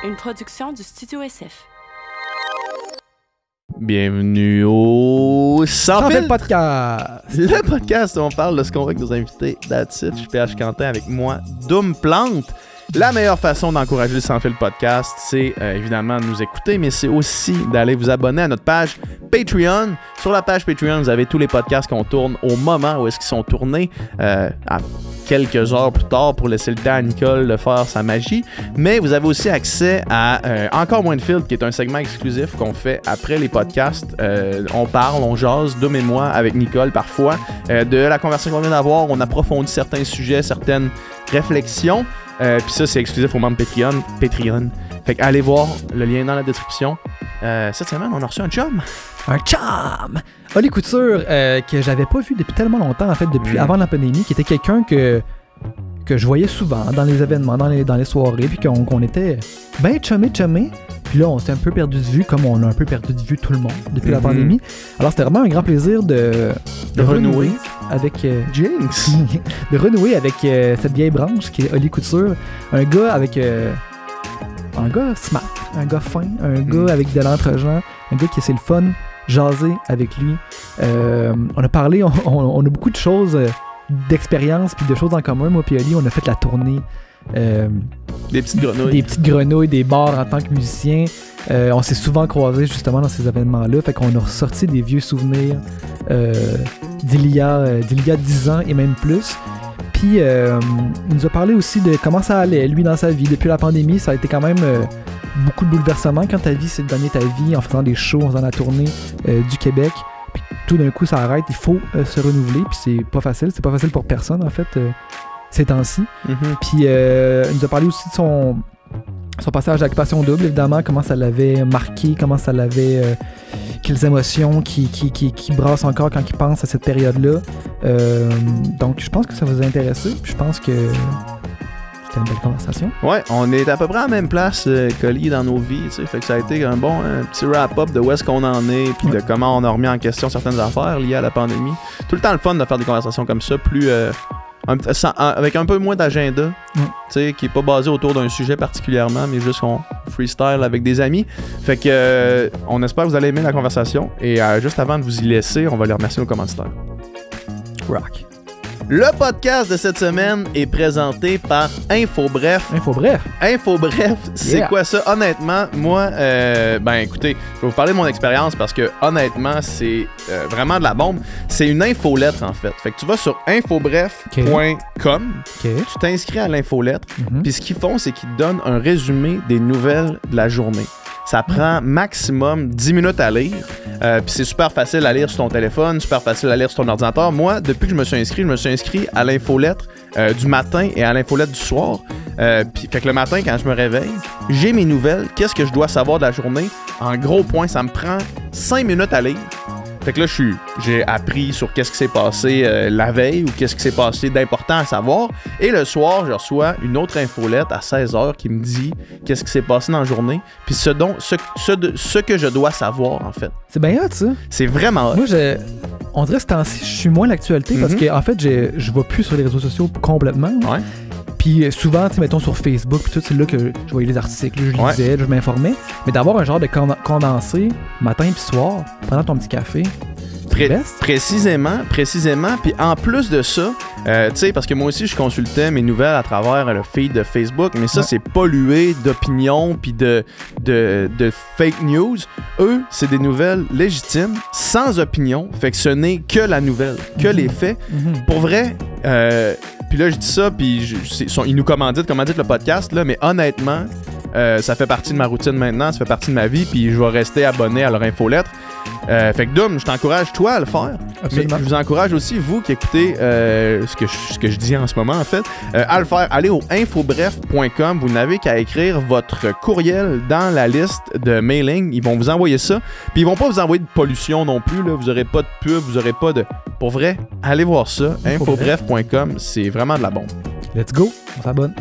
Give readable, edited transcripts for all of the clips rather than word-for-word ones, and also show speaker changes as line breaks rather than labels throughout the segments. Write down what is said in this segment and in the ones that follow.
Une production du Studio SF.
Bienvenue au
Sans fil podcast.
Le podcast où on parle de ce qu'on voit avec nos invités. That's it. Je suis PH Quentin avec moi, Doom Plante. La meilleure façon d'encourager le Sans fil podcast, c'est évidemment de nous écouter, mais c'est aussi d'aller vous abonner à notre page Patreon. Sur la page Patreon, vous avez tous les podcasts qu'on tourne au moment où est-ce qu'ils sont tournés, à quelques heures plus tard pour laisser le temps à Nicole de faire sa magie. Mais vous avez aussi accès à Encore moins de filtre, qui est un segment exclusif qu'on fait après les podcasts. On parle, on jase, Doom et moi, avec Nicole parfois, de la conversation qu'on vient d'avoir. On approfondit certains sujets, certaines réflexions. Puis ça, c'est exclusif aux membres Patreon. Fait que allez voir le lien dans la description. Cette semaine, on a reçu un chum.
Un chum! Oli Couture, que j'avais pas vu depuis tellement longtemps, en fait, depuis avant la pandémie, qui était quelqu'un que je voyais souvent dans les événements, dans les soirées, puis qu'on était bien chumé. Puis là, on s'est un peu perdu de vue, comme on a un peu perdu de vue tout le monde depuis la pandémie. Alors, c'était vraiment un grand plaisir de renouer avec...
Jinx!
de renouer avec cette vieille branche qui est Oli Couture. Un gars avec... un gars smart, un gars fin, un gars avec de l'entre-gens, un gars qui c'est le fun, jaser avec lui. On a parlé, on a beaucoup de choses, d'expériences puis de choses en commun. Moi puis Oli, on a fait la tournée.
Des petites grenouilles.
Des petites grenouilles, des bars en tant que musicien. On s'est souvent croisés justement dans ces événements-là. Fait qu'on a ressorti des vieux souvenirs d'il y a 10 ans et même plus. Puis il nous a parlé aussi de comment ça allait, lui, dans sa vie. Depuis la pandémie, ça a été quand même beaucoup de bouleversements. Quand ta vie, c'est de donner ta vie en faisant des shows, en faisant la tournée du Québec. Puis tout d'un coup, ça arrête. Il faut se renouveler. Puis c'est pas facile. C'est pas facile pour personne, en fait, ces temps-ci. Puis il nous a parlé aussi de son passage à l'Occupation Double, évidemment, comment ça l'avait marqué, comment ça l'avait... quelles émotions qui brassent encore quand il pense à cette période-là. Donc, je pense que ça va vous intéresser. Puis je pense que c'était une belle conversation.
Ouais, on est à peu près à la même place, collés dans nos vies, tu sais. Fait que ça a été un petit wrap-up de où est-ce qu'on en est, puis de comment on a remis en question certaines affaires liées à la pandémie. Tout le temps le fun de faire des conversations comme ça, plus... avec un peu moins d'agenda, tu sais, qui est pas basé autour d'un sujet particulièrement, mais juste on freestyle avec des amis. Fait que on espère que vous allez aimer la conversation. Et juste avant de vous y laisser, on va les remercier nos commanditaires.
Rock.
Le podcast de cette semaine est présenté par InfoBref. InfoBref, c'est quoi ça? Honnêtement, moi, écoutez, je vais vous parler de mon expérience parce que honnêtement, c'est vraiment de la bombe. C'est une infolettre, en fait. Fait que tu vas sur infobref.com, tu t'inscris à l'infolettre, puis ce qu'ils font, c'est qu'ils te donnent un résumé des nouvelles de la journée. Ça prend maximum 10 minutes à lire. Puis c'est super facile à lire sur ton téléphone, super facile à lire sur ton ordinateur. Moi, depuis que je me suis inscrit à l'infolettre du matin et à l'infolettre du soir. Puis fait que le matin, quand je me réveille, j'ai mes nouvelles. Qu'est-ce que je dois savoir de la journée? En gros point, ça me prend 5 minutes à lire. Fait que là, j'ai appris sur qu'est-ce qui s'est passé la veille ou qu'est-ce qui s'est passé d'important à savoir. Et le soir, je reçois une autre infolette à 16h qui me dit qu'est-ce qui s'est passé dans la journée. Puis ce que je dois savoir, en fait.
C'est bien hot, ça.
C'est vraiment hot.
Moi, on dirait que ce temps-ci, je suis moins l'actualité parce que en fait, je vais plus sur les réseaux sociaux complètement.
Ouais.
Puis souvent, tu sais, mettons sur Facebook, puis tout, c'est là que je voyais les articles, je lisais, je m'informais. Mais d'avoir un genre de condensé matin puis soir, pendant ton petit café,
Précisément. Puis en plus de ça, tu sais, parce que moi aussi, je consultais mes nouvelles à travers le feed de Facebook, mais ça, c'est pollué d'opinions puis de fake news. Eux, c'est des nouvelles légitimes, sans opinion. Fait que ce n'est que la nouvelle, que les faits. Pour vrai, puis là, je dis ça, puis ils nous commanditent le podcast, là, mais honnêtement, ça fait partie de ma routine maintenant, ça fait partie de ma vie, puis je vais rester abonné à leur infolettre. Fait que Doom, je t'encourage toi à le faire.
Absolument.
Mais je vous encourage aussi, vous qui écoutez ce que je dis en ce moment, en fait, à le faire. Allez au infobref.com, vous n'avez qu'à écrire votre courriel dans la liste de mailing. Ils vont vous envoyer ça. Puis ils vont pas vous envoyer de pollution non plus, là. Vous aurez pas de pub, vous aurez pas de... Pour vrai, allez voir ça. Infobref.com, c'est vraiment de la bombe.
Let's go, on s'abonne.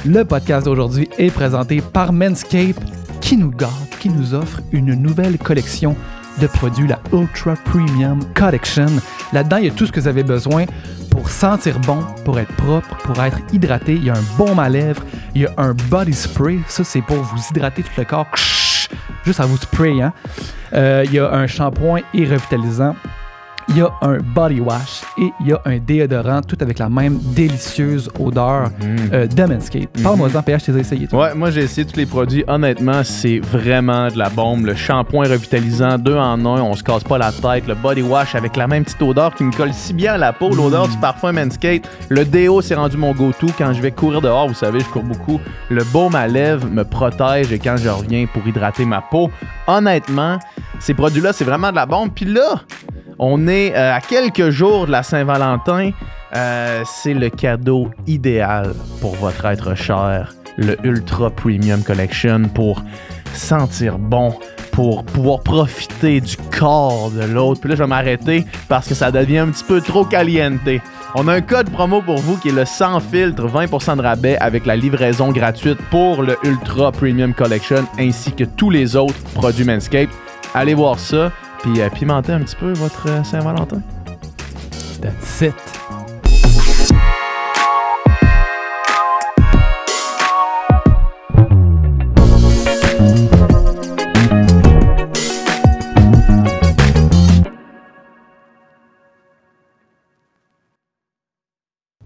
Le podcast d'aujourd'hui est présenté par Manscaped, qui nous gâte, qui nous offre une nouvelle collection de produits, la Ultra Premium Collection. Là-dedans, il y a tout ce que vous avez besoin pour sentir bon, pour être propre, pour être hydraté. Il y a un baume à lèvres, il y a un body spray. Ça, c'est pour vous hydrater tout le corps. Juste à vous sprayer. Hein? Il y a un shampoing et revitalisant. Il y a un body wash et il y a un déodorant, tout avec la même délicieuse odeur de Manscaped. Parle-moi-en, PH, tu les as essayés, toi.
Ouais, moi j'ai essayé tous les produits. Honnêtement, c'est vraiment de la bombe. Le shampoing revitalisant, 2 en 1, on se casse pas la tête. Le body wash avec la même petite odeur qui me colle si bien à la peau, l'odeur du parfum Manscaped. Le déo, c'est rendu mon go-to quand je vais courir dehors. Vous savez, je cours beaucoup. Le baume à lèvres me protège et quand je reviens pour hydrater ma peau. Honnêtement, ces produits-là, c'est vraiment de la bombe. Puis là, on est à quelques jours de la Saint-Valentin. C'est le cadeau idéal pour votre être cher. Le Ultra Premium Collection pour sentir bon, pour pouvoir profiter du corps de l'autre. Puis là, je vais m'arrêter parce que ça devient un petit peu trop caliente. On a un code promo pour vous qui est le sans filtre, 20% de rabais avec la livraison gratuite pour le Ultra Premium Collection ainsi que tous les autres produits Manscaped. Allez voir ça. Puis pimentez un petit peu votre Saint-Valentin.
That's it.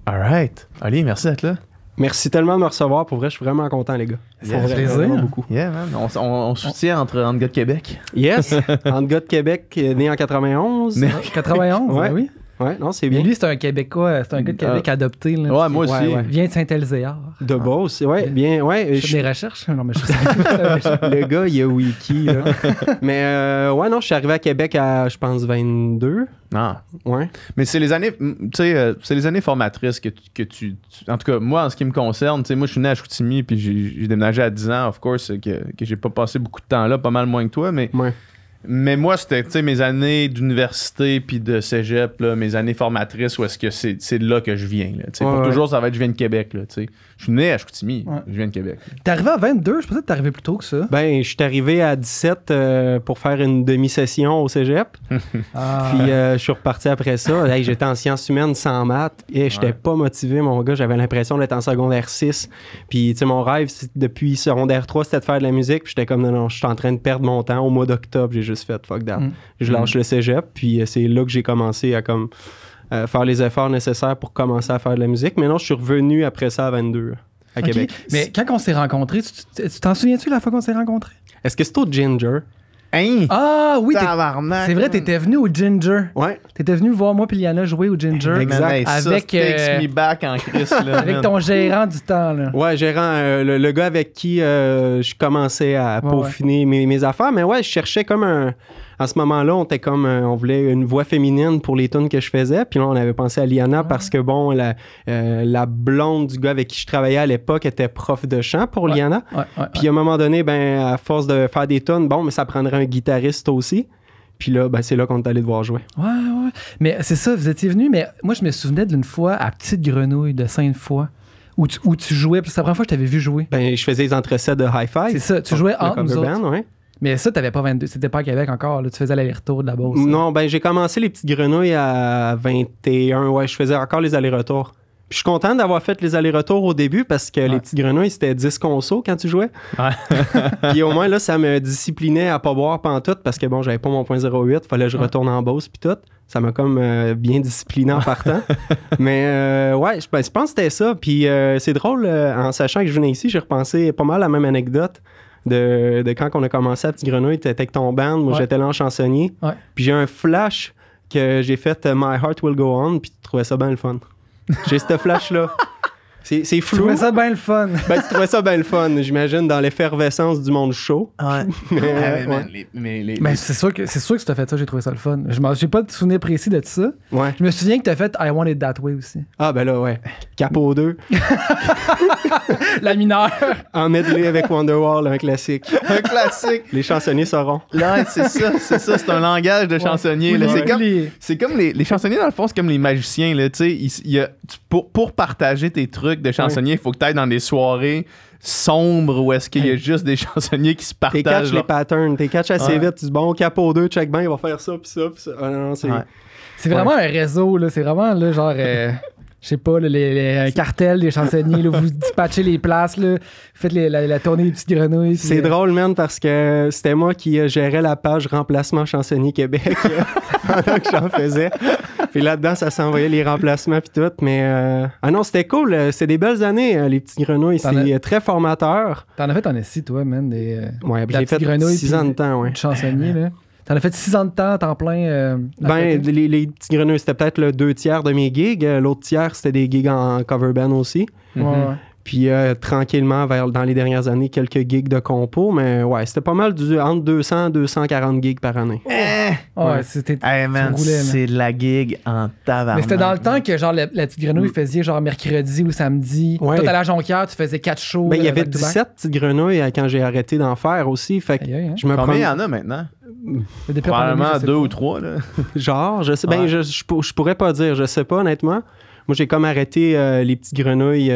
All right. Ali, merci d'être là.
Merci tellement de me recevoir. Pour vrai, je suis vraiment content, les gars.
Ça fait plaisir.
Beaucoup.
Yeah, man. On soutient entre gars de Québec.
Yes. Entre gars de Québec, né en 91.
91,
ouais.
Oui.
Ouais, non, c'est bien.
Mais lui, c'est un Québécois, c'est un gars de Québec adopté. Là,
Ouais, moi aussi.
Ouais.
Il vient de Saint-Elzéar.
De Beauce, ouais, bien, ouais.
Je fais des recherches? Non, mais je sais.
Le gars, il a wiki, là. Mais, ouais, non, je suis arrivé à Québec à, je pense, 22.
Ah.
Ouais.
Mais c'est les années, tu sais, c'est les années formatrices que tu... En tout cas, moi, en ce qui me concerne, tu sais, moi, je suis né à Chicoutimi, puis j'ai déménagé à 10 ans, of course, que j'ai pas passé beaucoup de temps là, pas mal moins que toi, mais...
Ouais.
Mais moi, c'était, tu sais, mes années d'université puis de cégep, là, mes années formatrices, où est-ce que c'est de là que je viens, là, tu sais. Pour toujours, ça va être je viens de Québec, là, tu sais. Je suis né à Chicoutimi, je viens de Québec.
T'es arrivé à 22? Je pensais que t'es arrivé plus tôt que ça.
Ben, je suis arrivé à 17 pour faire une demi-session au cégep. Puis, je suis reparti après ça. Hey, j'étais en sciences humaines sans maths et j'étais pas motivé, mon gars. J'avais l'impression d'être en secondaire 6. Puis, tu sais, mon rêve, depuis secondaire 3, c'était de faire de la musique. Puis, j'étais comme, non, je suis en train de perdre mon temps. Au mois d'octobre, j'ai juste fait fuck that. Je lâche le cégep. Puis, c'est là que j'ai commencé à comme faire les efforts nécessaires pour commencer à faire de la musique. Mais non, je suis revenu après ça à 22 à Québec.
Mais quand on s'est rencontrés, tu t'en souviens-tu la fois qu'on s'est rencontrés?
Est-ce que c'est au Ginger?
Hein?
Ah oui,
Tabarnak,
c'est vrai, t'étais venu au Ginger.
Ouais.
T'étais venu voir moi et Liana jouer au Ginger.
Exact.
Avec,
takes me back en Christ, là.
avec ton gérant du temps, là.
Ouais, gérant, le gars avec qui je commençais à peaufiner mes affaires. Mais ouais, je cherchais comme un... En ce moment-là, on était comme... on voulait une voix féminine pour les tunes que je faisais. Puis là, on avait pensé à Liana parce que, bon, la blonde du gars avec qui je travaillais à l'époque était prof de chant pour Liana. Puis à un moment donné, ben à force de faire des tunes, bon, mais ça prendrait un guitariste aussi. Puis là, ben, c'est là qu'on est allé te voir jouer.
Ouais. Mais c'est ça, vous étiez venu, mais moi, je me souvenais d'une fois à Petite Grenouille de Sainte-Foy où tu jouais. C'est la première fois que je t'avais vu jouer.
Ben, je faisais les entrecets de Hi-Fi.
C'est ça, tu jouais entre nous autres.
Band, ouais.
Mais ça, t'avais pas 22, c'était pas à Québec encore, là, tu faisais l'aller-retour de la Beauce.
Non, ben j'ai commencé les Petites Grenouilles à 21, ouais, je faisais encore les allers-retours. Puis je suis content d'avoir fait les allers-retours au début parce que les Petites Grenouilles, c'était 10 consos quand tu jouais. Ouais. Puis au moins, là, ça me disciplinait à pas boire pantoute parce que, bon, j'avais pas mon .08, fallait que je retourne en Beauce puis tout. Ça m'a comme bien discipliné en partant. Mais ouais, je pense que c'était ça. Puis c'est drôle, en sachant que je venais ici, j'ai repensé pas mal à la même anecdote. De quand on a commencé à Petite Grenouille, t'étais avec ton band, moi j'étais là en chansonnier. Ouais. Puis j'ai un flash que j'ai fait My Heart Will Go On, puis tu trouvais ça bien le fun. J'ai ce flash-là. C'est flou.
Tu trouvais ça bien le fun.
Ben, tu trouvais ça bien le fun, j'imagine, dans l'effervescence du monde chaud.
Ouais.
Mais c'est sûr que tu t'as fait ça, j'ai trouvé ça le fun. J'ai pas de souvenir précis de ça.
Ouais.
Je me souviens que t'as fait I Want It That Way aussi.
Ah, ben là, ouais. Capo 2.
La mineure.
En medley avec Wonderwall, un classique.
Un classique.
Les chansonniers sauront.
Là, c'est ça, c'est un langage de chansonnier.
Oui,
c'est comme les chansonniers, dans le fond, c'est comme les magiciens, là, tu sais, pour partager tes trucs, musique de chansonnier, il faut que tu ailles dans des soirées sombres où est-ce qu'il y a juste des chansonniers qui se partagent.
T'es catch les patterns, t'es catch assez vite. Tu dis, bon, Capo 2, check bien, il va faire ça, puis ça, puis ça. Ah, non, c'est...
C'est vraiment un réseau, là. C'est vraiment, là, genre... je sais pas, là, les cartels des chansonniers, là, vous dispatchez les places, là, faites la tournée des petites grenouilles.
C'est drôle, man, parce que c'était moi qui gérais la page remplacement chansonnier Québec pendant que j'en faisais. Puis là-dedans, ça s'envoyait les remplacements puis tout. Mais ah non, c'était cool. C'était des belles années, les petites grenouilles. C'était très formateur.
T'en as fait en esti, toi, man,
ouais, j'ai fait 6 ans de temps, ouais.
Chansonnier, là. T'en as fait 6 ans de temps, temps plein?
Les petits grenouilles, c'était peut-être le 2 tiers de mes gigs. L'autre tiers, c'était des gigs en cover band aussi.
Ouais.
Puis tranquillement, dans les dernières années, quelques gigs de compo. Mais ouais, c'était pas mal entre 200 et 240 gigs par année.
Ouais, c'était...
Hey man, c'est de la gig en tabarnak.
Mais c'était dans le temps que genre la petite grenouille faisait genre mercredi ou samedi.
Ouais.
Toi, t'allais à Jonquière, tu faisais 4 shows.
Il y avait 17 petites grenouilles quand j'ai arrêté d'en faire aussi. Fait que
combien il y en a maintenant? Probablement 2 ou 3, là.
Genre, je sais. Ben, je pourrais pas dire. Je sais pas, honnêtement. Moi, j'ai comme arrêté les petites grenouilles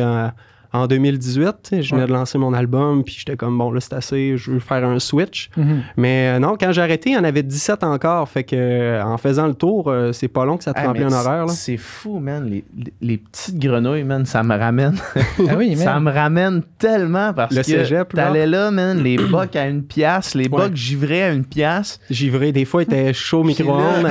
en 2018. Je venais de lancer mon album, puis j'étais comme, bon, là, c'est assez, je veux faire un switch. Mais non, quand j'ai arrêté, il y en avait 17 encore. Fait que en faisant le tour, c'est pas long que ça te remplit un horaire. Là.
C'est fou, man. Les petites grenouilles, man, ça me ramène.
Ah oui,
ça me ramène tellement parce que
cégep,
t'allais là, man, les bocs à 1$, les bocs givrés à 1$.
Givrés, des fois, ils étaient chauds micro-ondes.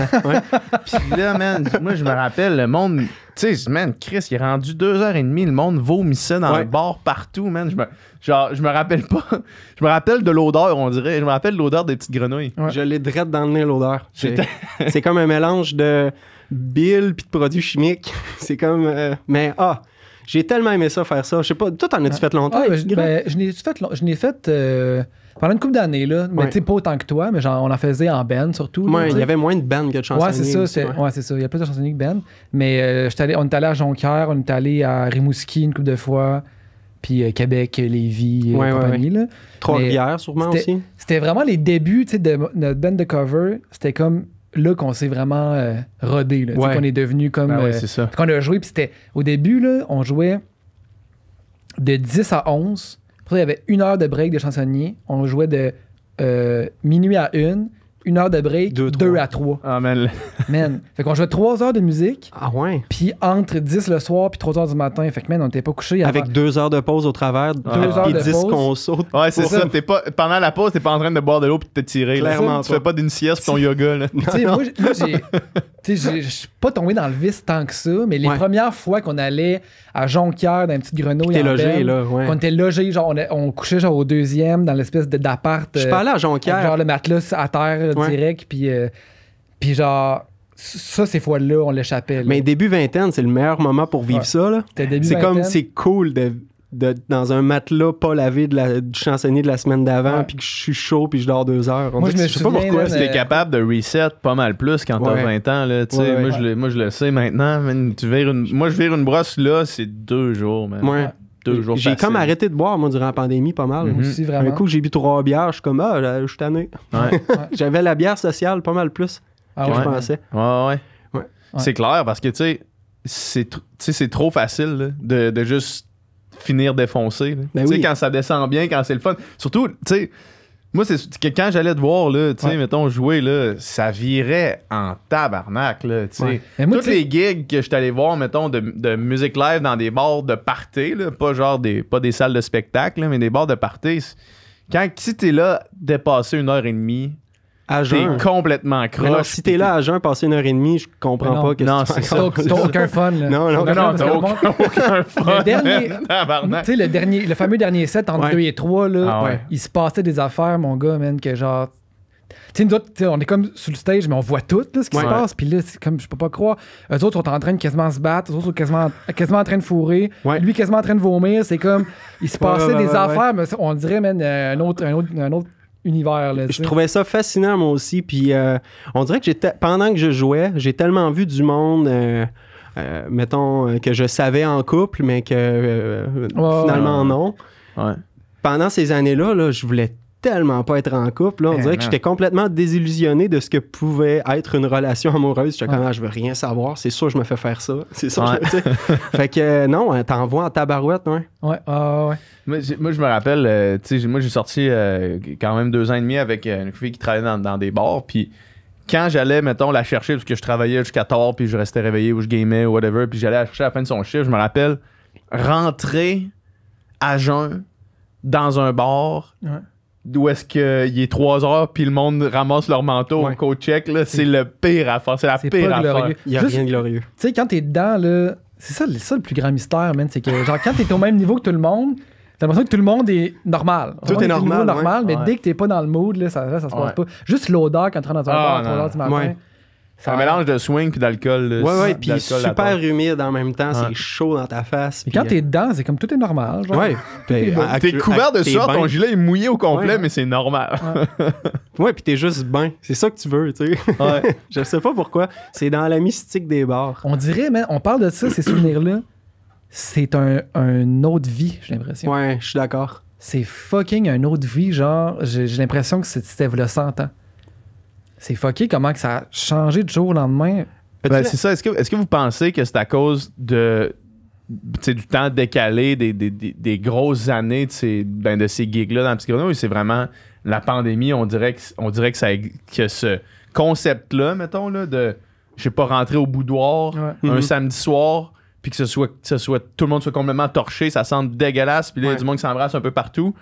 Puis là, man, moi, je me rappelle, le monde... Tu sais, man, Chris, il est rendu 2h30, le monde vomissait dans le bar partout, man. Je me rappelle pas. Je me rappelle de l'odeur, on dirait. Je me rappelle de l'odeur des petites grenouilles.
Ouais. Je l'ai drette dans le nez, l'odeur. C'est comme un mélange de bile puis de produits chimiques. C'est comme... mais j'ai tellement aimé ça, faire ça. Je sais pas, toi, t'en as-tu fait longtemps?
Je n'ai fait pendant une couple d'années, là. Mais tu sais, pas autant que toi, mais genre, on en faisait en band, surtout.
Il y avait moins de bands que de chansonniers.
Ouais, c'est ça. C'est ça. Il y a plus de chansonniers que band. Mais on est allé à Jonquière, on est allé à Rimouski une couple de fois, puis Québec, Lévis, compagnie, là.
Trois-Rivières, sûrement aussi.
C'était vraiment les débuts, tu sais, de notre band de cover. C'était comme... là qu'on s'est vraiment rodé, là, qu'on est devenu comme...
c'est ça.
Qu'on a joué, puis c'était... Au début, là, on jouait de 10 à 11. Après, il y avait 1 heure de break de chansonnier. On jouait de minuit à 1 heure de break, 2 à 3.
Ah, man.
Fait qu'on jouait 3 heures de musique.
Ah ouais?
Puis entre 10 le soir puis 3 heures du matin. Fait que, man, on n'était pas couché.
Avec 2 heures de pause au travers. 2
heures de
10
pause.
qu'on saute.
Ouais, c'est ça. Pendant la pause, t'es pas en train de boire de l'eau puis de te tirer.
Clairement.
Tu fais pas d'une sieste pour ton yoga, là.
Tu sais, moi, je suis pas tombé dans le vice tant que ça, mais les premières fois qu'on allait à Jonquière, dans une petite grenouille
en logé, là,
qu'on était logé, genre, on couchait genre au 2e dans l'espèce d'appart.
Je suis pas allé à Jonquière.
Genre le matelas à terre direct, puis genre... Ça, ces fois-là, on l'échappait.
Mais début vingtaine, c'est le meilleur moment pour vivre ça. Là. C'est comme, c'est cool de dans un matelas pas lavé du chansonnier de la semaine d'avant, puis que je suis chaud, puis je dors 2 heures.
Moi, je sais pas pourquoi.
Tu es capable de reset pas mal plus quand t'as 20 ans. Là, moi, je le sais maintenant. Man, moi, je vire une brosse là, c'est 2 jours. Man.
Ouais.
2 jours
j'ai comme arrêté de boire, moi, durant la pandémie, pas mal.
Aussi, vraiment.
Un coup, j'ai bu 3 bières, je suis comme, je suis tanné. J'avais la bière sociale pas mal plus. Que je pensais.
Ouais. C'est clair parce que, tu sais, c'est trop facile là, de juste finir défoncé. Tu sais, quand ça descend bien, quand c'est le fun. Surtout, tu sais, moi, c'est que quand j'allais te voir, là, tu sais, mettons, jouer, là, ça virait en tabarnak, là, tu sais. Toutes les gigs que je suis allé voir, mettons, de musique live dans des bars de party, là, pas des salles de spectacle, là, mais des bars de party, si t'es là, dépasser 1h30, t'es complètement croche.
Alors, si t'es là à jeun, passer 1h30, je comprends pas que
c'est ça.
T'as aucun fun, là.
Non, t'as aucun fun.
Le fameux dernier set entre 2 et 3, là, il se passait des affaires, mon gars, man, que genre... Tu sais, nous autres, on est comme sur le stage, mais on voit tout là, ce qui se passe. Puis là, c'est comme, je peux pas croire. Eux autres sont en train de quasiment se battre. Eux autres sont quasiment en train de fourrer. Lui, quasiment en train de vomir. C'est comme, il se passait des affaires, mais on dirait, man, un autre univers. Là,
je trouvais ça fascinant, moi aussi. Puis on dirait que pendant que je jouais, j'ai tellement vu du monde, mettons, que je savais en couple, mais que finalement non.
Ouais.
Pendant ces années-là, là, je voulais tellement pas être en couple. Là. On dirait que j'étais complètement désillusionné de ce que pouvait être une relation amoureuse. J'étais comme, je veux rien savoir. C'est sûr, je me fais faire ça. C'est sûr. Fait que non, t'envoies en tabarouette, ouais.
Ouais.
Moi, je me rappelle, moi, j'ai sorti quand même 2 ans et demi avec une fille qui travaillait dans des bars. Puis quand j'allais, mettons, la chercher, parce que je travaillais jusqu'à tard, puis je restais réveillé ou je gamais ou whatever, puis j'allais la chercher à la fin de son chiffre, je me rappelle rentrer à jeun dans un bar. Ouais. D'où est-ce qu'il est 3 heures puis le monde ramasse leur manteau au coat-check, là, c'est le pire affaire. C'est la pire affaire.
Il n'y a rien de glorieux.
Tu sais, quand t'es dedans, là, c'est ça le plus grand mystère, man. C'est que, genre, quand t'es au même niveau que tout le monde, t'as l'impression que tout le monde est normal.
Tout est normal.
Mais dès que t'es pas dans le mood, là, ça se passe pas. Juste l'odeur quand tu rentres dans un bar à 3 heures du matin. Ouais.
C'est un mélange de swing puis d'alcool.
Ouais, puis super humide en même temps. C'est chaud dans ta face.
Et quand t'es dedans, c'est comme tout est normal. Genre.
Ouais.
T'es couvert de sueur, ton gilet est mouillé au complet, mais c'est normal.
Ouais, puis t'es juste bien. C'est ça que tu veux, tu sais. Ouais. Je sais pas pourquoi. C'est dans la mystique des bars.
On dirait, mais on parle de ça, ces souvenirs-là. C'est un autre vie, j'ai l'impression.
Ouais, je suis d'accord.
C'est fucking un autre vie, genre, j'ai l'impression que c'était le 100 ans. C'est fucké comment que ça a changé du jour au lendemain.
C'est ça. Est-ce que vous pensez que c'est à cause du temps décalé des grosses années de ces gigs-là dans la Petit Grenouille, ou c'est vraiment la pandémie? On dirait que ce concept-là, mettons, là, de, je sais pas, rentrer au boudoir un samedi soir, puis que ce soit tout le monde soit complètement torché, ça sent dégueulasse, puis là, il y a du monde qui s'embrasse un peu partout.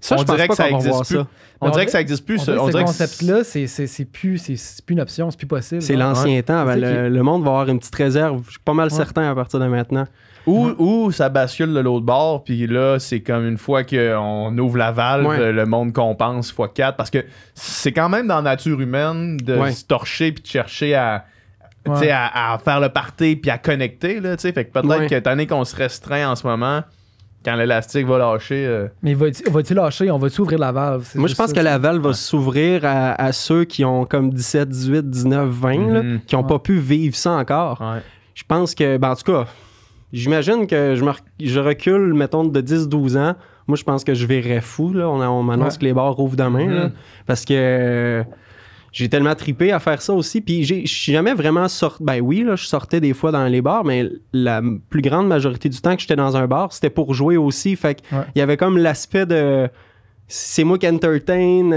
Ça, on dirait que ça existe plus.
On dirait que ça existe plus.
Ce concept-là, c'est plus une option, c'est plus possible.
C'est l'ancien temps. Le monde va avoir une petite réserve. Je suis pas mal certain à partir de maintenant.
Ou ça bascule de l'autre bord, puis là, c'est comme une fois qu'on ouvre la valve, le monde compense x4. Parce que c'est quand même dans la nature humaine de se torcher puis de chercher à faire le party puis à connecter. Là, fait que peut-être que étant donné qu'on se restreint en ce moment, quand l'élastique va lâcher...
Mais va-tu lâcher? On va-tu ouvrir la valve?
Moi, je pense que la valve va s'ouvrir à ceux qui ont comme 17, 18, 19, 20, là, qui n'ont pas pu vivre ça encore. Ouais. Je pense que... en tout cas, j'imagine que je recule, mettons, de 10, 12 ans. Moi, je pense que je verrais fou. Là. On m'annonce que les bars rouvrent demain. Là, parce que... J'ai tellement trippé à faire ça aussi. Puis je suis jamais vraiment sorti. Ben oui, là, je sortais des fois dans les bars, mais la plus grande majorité du temps que j'étais dans un bar, c'était pour jouer aussi. Fait qu'il y avait comme l'aspect de... C'est moi qui entertain,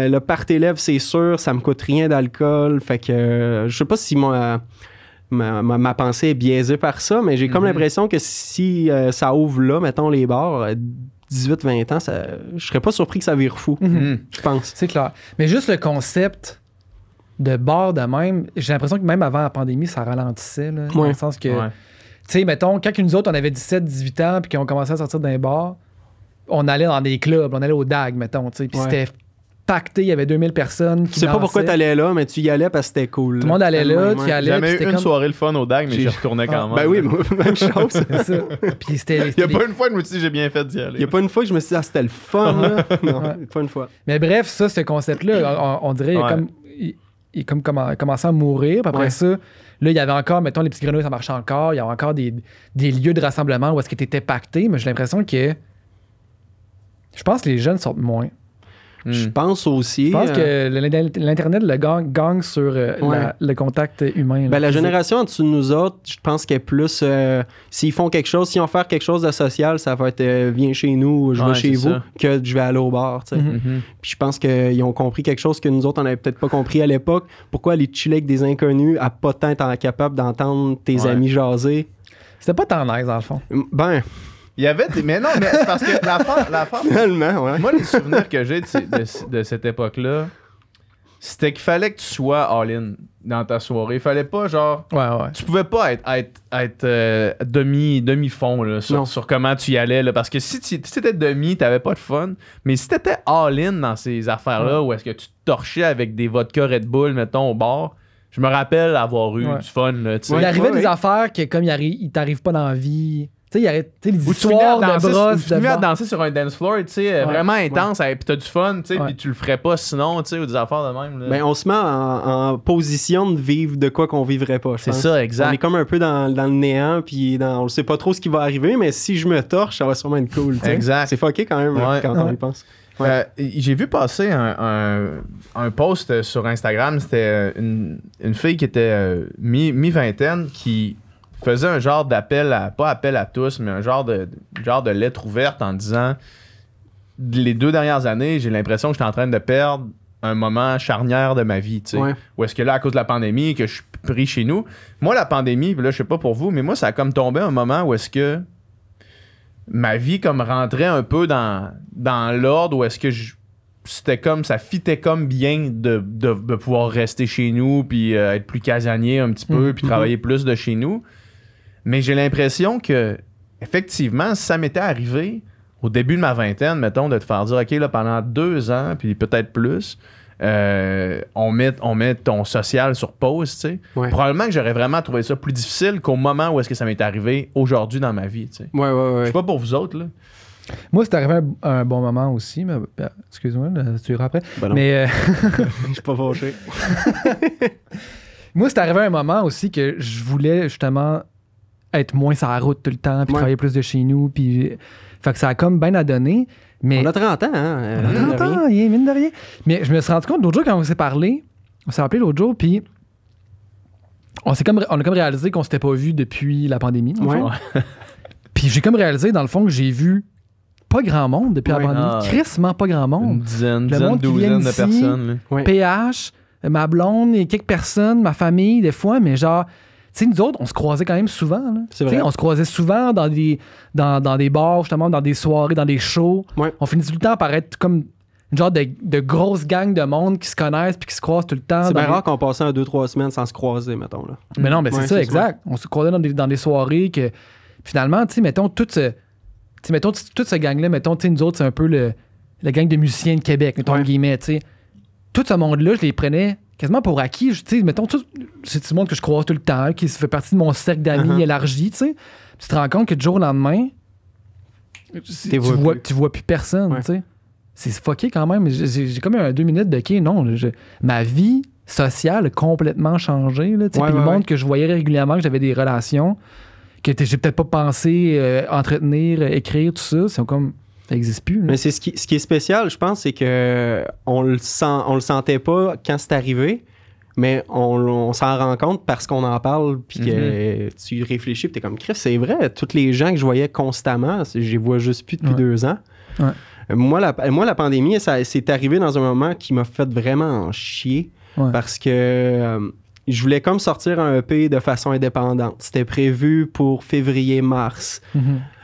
le party lève, c'est sûr, ça me coûte rien d'alcool. Fait que je sais pas si ma pensée est biaisée par ça, mais j'ai comme l'impression que si ça ouvre là, mettons les bars... 18-20 ans, je serais pas surpris que ça vire fou, je pense.
C'est clair. Mais juste le concept de bar de même, j'ai l'impression que même avant la pandémie, ça ralentissait. Là, dans le sens que, tu sais, mettons, quand nous autres, on avait 17-18 ans puis qu'on commençait à sortir d'un bar, on allait dans des clubs, on allait au DAG, mettons, tu sais, puis c'était pacté, il y avait 2000 personnes qui
Tu sais pas pourquoi t'allais là, mais tu y allais parce que c'était cool.
Tout le monde allait là, tu y allais.
J'ai jamais eu une soirée le fun au DAG, mais j'y retournais quand même.
Ben oui, même chose.
C'est ça. Puis
il y a pas une fois que je me suis dit j'ai bien fait d'y aller.
Il y a pas une fois que je me suis dit c'était le fun, là. Non, pas une fois.
Mais bref, ça, ce concept-là, on dirait il comme commençait à mourir. Puis après ça, là, il y avait encore, mettons, les Petits Grenouilles, ça marchait encore. Il y avait encore des lieux de rassemblement où est-ce que t'étais pacté, mais j'ai l'impression que je pense que les jeunes sortent moins.
Je pense aussi.
Je pense que l'Internet le gagne sur le contact humain.
La génération en dessous de nous autres, je pense qu'elle est plus... s'ils font quelque chose, s'ils vont faire quelque chose de social, ça va être viens chez nous, je vais chez vous, que je vais aller au bar. Puis je pense qu'ils ont compris quelque chose que nous autres, on n'avait peut-être pas compris à l'époque. Pourquoi aller chiller avec des inconnus à pas tant être capable d'entendre tes amis jaser?
C'était pas tant nice, dans le fond.
Ben...
Il y avait des... Mais non, mais c'est parce que l'affaire...
Finalement,
Moi, les souvenirs que j'ai de cette époque-là, c'était qu'il fallait que tu sois all-in dans ta soirée. Il fallait pas, genre... Tu pouvais pas être demi-fond là, sur comment tu y allais. Là, parce que si t'étais demi, t'avais pas de fun. Mais si t'étais all-in dans ces affaires-là, où est-ce que tu te torchais avec des vodka Red Bull, mettons, au bar... Je me rappelle avoir eu du fun. Là,
il arrivait des affaires que comme il t'arrive pas dans la vie... Tu sais, il y aurait les
Ou
histoires de brosses.
Tu te mets à danser sur un dance floor, tu sais, vraiment intense, puis t'as du fun, tu sais, puis tu le ferais pas sinon, tu sais, ou des affaires de même. Là.
Ben, on se met en position de vivre de quoi qu'on vivrait pas.
C'est ça, exact.
On est comme un peu dans le néant, puis on sait pas trop ce qui va arriver, mais si je me torche, ça va sûrement être cool. T'sais.
Exact.
C'est fucké quand même quand on y pense.
J'ai vu passer un post sur Instagram, c'était une fille qui était mi-vingtaine qui faisait un genre d'appel pas appel à tous, mais un genre de lettre ouverte en disant les 2 dernières années, j'ai l'impression que j'étais en train de perdre un moment charnière de ma vie, tu sais. Ou est-ce que là, à cause de la pandémie, que je suis pris chez nous, moi, la pandémie, là, je sais pas pour vous, mais moi, ça a comme tombé un moment où est-ce que ma vie comme rentrait un peu dans l'ordre, où est-ce que c'était comme, ça fitait comme bien de pouvoir rester chez nous, puis être plus casanier un petit peu, puis travailler plus de chez nous. Mais j'ai l'impression que, effectivement, si ça m'était arrivé au début de ma vingtaine, mettons, de te faire dire, OK, là, pendant 2 ans, puis peut-être plus, on met ton social sur pause, tu sais. Probablement que j'aurais vraiment trouvé ça plus difficile qu'au moment où est-ce que ça m'est arrivé aujourd'hui dans ma vie, tu sais. Je sais pas pour vous autres, là.
Moi, c'est arrivé un bon moment aussi, mais excuse-moi, tu iras après.
Ben non.
Mais
je suis pas fâché.
Moi, c'est arrivé un moment aussi que je voulais justement être moins sur la route tout le temps, puis travailler plus de chez nous, puis fait que ça a comme bien à donner. Mais
on a 30 ans, hein?
On a 30 ans, mine de rien. Mais je me suis rendu compte l'autre jour quand on s'est appelé l'autre jour, puis on a comme réalisé qu'on s'était pas vu depuis la pandémie. Puis j'ai comme réalisé, dans le fond, que j'ai vu pas grand monde depuis la pandémie. Crissement pas grand monde.
Une dizaine, douzaine de personnes.
PH, ma blonde et quelques personnes, ma famille, des fois, mais genre... Tu sais, nous autres, on se croisait quand même souvent. Là.
C'est vrai.
On se croisait souvent dans des bars, justement, dans des soirées, dans des shows. On finissait tout le temps par être comme une genre de grosse gang de monde qui se connaissent puis qui se croisent tout le temps.
C'est bien rare qu'on passait 2-3 semaines sans se croiser, mettons. Là.
Mais non, mais c'est ça, exact. On se croisait dans des soirées que, finalement, tu sais, mettons, toute ce gang-là, mettons, tu sais, nous autres, c'est un peu le gang de musiciens de Québec, mettons, guillemets, tu sais. Tout ce monde-là, je les prenais quasiment pour acquis. Tu sais, mettons, c'est du monde que je croise tout le temps, qui fait partie de mon cercle d'amis élargi, tu sais. Tu te rends compte que du jour au lendemain, tu vois plus personne, tu sais. C'est fucké quand même. J'ai comme eu 2 minutes de « OK, non, ma vie sociale a complètement changé, là, tu sais. Puis le monde que je voyais régulièrement, que j'avais des relations, que j'ai peut-être pas pensé entretenir, écrire, tout ça, c'est comme... Ça n'existe plus. Là.
Mais c'est ce qui est spécial, je pense, c'est que on le sentait pas quand c'est arrivé, mais on s'en rend compte parce qu'on en parle, puis que tu réfléchis, puis t'es comme, Chris, c'est vrai, tous les gens que je voyais constamment, je les vois juste plus depuis 2 ans. Moi, la pandémie, c'est arrivé dans un moment qui m'a fait vraiment chier, parce que je voulais comme sortir un EP de façon indépendante. C'était prévu pour février-mars.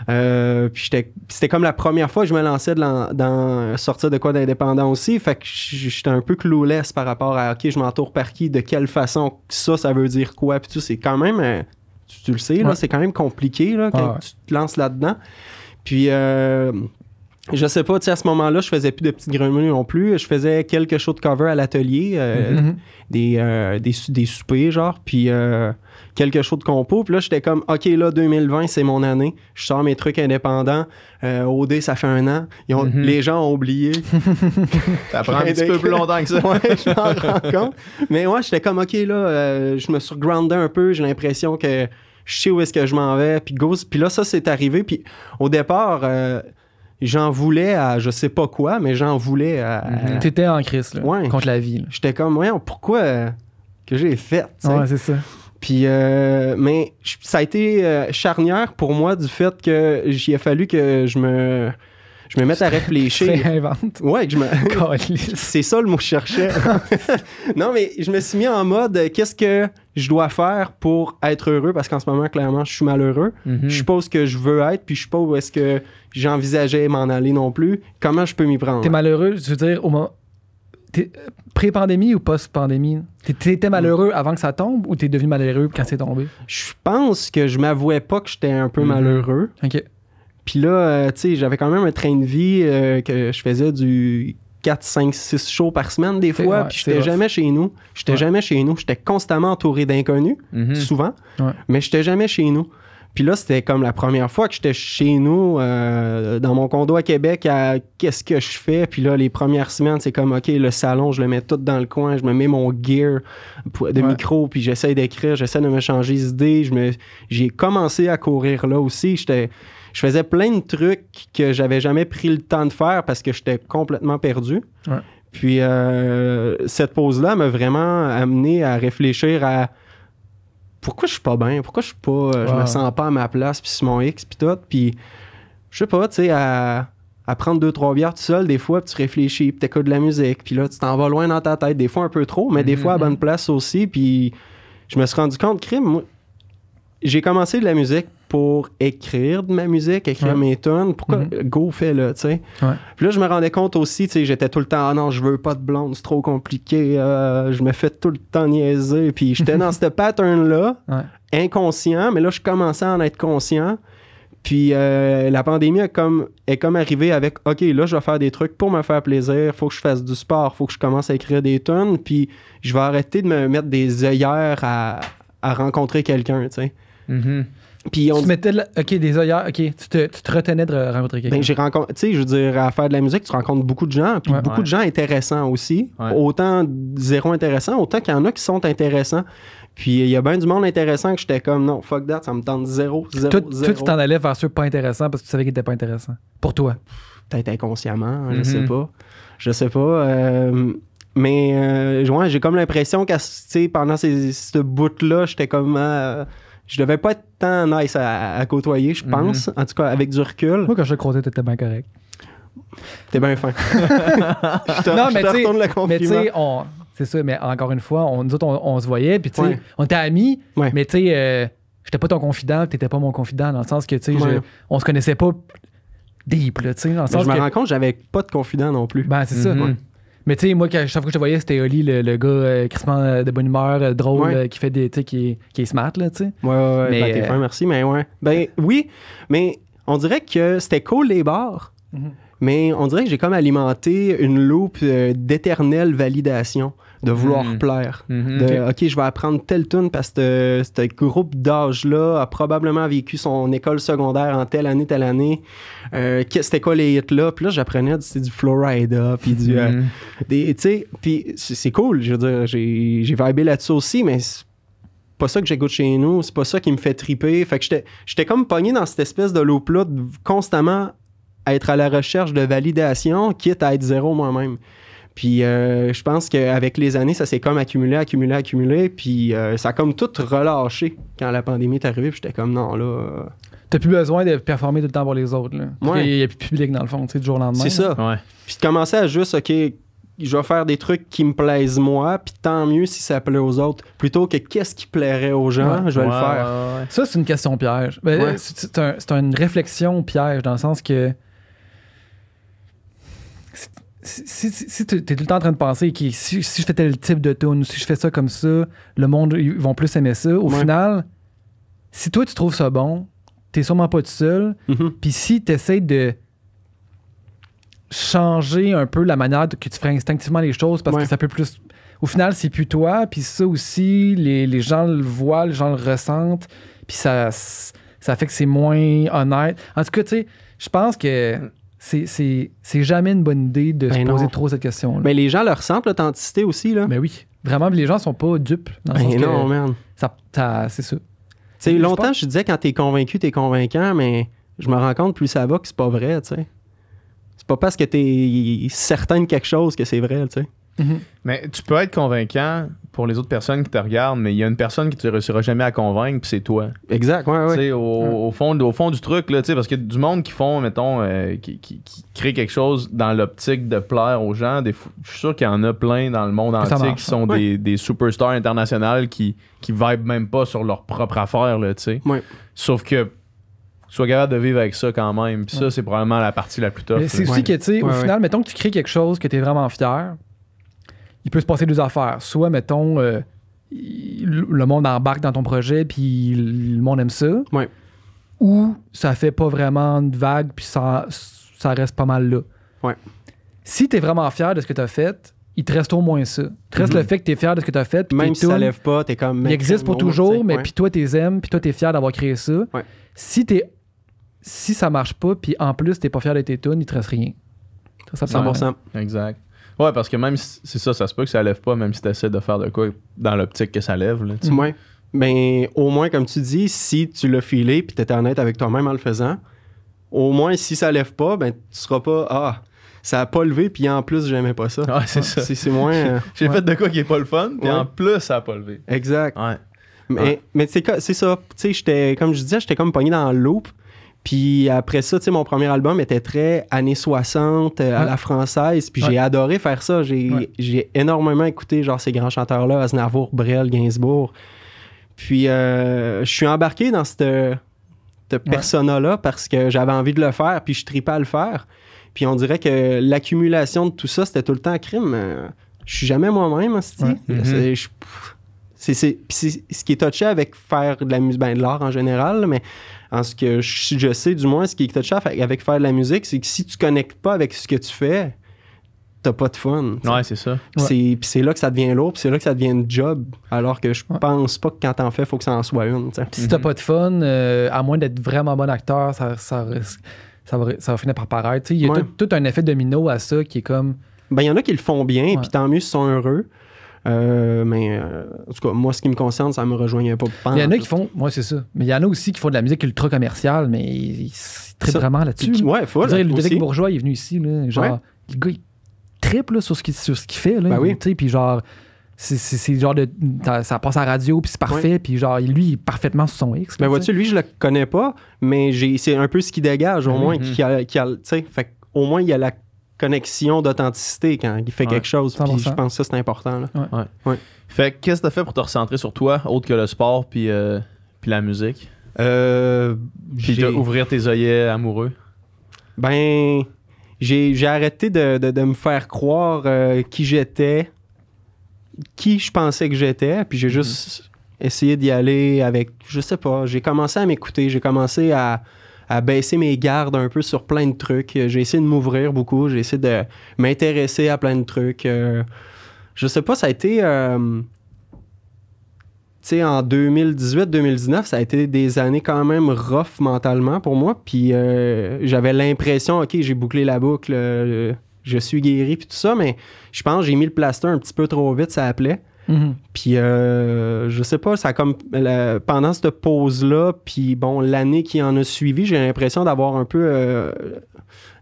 Puis c'était comme la première fois que je me lançais dans sortir de quoi d'indépendant aussi. Fait que j'étais un peu clueless par rapport à OK, je m'entoure par qui, de quelle façon, ça veut dire quoi. Puis tout, c'est quand même, tu le sais, là, c'est quand même compliqué là, quand tu te lances là-dedans. Puis je sais pas, tu sais, à ce moment-là, je faisais plus de petites grenouilles non plus. Je faisais quelques shows de cover à l'atelier, des soupers, genre, puis quelques shows de compo. Puis là, j'étais comme, OK, là, 2020, c'est mon année. Je sors mes trucs indépendants. OD, ça fait 1 an. Les gens ont oublié.
Ça prend un petit peu plus longtemps que ça.
Je m'en rends compte. Mais ouais, j'étais comme, OK, là, je me suis groundé un peu. J'ai l'impression que je sais où est-ce que je m'en vais. Puis là, ça, c'est arrivé. Puis au départ... j'en voulais à je sais pas quoi, mais j'en voulais à...
T'étais en crise, là, contre la vie. Là.
J'étais comme, pourquoi que j'ai fait, tu sais?
Ouais, c'est ça.
Puis, mais ça a été charnière pour moi du fait que j'y a fallu que je me mette à réfléchir.
Tu réinventes.
Ouais, que je me... C'est ça le mot que je cherchais. Non, mais je me suis mis en mode, qu'est-ce que je dois faire pour être heureux? Parce qu'en ce moment, clairement, je suis malheureux. Je sais pas où est-ce que je veux être, puis je sais pas où est-ce que j'envisageais m'en aller non plus. Comment je peux m'y prendre?
T'es malheureux, je veux dire, au moment... Pré-pandémie ou post-pandémie? T'étais malheureux avant que ça tombe ou t'es devenu malheureux quand c'est tombé?
Je pense que je m'avouais pas que j'étais un peu malheureux.
OK.
Puis là, tu sais, j'avais quand même un train de vie que je faisais du 4, 5, 6 shows par semaine des fois, puis j'étais jamais chez nous. J'étais jamais chez nous. J'étais constamment entouré d'inconnus, souvent, mais j'étais jamais chez nous. Puis là, c'était comme la première fois que j'étais chez nous, dans mon condo à Québec, à qu'est-ce que je fais. Puis là, les premières semaines, c'est comme, OK, le salon, je le mets tout dans le coin, je me mets mon gear de micro, puis j'essaie d'écrire, j'essaie de me changer les idées. J'ai commencé à courir là aussi. Je faisais plein de trucs que j'avais jamais pris le temps de faire parce que j'étais complètement perdu.
Ouais.
Puis cette pause-là m'a vraiment amené à réfléchir à pourquoi je suis pas bien, pourquoi je me sens pas à ma place, puis sur mon X, puis tout. Puis je sais pas, tu sais, à prendre 2-3 bières tout seul, des fois, puis tu réfléchis, puis t'écoutes de la musique, puis là, tu t'en vas loin dans ta tête, des fois un peu trop, mais des fois à bonne place aussi. Puis je me suis rendu compte, crime, moi, j'ai commencé de la musique pour écrire de ma musique, écrire mes tunes. Pourquoi go fais-le, tu sais? Ouais. Puis là, je me rendais compte aussi, tu sais, j'étais tout le temps, ah non, je veux pas de blonde, c'est trop compliqué, je me fais tout le temps niaiser. Puis j'étais dans ce pattern-là, inconscient, mais là, je commençais à en être conscient. Puis la pandémie est comme arrivée avec, OK, là, je vais faire des trucs pour me faire plaisir, faut que je fasse du sport, faut que je commence à écrire des tunes, puis je vais arrêter de me mettre des œillères à rencontrer quelqu'un, tu sais. Puis
tu mettais des œillères, tu te retenais de rencontrer quelqu'un.
Ben, tu sais, je veux dire, à faire de la musique, tu rencontres beaucoup de gens, puis beaucoup de gens intéressants aussi. Autant zéro intéressant, autant qu'il y en a qui sont intéressants. Puis il y a bien du monde intéressant que j'étais comme, non, fuck that, ça me tente zéro.
Toi, tu t'en allais vers ceux pas intéressants parce que tu savais qu'ils étaient pas intéressants. Pour toi.
Peut-être inconsciemment, je sais pas. Je sais pas. Mais j'ai comme l'impression que pendant ce bout-là, j'étais comme... je devais pas être tant nice à côtoyer, je pense. En tout cas, avec du recul.
Moi, quand je te croisais, t'étais bien correct.
T'es bien fin.
Non, mais tu sais... Mais tu sais, c'est ça, mais encore une fois, nous autres, on se voyait, puis tu sais, on était amis, mais tu sais, j'étais pas ton confident, t'étais pas mon confident, dans le sens que, tu sais, on se connaissait pas deep, là, tu sais, dans le sens
je me rends compte que j'avais pas de confident non plus.
Ben, c'est ça. Mais tu sais, moi, chaque fois que je te voyais, c'était Oli, le gars crissement de bonne humeur, drôle, qui fait des, tu sais, qui est smart, là, tu sais.
Ouais. Mais, t'es fin, merci, mais ouais. Ben, oui, mais on dirait que c'était cool, les bars. Mais on dirait que j'ai comme alimenté une loupe d'éternelle validation, de vouloir plaire. OK, je vais apprendre telle tune parce que ce groupe d'âge-là a probablement vécu son école secondaire en telle année. C'était quoi les hits-là? Puis là, j'apprenais du Florida, puis tu sais, puis c'est cool, je veux dire, j'ai vibé là-dessus aussi, mais c'est pas ça que j'écoute chez nous, c'est pas ça qui me fait triper. Fait que j'étais comme pogné dans cette espèce de loupe-là, de constamment être à la recherche de validation, quitte à être zéro moi-même. Puis je pense qu'avec les années, ça s'est comme accumulé, puis ça a comme tout relâché quand la pandémie est arrivée, puis j'étais comme non, là...
T'as plus besoin de performer tout le temps pour les autres, là. Il n'y a plus de public dans le fond, tu sais, du jour au lendemain.
C'est ça. Puis de commencer à juste, OK, je vais faire des trucs qui me plaisent moi, puis tant mieux si ça plaît aux autres, plutôt que qu'est-ce qui plairait aux gens, je vais le faire.
Ça, c'est une question piège. C'est une réflexion piège, dans le sens que si tu es tout le temps en train de penser que si je fais tel type de tune, si je fais ça comme ça, le monde, ils vont plus aimer ça. Au final, si toi, tu trouves ça bon, t'es sûrement pas tout seul. Puis si tu essaies de changer un peu la manière que tu ferais instinctivement les choses, parce que ça peut plus... Au final, c'est plus toi. Puis ça aussi, les gens le voient, les gens le ressentent. Puis ça fait que c'est moins honnête. En tout cas, tu sais, je pense que... C'est jamais une bonne idée de se poser trop cette question-là.
Mais les gens le ressentent, l'authenticité aussi, là.
Mais oui. Vraiment, les gens sont pas dupes. Dans le sens
non, man.
C'est ça.
Tu sais, longtemps, je disais, quand t'es convaincu, t'es convaincant, mais je me rends compte, plus ça va, que c'est pas vrai, tu sais. C'est pas parce que t'es certain de quelque chose que c'est vrai, tu sais.
Mais tu peux être convaincant pour les autres personnes qui te regardent, mais il y a une personne qui tu ne réussiras jamais à convaincre, puis c'est toi.
Exact, ouais.
Au fond du truc, là, parce qu'il y a du monde qui font, mettons, qui crée quelque chose dans l'optique de plaire aux gens. Je suis sûr qu'il y en a plein dans le monde entier qui sont des superstars internationales qui vibent même pas sur leur propre affaire, là, tu sais. Sauf que tu sois capable de vivre avec ça quand même. Puis ça, c'est probablement la partie la plus tough.
Mais c'est aussi que, tu sais, au final, mettons que tu crées quelque chose que tu es vraiment fier, il peut se passer deux affaires. Soit, mettons, le monde embarque dans ton projet, puis le monde aime ça. Ou ça fait pas vraiment de vague, puis ça reste pas mal là. Si tu es vraiment fier de ce que tu as fait, il te reste au moins ça. Il te reste le fait que tu es fier de ce que tu as fait.
Même si ça lève pas, tu es comme...
Il existe pour toujours, mais puis toi, tu les aimes, puis toi, tu es fier d'avoir créé ça.
Ouais.
Si ça marche pas, puis en plus, tu n'es pas fier de tes tunes, il te reste rien. Ça
100%.
Exact. Ouais, parce que même si c'est ça se peut que ça lève pas, même si tu essaies de faire de quoi dans l'optique que ça lève. Là,
ouais. Ben, au moins, comme tu dis, si tu l'as filé puis tu étais honnête avec toi-même en le faisant, au moins, si ça lève pas, ben, tu seras pas ça a pas levé, puis en plus, j'aimais pas ça.
Ouais, c'est ça.
C'est moins.
J'ai fait de quoi qui est pas le fun, puis en plus, ça a pas levé.
Exact.
Ouais.
Mais c'est ça. Tu sais, comme je disais, j'étais comme pogné dans le loop. Puis après ça, tu sais, mon premier album était très années 60, à la française. Puis j'ai adoré faire ça. J'ai énormément écouté genre ces grands chanteurs-là, Aznavour, Brel, Gainsbourg. Puis je suis embarqué dans cette persona-là parce que j'avais envie de le faire, puis je tripais à le faire. Puis on dirait que l'accumulation de tout ça, c'était tout le temps crime. Je suis jamais moi-même, c'est ce qui est touché avec faire de la musique, de l'art en général, mais en ce que je sais, du moins, ce qui est touché avec faire de la musique, c'est que si tu connectes pas avec ce que tu fais, t'as pas de fun.
Ouais, c'est ça.
Puis c'est là que ça devient lourd, puis c'est là que ça devient une job, alors que je pense pas que quand t'en fais, il faut que ça en soit une.
Si t'as pas de fun, à moins d'être vraiment bon acteur, ça va finir par paraître. Il y a tout un effet domino à ça qui est comme...
Ben, il y en a qui le font bien, puis tant mieux s'ils sont heureux. Mais en tout cas, moi, ce qui me concerne, ça me rejoignait pas.
Il y en a qui font... Moi, c'est ça. Mais il y en a aussi qui font de la musique ultra commerciale, mais ils trippent vraiment là-dessus.
Ouais, faut.
Ludovic Bourgeois, il est venu ici. Là, genre, le gars, il trippe là, sur ce qu'il fait. Là, puis genre... C'est genre de... Ça passe à la radio, puis c'est parfait, puis genre, lui, il est parfaitement sur son X.
Ben vois-tu, lui, je le connais pas, mais c'est un peu ce qu'il dégage, au moins, tu sais, fait au moins, il y a la connexion d'authenticité quand il fait quelque chose, puis je pense que ça, c'est important. Là.
Ouais. Fait que qu'est-ce que t'as fait pour te recentrer sur toi, autre que le sport, puis la musique? Puis ouvrir tes œillets amoureux?
Ben, j'ai arrêté de me faire croire qui j'étais, qui je pensais que j'étais, puis j'ai juste essayé d'y aller avec, je sais pas, j'ai commencé à m'écouter, j'ai commencé à baisser mes gardes un peu sur plein de trucs, j'ai essayé de m'ouvrir beaucoup, j'ai essayé de m'intéresser à plein de trucs, je sais pas, ça a été, tu sais, en 2018-2019, ça a été des années quand même rough mentalement pour moi, puis j'avais l'impression, OK, j'ai bouclé la boucle, je suis guéri puis tout ça, mais je pense que j'ai mis le plaster un petit peu trop vite, ça appelait. Puis je sais pas, ça a comme pendant cette pause-là, puis bon, l'année qui en a suivi, j'ai l'impression d'avoir un peu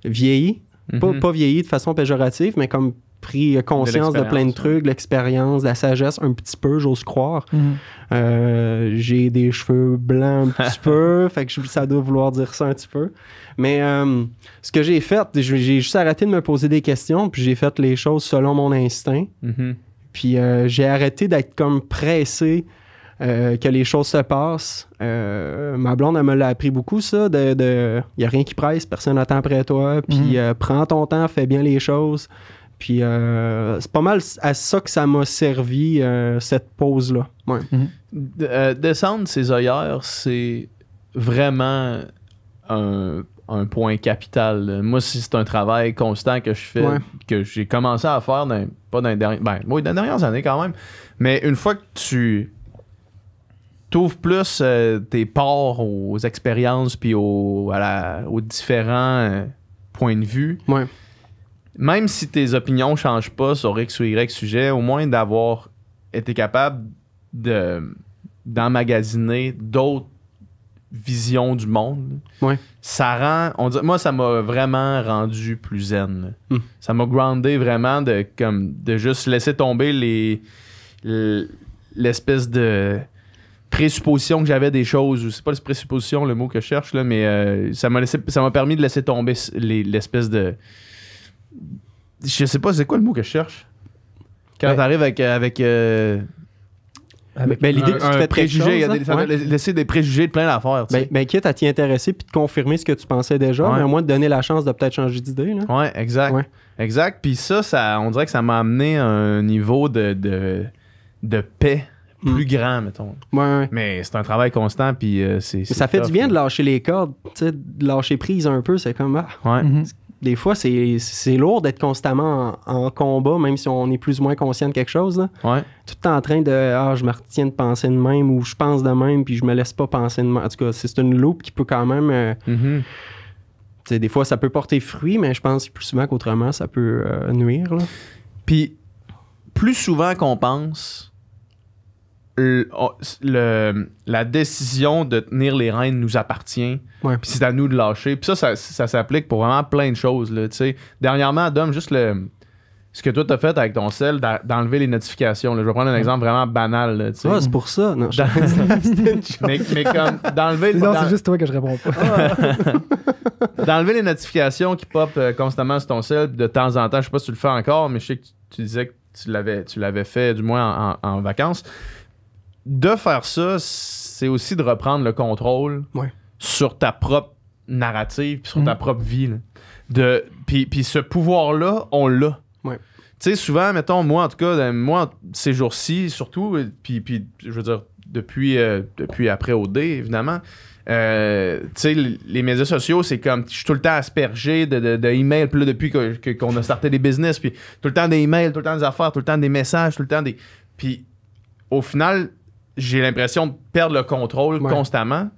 vieilli. Pas vieilli de façon péjorative, mais comme pris conscience de plein de trucs, de l'expérience, de la sagesse, un petit peu, j'ose croire. J'ai des cheveux blancs un petit peu, fait que ça doit vouloir dire ça un petit peu. Mais ce que j'ai fait, j'ai juste arrêté de me poser des questions, puis j'ai fait les choses selon mon instinct. Puis j'ai arrêté d'être comme pressé que les choses se passent. Ma blonde, elle me l'a appris beaucoup, ça, il n'y a rien qui presse, personne n'attend après toi, puis prends ton temps, fais bien les choses. Puis c'est pas mal à ça que ça m'a servi, cette pause-là. Ouais.
Descendre ses œillères, c'est vraiment un point capital. Moi, c'est un travail constant que je fais, que j'ai commencé à faire, pas dans les dernières années quand même, mais une fois que tu t'ouvres plus tes ports aux expériences puis aux différents points de vue, même si tes opinions changent pas sur X ou Y sujet, au moins d'avoir été capable d'emmagasiner d'autres visions du monde, ça rend... moi, ça m'a vraiment rendu plus zen. Ça m'a groundé vraiment de juste laisser tomber l'espèce de présupposition que j'avais des choses. C'est pas la présupposition le mot que je cherche, là, mais ça m'a permis de laisser tomber l'espèce de... Je sais pas, c'est quoi le mot que je cherche? Quand t'arrives avec l'idée
que tu fais préjugé,
laisser des préjugés de plein d'affaires.
Quitte à t'y intéresser puis de confirmer ce que tu pensais déjà, mais au moins de donner la chance de peut-être changer d'idée. Là.
Ouais, exact. Exact. Puis ça, on dirait que ça m'a amené à un niveau de paix plus grand, mettons. Mais c'est un travail constant, puis c'est
ça fait du bien de lâcher les cordes, de lâcher prise un peu, c'est comme... des fois, c'est lourd d'être constamment en combat, même si on est plus ou moins conscient de quelque chose. Là.
Ouais.
Tout le temps en train de « Ah, je me retiens de penser de même » ou « Je pense de même, puis je me laisse pas penser de même ». En tout cas, c'est une loupe qui peut quand même... Des fois, ça peut porter fruit, mais je pense plus souvent qu'autrement, ça peut nuire. Là.
Puis, plus souvent qu'on pense... la décision de tenir les rênes nous appartient.
Ouais.
Puis c'est à nous de lâcher. Puis ça s'applique pour vraiment plein de choses. Là, dernièrement, Dom, juste ce que toi t'as fait avec ton cell, d'enlever les notifications. Là. Je vais prendre un exemple vraiment banal. Là,
c'est pour ça. Non,
mais comme d'enlever...
Non, c'est juste toi que je réponds pas.
D'enlever les notifications qui pop constamment sur ton cell de temps en temps. Je sais pas si tu le fais encore, mais je sais que tu disais que tu l'avais fait du moins en vacances. De faire ça, c'est aussi de reprendre le contrôle sur ta propre narrative puis sur ta propre vie. Puis ce pouvoir-là, on l'a.
Ouais.
Tu sais, souvent, mettons, moi, en tout cas, ces jours-ci, surtout, puis je veux dire, depuis après OD, évidemment, tu sais, les médias sociaux, c'est comme, je suis tout le temps aspergé de emails, puis là, depuis qu'on a starté des business, puis tout le temps des emails, tout le temps des affaires, tout le temps des messages, tout le temps des... Puis, au final... j'ai l'impression de perdre le contrôle constamment.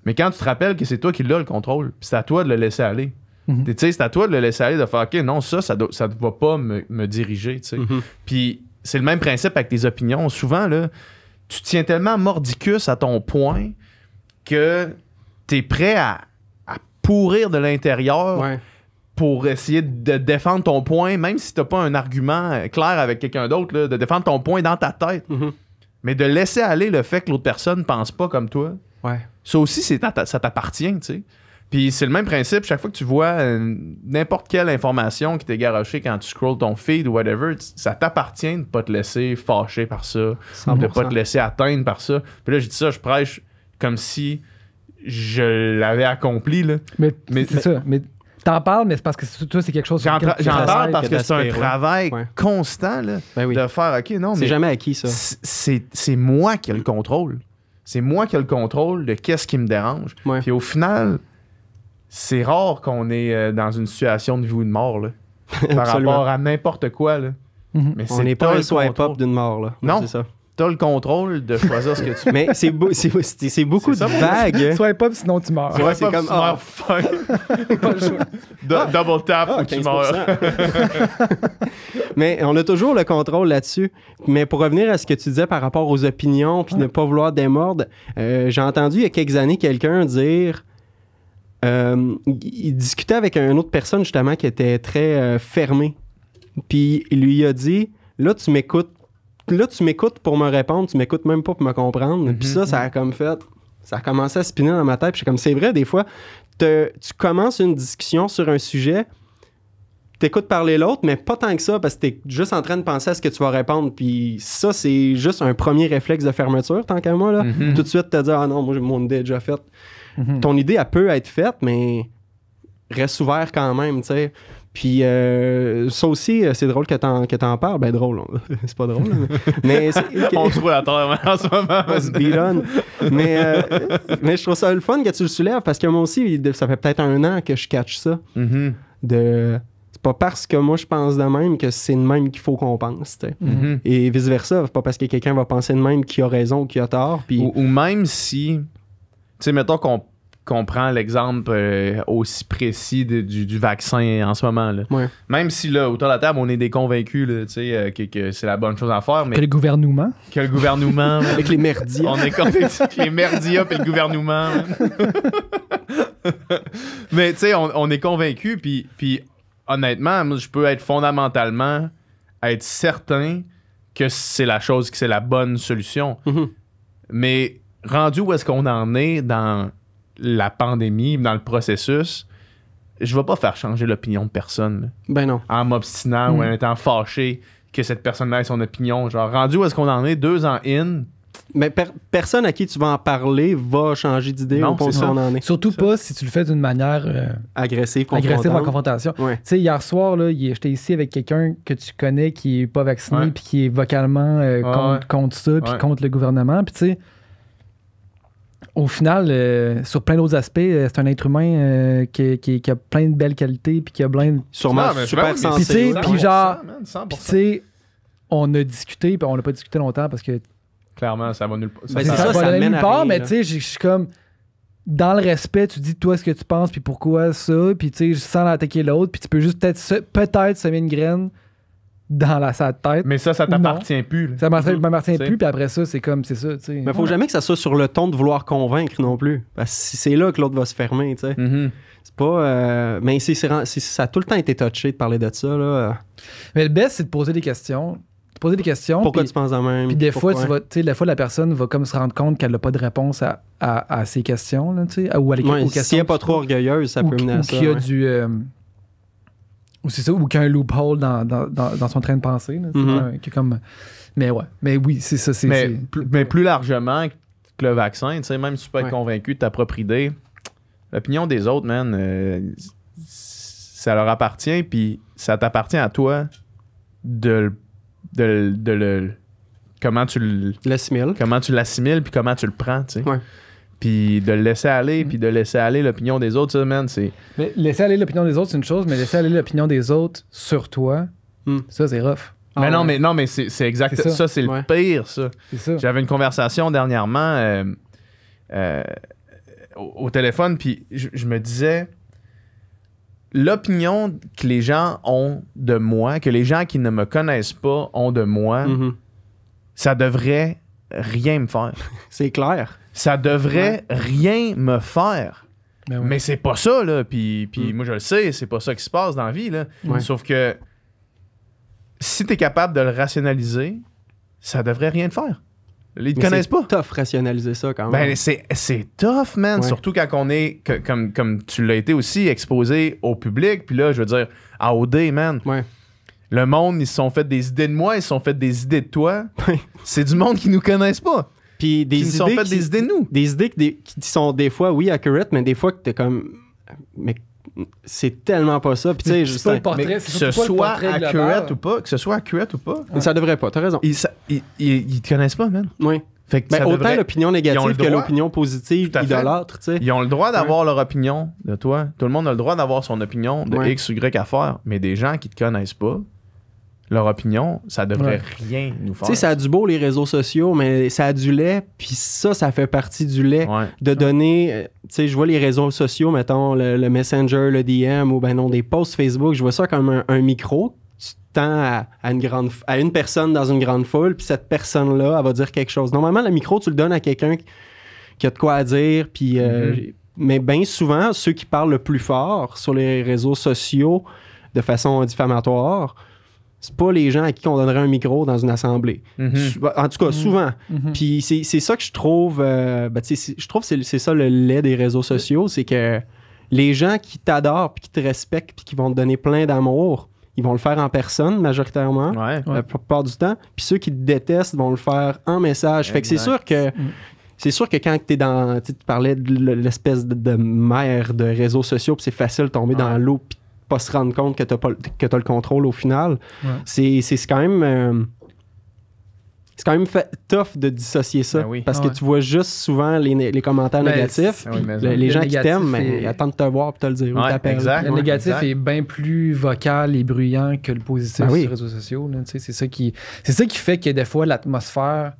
Mais quand tu te rappelles que c'est toi qui l'as le contrôle, puis c'est à toi de le laisser aller. Tu sais, c'est à toi de le laisser aller, de faire OK, non, ça ne va pas me diriger. Tu sais. Puis c'est le même principe avec tes opinions. Souvent, là, tu tiens tellement mordicus à ton point que tu es prêt à pourrir de l'intérieur pour essayer de défendre ton point, même si tu n'as pas un argument clair avec quelqu'un d'autre, là, de défendre ton point dans ta tête. Mais de laisser aller le fait que l'autre personne ne pense pas comme toi, ça aussi, ça t'appartient, tu sais. Puis c'est le même principe, chaque fois que tu vois n'importe quelle information qui t'est garochée quand tu scrolls ton feed ou whatever, ça t'appartient de ne pas te laisser fâcher par ça, 100%. De ne pas te laisser atteindre par ça. Puis là, je dis ça, je prêche comme si je l'avais accompli, là.
Mais c'est ça, mais... T'en parles, mais c'est parce que toi, c'est quelque chose...
J'en parle parce que c'est un travail constant là, de faire... OK, non, mais
c'est jamais acquis, ça.
C'est moi qui ai le contrôle. C'est moi qui ai le contrôle de qu'est-ce qui me dérange. Puis au final, c'est rare qu'on est dans une situation de vie ou de mort là, par rapport à n'importe quoi. Là.
Mais on n'est pas un swipe-up d'une mort. Là.
Non,
c'est ça.
T'as le contrôle de choisir ce que tu...
Mais c'est beaucoup de vagues.
Swipe up, sinon tu meurs.
C'est comme... Pas le choix. Double tap ou tu meurs.
Mais on a toujours le contrôle là-dessus. Mais pour revenir à ce que tu disais par rapport aux opinions puis ne pas vouloir démordre, j'ai entendu il y a quelques années quelqu'un dire... il discutait avec une autre personne justement qui était très fermée. Puis il lui a dit, là tu m'écoutes pour me répondre, tu m'écoutes même pas pour me comprendre. Puis ça a comme fait... Ça a commencé à spinner dans ma tête. Puis je suis comme, c'est vrai, des fois, tu commences une discussion sur un sujet, t'écoutes parler l'autre, mais pas tant que ça, parce que t'es juste en train de penser à ce que tu vas répondre. Puis ça, c'est juste un premier réflexe de fermeture, tant qu'à moi. Là. Tout de suite, te dire, ah non, moi, mon idée est déjà faite. Ton idée, elle peut être faite, mais reste ouvert quand même, tu sais. Puis ça aussi, c'est drôle que t'en parles. Ben drôle, c'est pas drôle. Mais
on se roule à terre en ce moment.
On se bidonne. Mais je trouve ça le fun que tu le soulèves parce que moi aussi, ça fait peut-être 1 an que je catch ça. C'est pas parce que moi je pense de même que c'est de même qu'il faut qu'on pense. Et vice-versa, c'est pas parce que quelqu'un va penser de même qu'il a raison ou qu'il a tort. Puis...
Ou même si, tu sais, mettons qu'on prend l'exemple aussi précis du vaccin en ce moment. Là. Même si là, autour de la table, on est des convaincus là, que c'est la bonne chose à faire. Mais
que le gouvernement.
Avec les merdias.
On est convaincus que les merdias et le gouvernement. Mais tu sais, on est convaincus. Puis honnêtement, moi, je peux être fondamentalement être certain que c'est la chose, que c'est la bonne solution. Mais rendu où est-ce qu'on en est dans la pandémie, dans le processus, je vais pas faire changer l'opinion de personne. Là,
ben non.
En m'obstinant ou en étant fâché que cette personne-là ait son opinion. Genre, rendu où est-ce qu'on en est 2 ans in.
Mais personne à qui tu vas en parler va changer d'idée au point où on en est.
Surtout pas si tu le fais d'une manière
agressive en
confrontation. Tu sais, hier soir, là, j'étais ici avec quelqu'un que tu connais qui est pas vacciné puis qui est vocalement contre ça puis contre le gouvernement. Puis tu sais, au final, sur plein d'autres aspects, c'est un être humain qui a plein de belles qualités puis qui a plein de...
Sûrement super
sensé. Puis genre, tu sais, on a discuté, puis on n'a pas discuté longtemps parce que...
Clairement, ça va nulle part.
Ça va nulle part, mais tu sais, je suis comme... Dans le respect, tu dis toi ce que tu penses, puis pourquoi ça, puis tu sais, sans attaquer l'autre, puis tu peux juste peut-être semer une graine dans sa tête.
Mais ça t'appartient plus. Là.
Ça m'appartient plus, puis après ça, c'est comme, c'est ça, tu sais.
Mais faut jamais que ça soit sur le ton de vouloir convaincre non plus. Parce que c'est là que l'autre va se fermer, tu sais. C'est pas... mais ça a tout le temps été touché de parler de ça, là.
Mais le best, c'est de poser des questions.
Pourquoi tu penses de même?
Puis des fois, des fois, la personne va comme se rendre compte qu'elle n'a pas de réponse à ses questions, là, tu sais, ou à aux questions.
Si elle n'est pas trop orgueilleuse, ça peut mener à ça.
Ou qu'il y a du... ou c'est ça, ou qu'il y a un loophole dans son train de pensée. Là, comme... Mais ouais, mais oui, c'est ça.
Mais plus largement que le vaccin, tu sais, même si tu peux être convaincu de ta propre idée, l'opinion des autres, man, ça leur appartient, puis ça t'appartient à toi de comment tu l'assimiles, puis comment tu le prends, tu sais. Ouais. Puis de le laisser aller, puis de laisser aller l'opinion des autres, ça, man, c'est...
Mais laisser aller l'opinion des autres, c'est une chose, mais laisser aller l'opinion des autres sur toi, ça, c'est rough.
Non, mais c'est exact. Ça, c'est le pire, ça.
C'est ça.
J'avais une conversation dernièrement au téléphone, puis je me disais... L'opinion que les gens ont de moi, que les gens qui ne me connaissent pas ont de moi, ça devrait rien me faire.
C'est clair.
Ça devrait rien me faire. Mais c'est pas ça, là. Puis moi, je le sais, c'est pas ça qui se passe dans la vie, là. Sauf que si t'es capable de le rationaliser, ça devrait rien te faire. Ils te connaissent pas.
C'est tough rationaliser ça quand même.
Ben, c'est tough, man. Ouais. Surtout quand on est, comme tu l'as été aussi, exposé au public. Puis là, je veux dire, à OD, man. Ouais. Le monde, ils se sont fait des idées de moi, ils se sont fait des idées de toi. C'est du monde qui nous connaissent pas.
Puis des idées
sont fait des idées de nous.
Des idées qui sont des fois, oui, accurate, mais des fois que t'es comme... Mais c'est tellement pas ça. Puis tu sais, juste
que ce soit accurate ou pas,
mais ça devrait pas, t'as raison.
Ils te connaissent pas, man.
Oui. Fait que autant l'opinion négative que l'opinion positive idolâtre, tu sais.
Ils ont le droit d'avoir leur opinion de toi. Tout le monde a le droit d'avoir son opinion de X ou Y affaire. Mais des gens qui te connaissent pas, leur opinion, ça devrait rien nous faire.
Tu sais, ça a du beau les réseaux sociaux, mais ça a du lait, puis ça fait partie du lait. De donner, tu sais, je vois les réseaux sociaux, mettons le Messenger, le DM, ou ben non, des posts Facebook, je vois ça comme un micro. Tu tends à une personne dans une grande foule, puis cette personne-là, elle va dire quelque chose. Normalement, le micro, tu le donnes à quelqu'un qui a de quoi à dire, puis... mais bien souvent, ceux qui parlent le plus fort sur les réseaux sociaux de façon diffamatoire, c'est pas les gens à qui on donnerait un micro dans une assemblée. En tout cas, souvent. Puis c'est ça que je trouve... je trouve que c'est ça le lait des réseaux sociaux, c'est que les gens qui t'adorent, puis qui te respectent, puis qui vont te donner plein d'amour, ils vont le faire en personne, majoritairement, la plupart du temps. Puis ceux qui te détestent vont le faire en message. Fait que c'est sûr que... C'est sûr que quand t'es dans... Tu parlais de l'espèce de mer de réseaux sociaux, puis c'est facile de tomber dans l'eau, puis pas se rendre compte que t'as le contrôle au final. C'est quand même... c'est quand même tough de dissocier ça. Parce que tu vois juste souvent les commentaires négatifs. Les gens qui t'aiment, mais ils attendent de te voir et te le dire.
Le négatif est bien plus vocal et bruyant que le positif sur les réseaux sociaux. C'est ça qui fait que des fois, l'atmosphère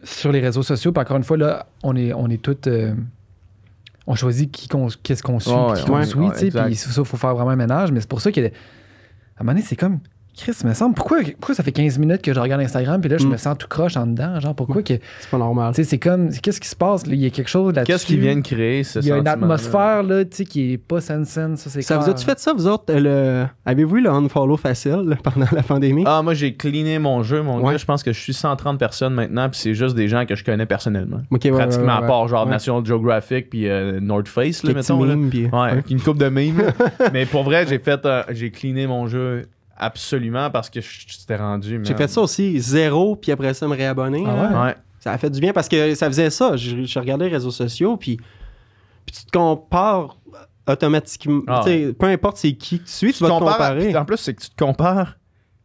sur les réseaux sociaux, puis encore une fois, là, on est tous... on choisit qu'est-ce qu'on suit, qui qu'on suit, tu sais, puis ça, il faut faire vraiment un ménage, mais c'est pour ça qu'à un moment donné, c'est comme, Chris, il me semble, pourquoi ça fait 15 minutes que je regarde Instagram, puis là, je me sens tout croche en dedans, genre, pourquoi que...
C'est pas normal.
Tu sais, c'est comme, qu'est-ce qui se passe, là? Il y a quelque chose là-dessus.
Qu'est-ce qu'ils viennent créer, ce sentiment-là?
Il y a une atmosphère, là, tu sais, qui est pas saine, ça, c'est clair.
Vous a-tu fait ça, vous autres, avez-vous eu le unfollow facile, là, pendant la pandémie?
Ah, moi, j'ai cleané mon jeu, mon gars, je pense que je suis 130 personnes maintenant, puis c'est juste des gens que je connais personnellement. Pratiquement à part, genre, National Geographic, puis North Face, là, mettons, là. Ouais, une coupe de mimes. Mais pour vrai, j'ai cleané mon jeu absolument parce que je t'ai rendu.
J'ai fait ça aussi, 0, puis après ça, me réabonner.
Ouais.
Ça a fait du bien parce que ça faisait ça. Je regardais les réseaux sociaux, puis tu te compares automatiquement. Peu importe c'est qui tu suis, tu vas te comparer.
En plus, c'est que tu te compares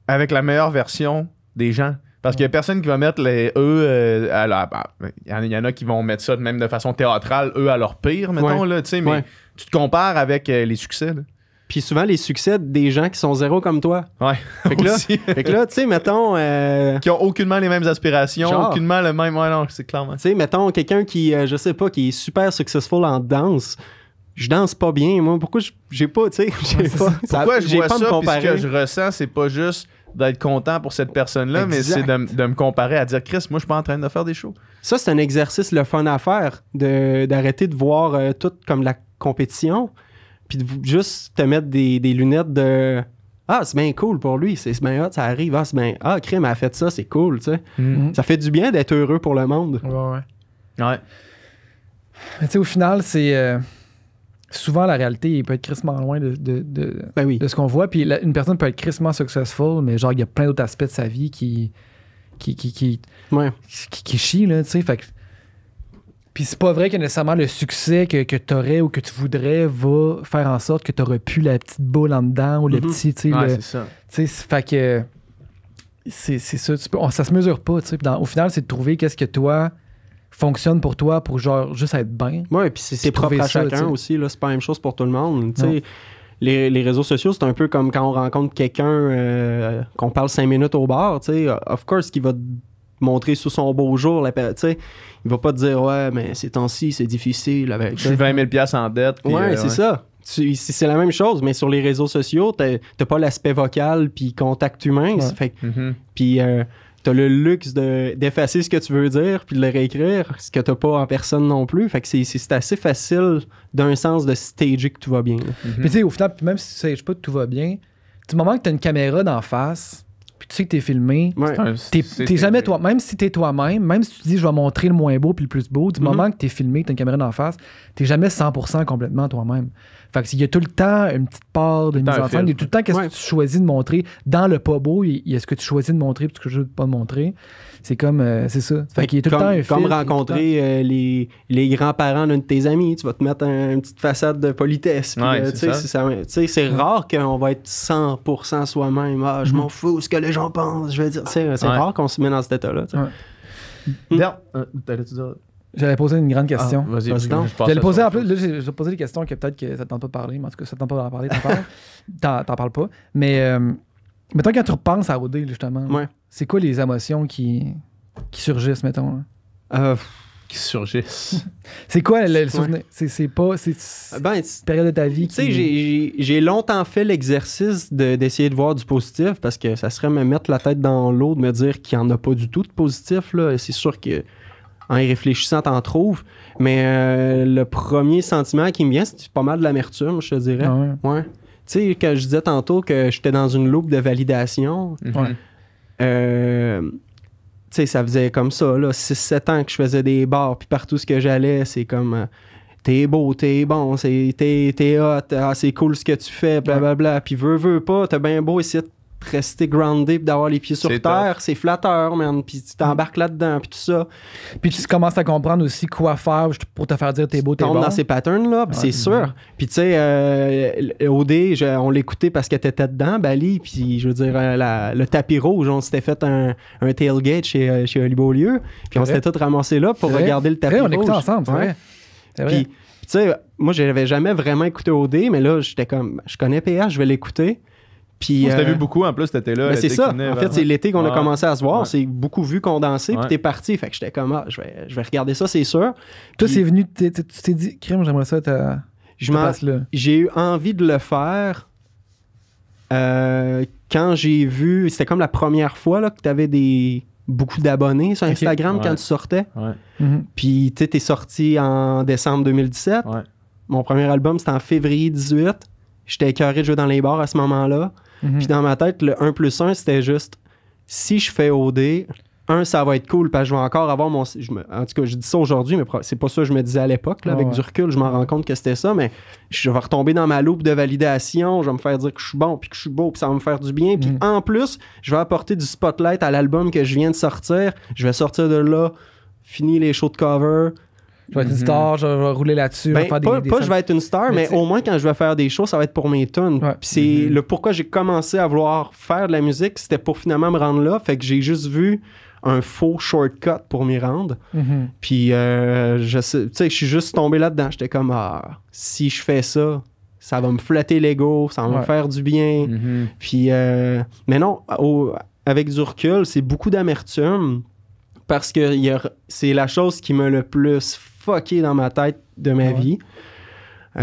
avec la meilleure version des gens. Parce qu'il y a personne qui va mettre les eux à la... Il y en a qui vont mettre ça même de façon théâtrale, eux à leur pire, mettons, là, tu sais, mais tu te compares avec les succès, là.
Puis souvent, les succès des gens qui sont zéro comme toi.
Ouais.
Fait que là, tu sais, mettons...
Qui ont aucunement les mêmes aspirations,
genre,
aucunement le même... Ouais, non, c'est clairement...
Tu sais, mettons, quelqu'un qui, je sais pas, qui est super successful en danse, je danse pas bien. Moi, pourquoi j'ai pas, tu sais...
Pourquoi je vois ça, puis ce que
je
je ressens, c'est pas juste d'être content pour cette personne-là, mais c'est de me comparer à dire, Chris, moi, je suis pas en train de faire des shows.
Ça, c'est un exercice le fun à faire, d'arrêter de voir tout comme la compétition, puis de juste te mettre des lunettes de « Ah, c'est bien cool pour lui, c'est bien hot, ça arrive. Ah, c'est bien... Ah, Crème a fait ça, c'est cool, tu sais. Ça fait du bien d'être heureux pour le monde. »
Ouais.
Mais tu sais, au final, c'est... souvent, la réalité, il peut être crissement loin de ce qu'on voit. Puis une personne peut être crissement successful, mais genre, il y a plein d'autres aspects de sa vie qui chient, là, tu sais. Fait que... Puis c'est pas vrai que nécessairement le succès que tu aurais ou que tu voudrais va faire en sorte que tu aurais pu la petite boule en dedans ou le petit, tu sais.
C'est ça.
Tu sais, fait que c'est ça. Ça se mesure pas, tu sais. Au final, c'est de trouver qu'est-ce que toi fonctionne pour toi pour genre juste être bien.
Ouais, puis c'est propre à chacun aussi, là. C'est pas la même chose pour tout le monde, tu sais. Les réseaux sociaux, c'est un peu comme quand on rencontre quelqu'un qu'on parle 5 minutes au bar, tu sais. Of course, qui va montrer sous son beau jour, tu sais. Il va pas te dire, ouais, mais ces temps-ci, c'est difficile. Avec,
je suis 20 000 en dette. Puis,
c'est ça. C'est la même chose, mais sur les réseaux sociaux, t'as pas l'aspect vocal puis contact humain. Fait, puis t'as le luxe d'effacer ce que tu veux dire puis de le réécrire, ce que t'as pas en personne non plus. Fait que c'est assez facile d'un sens de stager que tout va bien.
Puis tu sais, au final, même si tu sais pas que tout va bien, du moment que t'as une caméra d'en face, puis tu sais que t'es filmé, t'es jamais toi. Même si t'es toi-même, même si tu dis je vais montrer le moins beau puis le plus beau, du moment que t'es filmé, que t'as une caméra d'en face, t'es jamais 100% complètement toi-même. Fait que il y a tout le temps une petite part de mise en scène, il y a tout le temps qu'est-ce que tu choisis de montrer. Dans le pas beau, il y a ce que tu choisis de montrer et ce que tu ne choisis pas de montrer. C'est comme, c'est ça. Fait qu'il y a tout le temps un
comme rencontrer les grands-parents d'un de tes amis, tu vas te mettre une petite façade de politesse. C'est rare qu'on va être 100% soi-même. Ah, je m'en fous ce que les gens pensent. Je veux dire, c'est rare qu'on se met dans cet état-là.
T'allais-tu dire...
J'allais poser une grande question.
Vas-y,
j'allais poser en plus, là, j'ai posé des questions que peut-être que ça te tente pas de parler, mais en tout cas, ça te tente pas d'en parler, t'en parles pas. Mais mettons, quand tu repenses à OD, justement, c'est quoi les émotions qui surgissent, mettons?
Qui surgissent?
C'est quoi le souvenir? C'est pas... C'est une période de ta vie
qui... Tu sais, j'ai longtemps fait l'exercice d'essayer de voir du positif parce que ça serait me mettre la tête dans l'eau de me dire qu'il n'y en a pas du tout de positif, là. C'est sûr que en y réfléchissant, t'en trouves. Mais le premier sentiment qui me vient, c'est pas mal de l'amertume, je te dirais. Ouais. Tu sais, quand je disais tantôt que j'étais dans une loupe de validation, tu sais, ça faisait comme ça, là, 6-7 ans que je faisais des bars, puis partout ce que j'allais, c'est comme... t'es beau, t'es bon, t'es hot, c'est cool ce que tu fais, blablabla. Puis veux pas, t'as bien beau essayer de rester groundé pis d'avoir les pieds sur terre, c'est flatteur, man, puis tu t'embarques là-dedans, puis tout ça.
Puis tu commences à comprendre aussi quoi faire pour te faire dire t'es beau, t'es bon. Tu tombes
dans ces patterns-là, c'est sûr. Puis tu sais, OD, on l'écoutait parce que t'étais dedans, Bali, puis je veux dire, le tapis rouge, on s'était fait un tailgate chez Oli Beaulieu, puis on s'était tous ramassés là pour regarder le tapis rouge.
On l'écoutait ensemble, c'est vrai.
Puis tu sais, moi, j'avais jamais vraiment écouté OD, mais là, j'étais comme, je connais PH, je vais l'écouter. Puis,
on s'était vu beaucoup en plus, t'étais là.
Ben c'est ça. En fait, c'est l'été qu'on a commencé à se voir. C'est beaucoup vu condenser, puis t'es parti. Fait que j'étais comme, je vais regarder ça, c'est sûr.
Toi, c'est venu, tu t'es dit, crème, j'aimerais ça ta place là.
J'ai eu envie de le faire quand j'ai vu, c'était comme la première fois là, que t'avais beaucoup d'abonnés sur Instagram quand tu sortais. Puis tu sais, t'es sorti en décembre 2017. Mon premier album, c'était en février 2018. J'étais écœuré de jouer dans les bars à ce moment-là. Puis dans ma tête, le 1+1, c'était juste, si je fais OD, ça va être cool, parce que je vais encore avoir mon... en tout cas, je dis ça aujourd'hui, mais c'est pas ça que je me disais à l'époque. Là, avec du recul, je m'en rends compte que c'était ça, mais je vais retomber dans ma loupe de validation, je vais me faire dire que je suis bon, puis que je suis beau, puis ça va me faire du bien. Puis en plus, je vais apporter du spotlight à l'album que je viens de sortir. Je vais sortir de là, finir les shows de cover,
Je vais être une star, je vais rouler là-dessus.
Ben,
je vais faire
pas
des
je vais être une star, mais au moins quand je vais faire des shows, ça va être pour mes tunes.
Ouais.
Puis c'est le pourquoi j'ai commencé à vouloir faire de la musique, c'était pour finalement me rendre là. Fait que j'ai juste vu un faux shortcut pour m'y rendre. Puis je suis juste tombé là-dedans. J'étais comme, si je fais ça, ça va me flatter l'ego, ça va me faire du bien. Puis, mais non, avec du recul, c'est beaucoup d'amertume parce que c'est la chose qui m'a le plus fucké dans ma tête de ma vie. Tu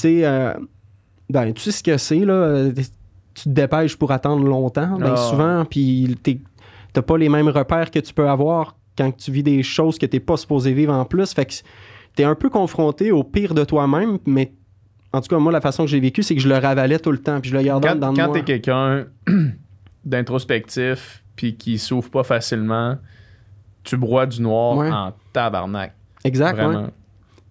sais ce que c'est, là. Tu te dépêches pour attendre longtemps, souvent, puis t'as pas les mêmes repères que tu peux avoir quand tu vis des choses que t'es pas supposé vivre en plus. Fait que t'es un peu confronté au pire de toi-même, mais en tout cas, moi, la façon que j'ai vécu, c'est que je le ravalais tout le temps, puis je le gardais dans moi.
Quand t'es quelqu'un d'introspectif, puis qui s'ouvre pas facilement, tu broies du noir en tabarnak.
Exact, vraiment.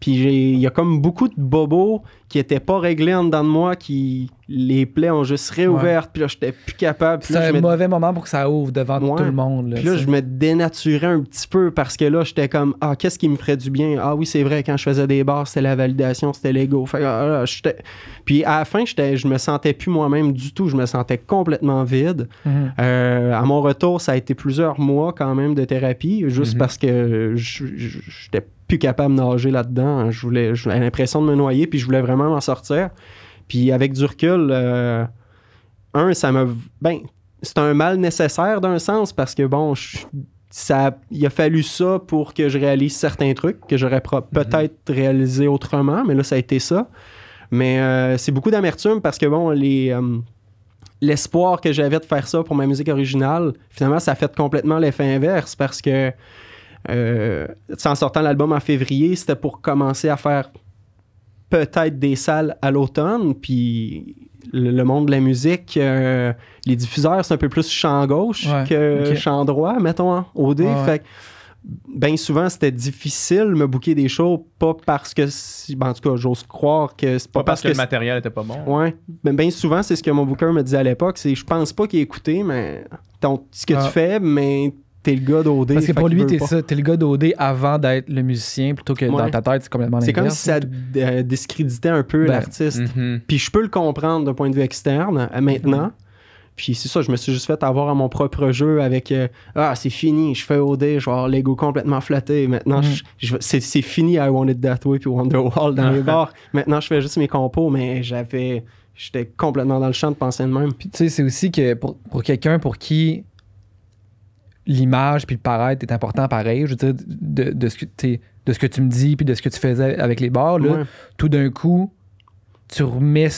Puis il y a comme beaucoup de bobos qui étaient pas réglés en dedans de moi, qui les plaies ont juste réouvertes, puis là, j'étais plus capable.
C'est un mauvais moment pour que ça ouvre devant tout le monde. Là,
puis là, je me dénaturais un petit peu parce que là, j'étais comme, qu'est-ce qui me ferait du bien? Ah oui, c'est vrai, quand je faisais des bars, c'était la validation, c'était l'ego. Fait puis à la fin, je me sentais plus moi-même du tout. Je me sentais complètement vide. À mon retour, ça a été plusieurs mois quand même de thérapie, juste parce que j'étais plus capable de nager là-dedans. J'avais l'impression de me noyer, puis je voulais vraiment m'en sortir. Puis avec du recul, ça m'a... c'est un mal nécessaire d'un sens, parce que il a fallu ça pour que je réalise certains trucs que j'aurais peut-être réalisé autrement, mais là, ça a été ça. Mais c'est beaucoup d'amertume parce que, l'espoir que j'avais de faire ça pour ma musique originale, finalement, ça a fait complètement l'effet inverse parce que en sortant l'album en février, c'était pour commencer à faire peut-être des salles à l'automne, puis le monde de la musique, les diffuseurs, c'est un peu plus champ gauche que champ droit, mettons, OD. Fait que bien souvent, c'était difficile de me booker des shows, pas parce que... en tout cas, j'ose croire que c'est
pas parce que le matériel était pas bon.
Ouais. Mais bien souvent, c'est ce que mon booker me disait à l'époque, c'est je pense pas qu'il ait écouté, mais ce que tu fais, mais t'es le gars d'OD.
Parce que pour lui, t'es le gars d'OD avant d'être le musicien, plutôt que dans ta tête, c'est complètement l'inverse.
C'est comme si ça discréditait un peu l'artiste. Puis je peux le comprendre d'un point de vue externe, maintenant. Puis c'est ça, je me suis juste fait avoir à mon propre jeu avec c'est fini, je fais OD, je vais avoir l'ego complètement flatté. Maintenant, c'est fini I Want It That Way puis Wonderwall dans les bars. Maintenant, je fais juste mes compos, mais j'étais complètement dans le champ de penser de même.
Puis tu sais, c'est aussi que pour quelqu'un pour qui l'image puis le paraître est important pareil, je veux dire, de ce que tu me dis puis de ce que tu faisais avec les bars, là, tout d'un coup, tu remets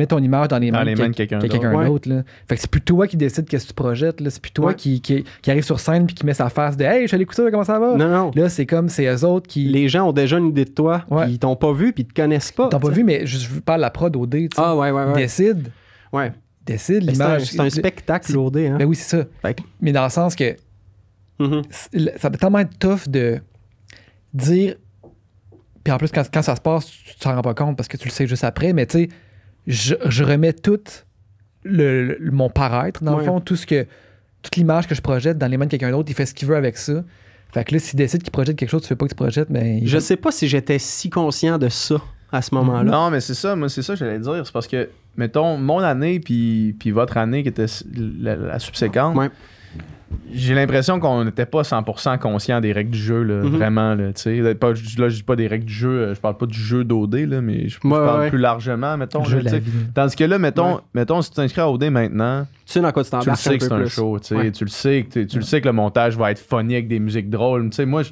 ton image dans les mains de quelqu'un d'autre. Là. Fait que c'est plus toi qui décide qu'est-ce que tu projettes. Là. C'est plus toi qui arrive sur scène puis qui met sa face de « Hey, je suis allé écouter ça, comment ça va? »
Non.
Là, c'est comme, c'est eux autres qui...
Les gens ont déjà une idée de toi. Ils t'ont pas vu puis ils te connaissent pas.
Ils t'ont pas vu, mais je parle de la prod OD. Décide.
Ouais.
Décide l'image.
C'est un spectacle OD. Hein?
Ben oui, c'est ça. Mais dans le sens que ça peut tellement être tough de dire... Puis en plus, quand ça se passe, tu t'en rends pas compte parce que tu le sais juste après, mais tu sais, je remets tout mon paraître, dans le fond, toute l'image que je projette dans les mains de quelqu'un d'autre, il fait ce qu'il veut avec ça. Fait que là, s'il décide qu'il projette quelque chose, tu fais pas que tu projettes, mais...
Je sais pas si j'étais si conscient de ça à ce moment-là.
Non, mais c'est ça, moi, c'est ça que j'allais dire. C'est parce que, mettons, mon année puis votre année qui était la subséquente, j'ai l'impression qu'on n'était pas 100% conscient des règles du jeu, là, vraiment. Là, je dis pas des règles du jeu, je parle pas du jeu d'OD, là, mais je parle plus largement, mettons. Là, tandis que là, mettons, si tu t'inscris à OD maintenant,
tu sais dans quoi tu t'embarques,
tu le sais que c'est un show, tu le sais que le montage va être funny avec des musiques drôles. Moi,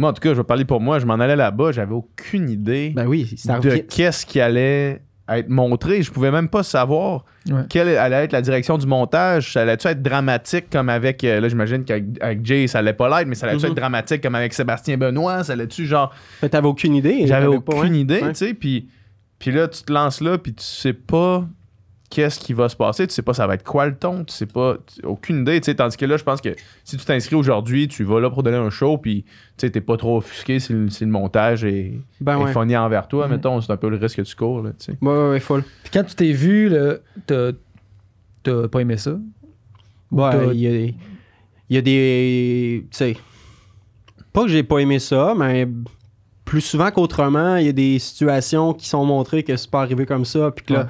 en tout cas, je vais parler pour moi, je m'en allais là-bas, j'avais aucune idée de qu'est-ce qui allait être montré. Je pouvais même pas savoir quelle allait être la direction du montage. Ça allait-tu être dramatique comme avec... là, j'imagine qu'avec Jay, ça allait pas l'être, mais ça allait-tu être dramatique comme avec Sébastien Benoît? Ça allait-tu genre...
Mais t'avais aucune idée.
J'avais aucune idée, tu sais. Puis là, tu te lances là, puis tu sais pas qu'est-ce qui va se passer. Tu sais pas ça va être quoi le ton. Tu sais pas... aucune idée, tu sais. Tandis que là, je pense que si tu t'inscris aujourd'hui, tu vas là pour donner un show, puis tu sais, t'es pas trop offusqué si le montage est funny envers toi. Mettons, c'est un peu le risque que tu cours, là, tu sais.
Ouais, full.
Puis quand tu t'es vu, là, t'as pas aimé ça?
Ouais, il y a des... Tu sais... Pas que j'ai pas aimé ça, mais plus souvent qu'autrement, il y a des situations qui sont montrées que c'est pas arrivé comme ça, puis que là,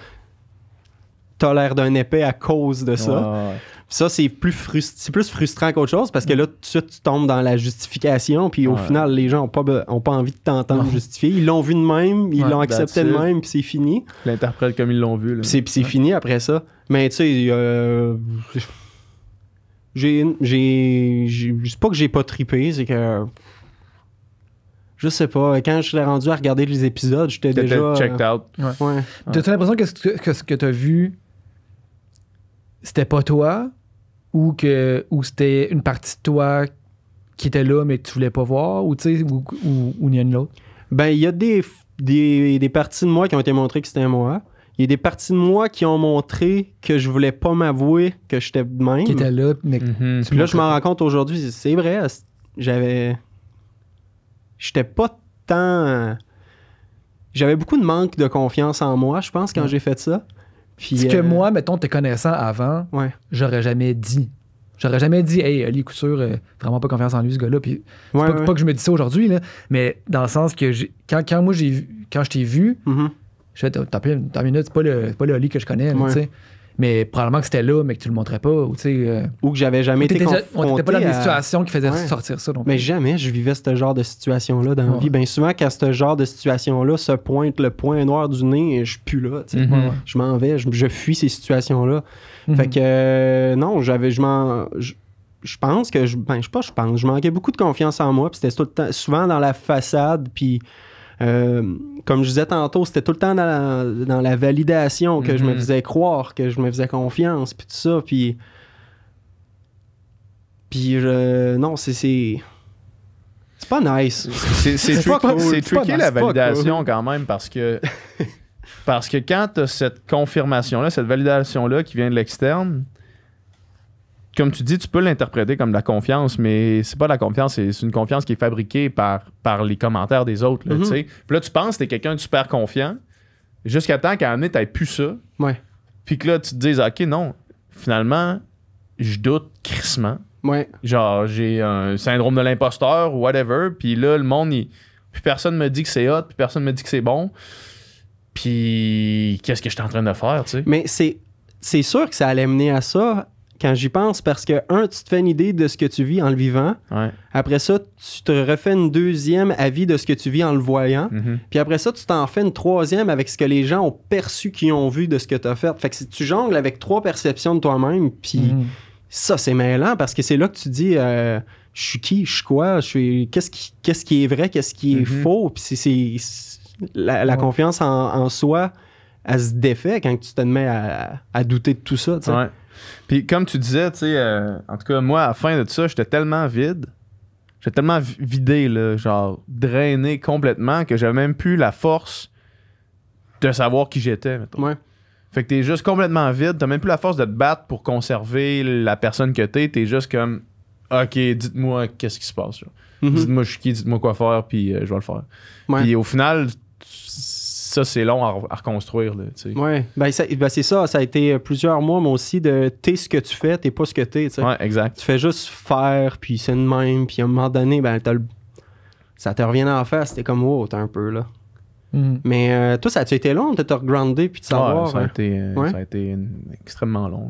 t'as l'air d'un épais à cause de ça.
Ouais.
Ça, c'est plus frustrant qu'autre chose parce que là, tout de suite, tu tombes dans la justification, puis au final, les gens ont pas envie de t'entendre justifier. Ils l'ont vu de même, ils l'ont accepté de même, puis c'est fini.
Ils l'interprètent comme ils l'ont vu. Là.
Puis c'est fini après ça. Mais tu sais, c'est pas que j'ai pas trippé, c'est que je sais pas, quand je l'ai rendu à regarder les épisodes, j'étais déjà
checked out.
Ouais.
T'as l'impression que ce que t'as vu, c'était pas toi ou c'était une partie de toi qui était là mais que tu voulais pas voir ou tu sais ou ni un ni l'autre?
Ben il y a des parties de moi qui ont été montrées que c'était moi. Il y a des parties de moi qui ont montré que je voulais pas m'avouer que j'étais de même.
Qui était là, mais
puis là je m'en rends compte aujourd'hui, c'est vrai, j'étais pas tant... J'avais beaucoup de manque de confiance en moi, je pense, quand j'ai fait ça. Puis,
ce que moi, mettons, te connaissant avant, j'aurais jamais dit. J'aurais jamais dit, hey, Ali Couture, vraiment pas confiance en lui, ce gars-là. Puis c'est pas que je me dis ça aujourd'hui, là, mais dans le sens que quand je t'ai vu, je fais, t'as une minute, c'est pas le Ali que je connais, tu sais. Mais probablement que c'était là, mais que tu le montrais pas. Ou
que j'avais jamais été confronté.
On n'était pas dans des situations qui faisaient sortir ça.
Mais jamais je vivais ce genre de situation-là dans la vie. Bien souvent, quand ce genre de situation-là se pointe le point noir du nez, je suis plus là. Je m'en vais, je fuis ces situations-là. Fait que non, je pense que je manquais beaucoup de confiance en moi. Puis c'était tout le temps, souvent dans la façade. Puis comme je disais tantôt, c'était tout le temps dans la validation que je me faisais croire, que je me faisais confiance, puis tout ça, puis non, c'est pas nice.
C'est tricky la validation quand même parce que quand t'as cette confirmation-là, cette validation-là qui vient de l'externe, comme tu dis, tu peux l'interpréter comme de la confiance, mais c'est pas de la confiance, c'est une confiance qui est fabriquée par les commentaires des autres. Là, puis là, tu penses que t'es quelqu'un de super confiant, jusqu'à temps qu'à un moment donné, t'aies plus ça.
Ouais.
Puis que là, tu te dises, OK, non, finalement, je doute crissement.
Ouais.
Genre, j'ai un syndrome de l'imposteur ou whatever, puis là, le monde, puis personne me dit que c'est hot, puis personne me dit que c'est bon. Puis qu'est-ce que je suis en train de faire, tu sais?
Mais c'est sûr que ça allait mener à ça quand j'y pense, parce que, tu te fais une idée de ce que tu vis en le vivant. Ouais. Après ça, tu te refais une deuxième avis de ce que tu vis en le voyant. Puis après ça, tu t'en fais une troisième avec ce que les gens ont perçu qu'ils ont vu de ce que tu as fait. Fait que tu jongles avec 3 perceptions de toi-même, puis ça, c'est mêlant, parce que c'est là que tu dis, je suis qui, je suis quoi, qu'est-ce qui est vrai, qu'est-ce qui est faux. Puis c'est la confiance en soi, elle se défait quand tu te mets à douter de tout ça, tu sais. Ouais.
Puis comme tu disais, tu sais, en tout cas, moi, à la fin de tout ça, j'étais tellement vide. J'étais tellement vidé, là, genre drainé complètement, que j'avais même plus la force de savoir qui j'étais, mettons. Ouais. Fait que t'es juste complètement vide. T'as même plus la force de te battre pour conserver la personne que t'es. T'es juste comme, OK, dites-moi qu'est-ce qui se passe. Dites-moi je suis qui, dites-moi quoi faire, puis je vais le faire. Ouais. Puis au final... Ça, c'est long à reconstruire. Là,
oui, c'est ça. Ça a été plusieurs mois, moi aussi, de t'es ce que tu fais, t'es pas ce que t'es.
Oui, exact.
Tu fais juste faire, puis c'est de même. Puis à un moment donné, ça te revient en face. T'es comme, wow, t'es un peu là. Mais toi, ça a-tu été long de te regrander puis de savoir?
Ça a été extrêmement long.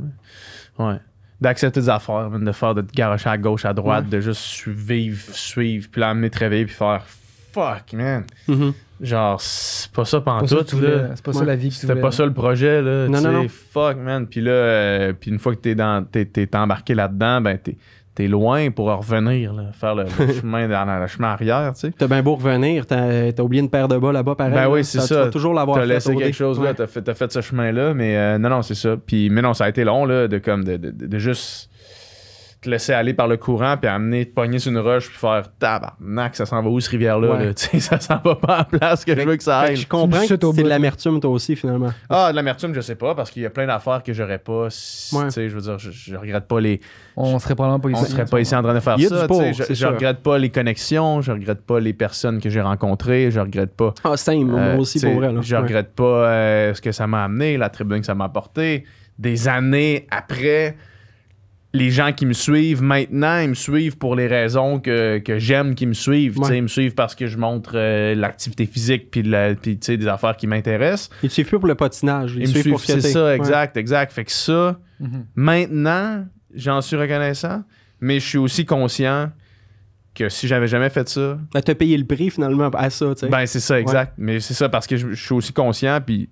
Ouais. D'accepter des affaires, de te garocher à gauche, à droite, de juste suivre, puis l'amener te réveiller, puis faire fuck, man. Genre, c'est pas ça pantoute.
C'est pas ça la vie que tu voulais.
C'était pas ça le projet, là.
Non.
Fuck, man. Puis là, une fois que t'es embarqué là-dedans, ben t'es loin pour revenir, là, faire le chemin le chemin arrière, tu sais.
T'as bien beau revenir, t'as oublié une paire de bas là-bas, pareil.
Ben oui, c'est ça.
Tu vas toujours l'avoir fait.
T'as laissé quelque chose là, t'as fait ce chemin-là, mais non, c'est ça. Puis, mais non, ça a été long, là, de juste te laisser aller par le courant, puis amener, te pogner sur une roche, puis faire tabarnak, ça s'en va où, cette rivière-là? Là? Ça s'en va pas en place que je veux que ça aille.
Je comprends que c'est de l'amertume, toi aussi, finalement.
Ah, de l'amertume, je sais pas, parce qu'il y a plein d'affaires que j'aurais pas. Tu sais, je veux dire, je regrette pas les.
On serait probablement pas ici.
On serait pas ici en train de faire ça. Je regrette pas les connexions, je regrette pas les personnes que j'ai rencontrées, je regrette pas.
Ah, same, moi aussi, pour vrai. Là.
Je regrette pas ce que ça m'a amené, la tribune que ça m'a apporté. Des années après. les gens qui me suivent maintenant, ils me suivent pour les raisons que j'aime qu'ils me suivent. Ils me suivent parce que je montre l'activité physique puis des affaires qui m'intéressent.
Ils te suivent plus pour le patinage. Ils me suivent pour
c'est ça, exact. Fait que ça, maintenant, j'en suis reconnaissant, mais je suis aussi conscient que si j'avais jamais fait ça...
Ben, t'as payé le prix finalement à ça, tu sais.
Ben, c'est ça, exact. Mais c'est ça parce que je suis aussi conscient puis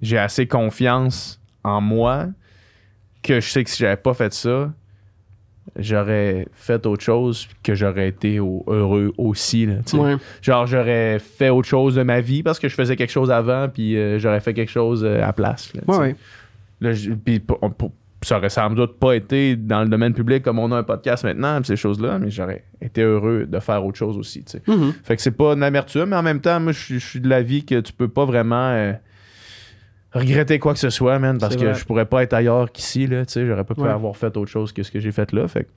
j'ai assez confiance en moi que je sais que si j'avais pas fait ça, j'aurais fait autre chose que j'aurais été heureux aussi. Là, genre, j'aurais fait autre chose de ma vie parce que je faisais quelque chose avant, puis j'aurais fait quelque chose à la place. Là, puis ça aurait sans doute pas été dans le domaine public comme on a un podcast maintenant, pis ces choses-là, mais j'aurais été heureux de faire autre chose aussi. Fait que c'est pas une amertume, mais en même temps, moi, je suis de l'avis que tu peux pas vraiment... regretter quoi que ce soit, man, parce que je pourrais pas être ailleurs qu'ici, là, tu sais, j'aurais pas pu avoir fait autre chose que ce que j'ai fait là, fait que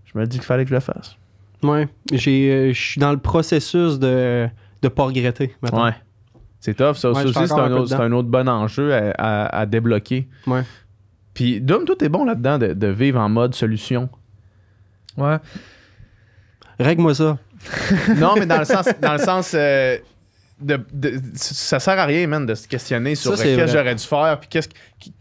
je me dis qu'il fallait que je le fasse.
Ouais, je suis dans le processus de pas regretter, maintenant. Ouais.
C'est tough, ça aussi, c'est un autre bon enjeu à débloquer. Ouais. Puis, Dom, toi, t'es bon là-dedans de vivre en mode solution.
Ouais.
Règle-moi ça.
Non, mais dans le sens ça sert à rien, man, de se questionner sur qu'est-ce que j'aurais dû faire, puis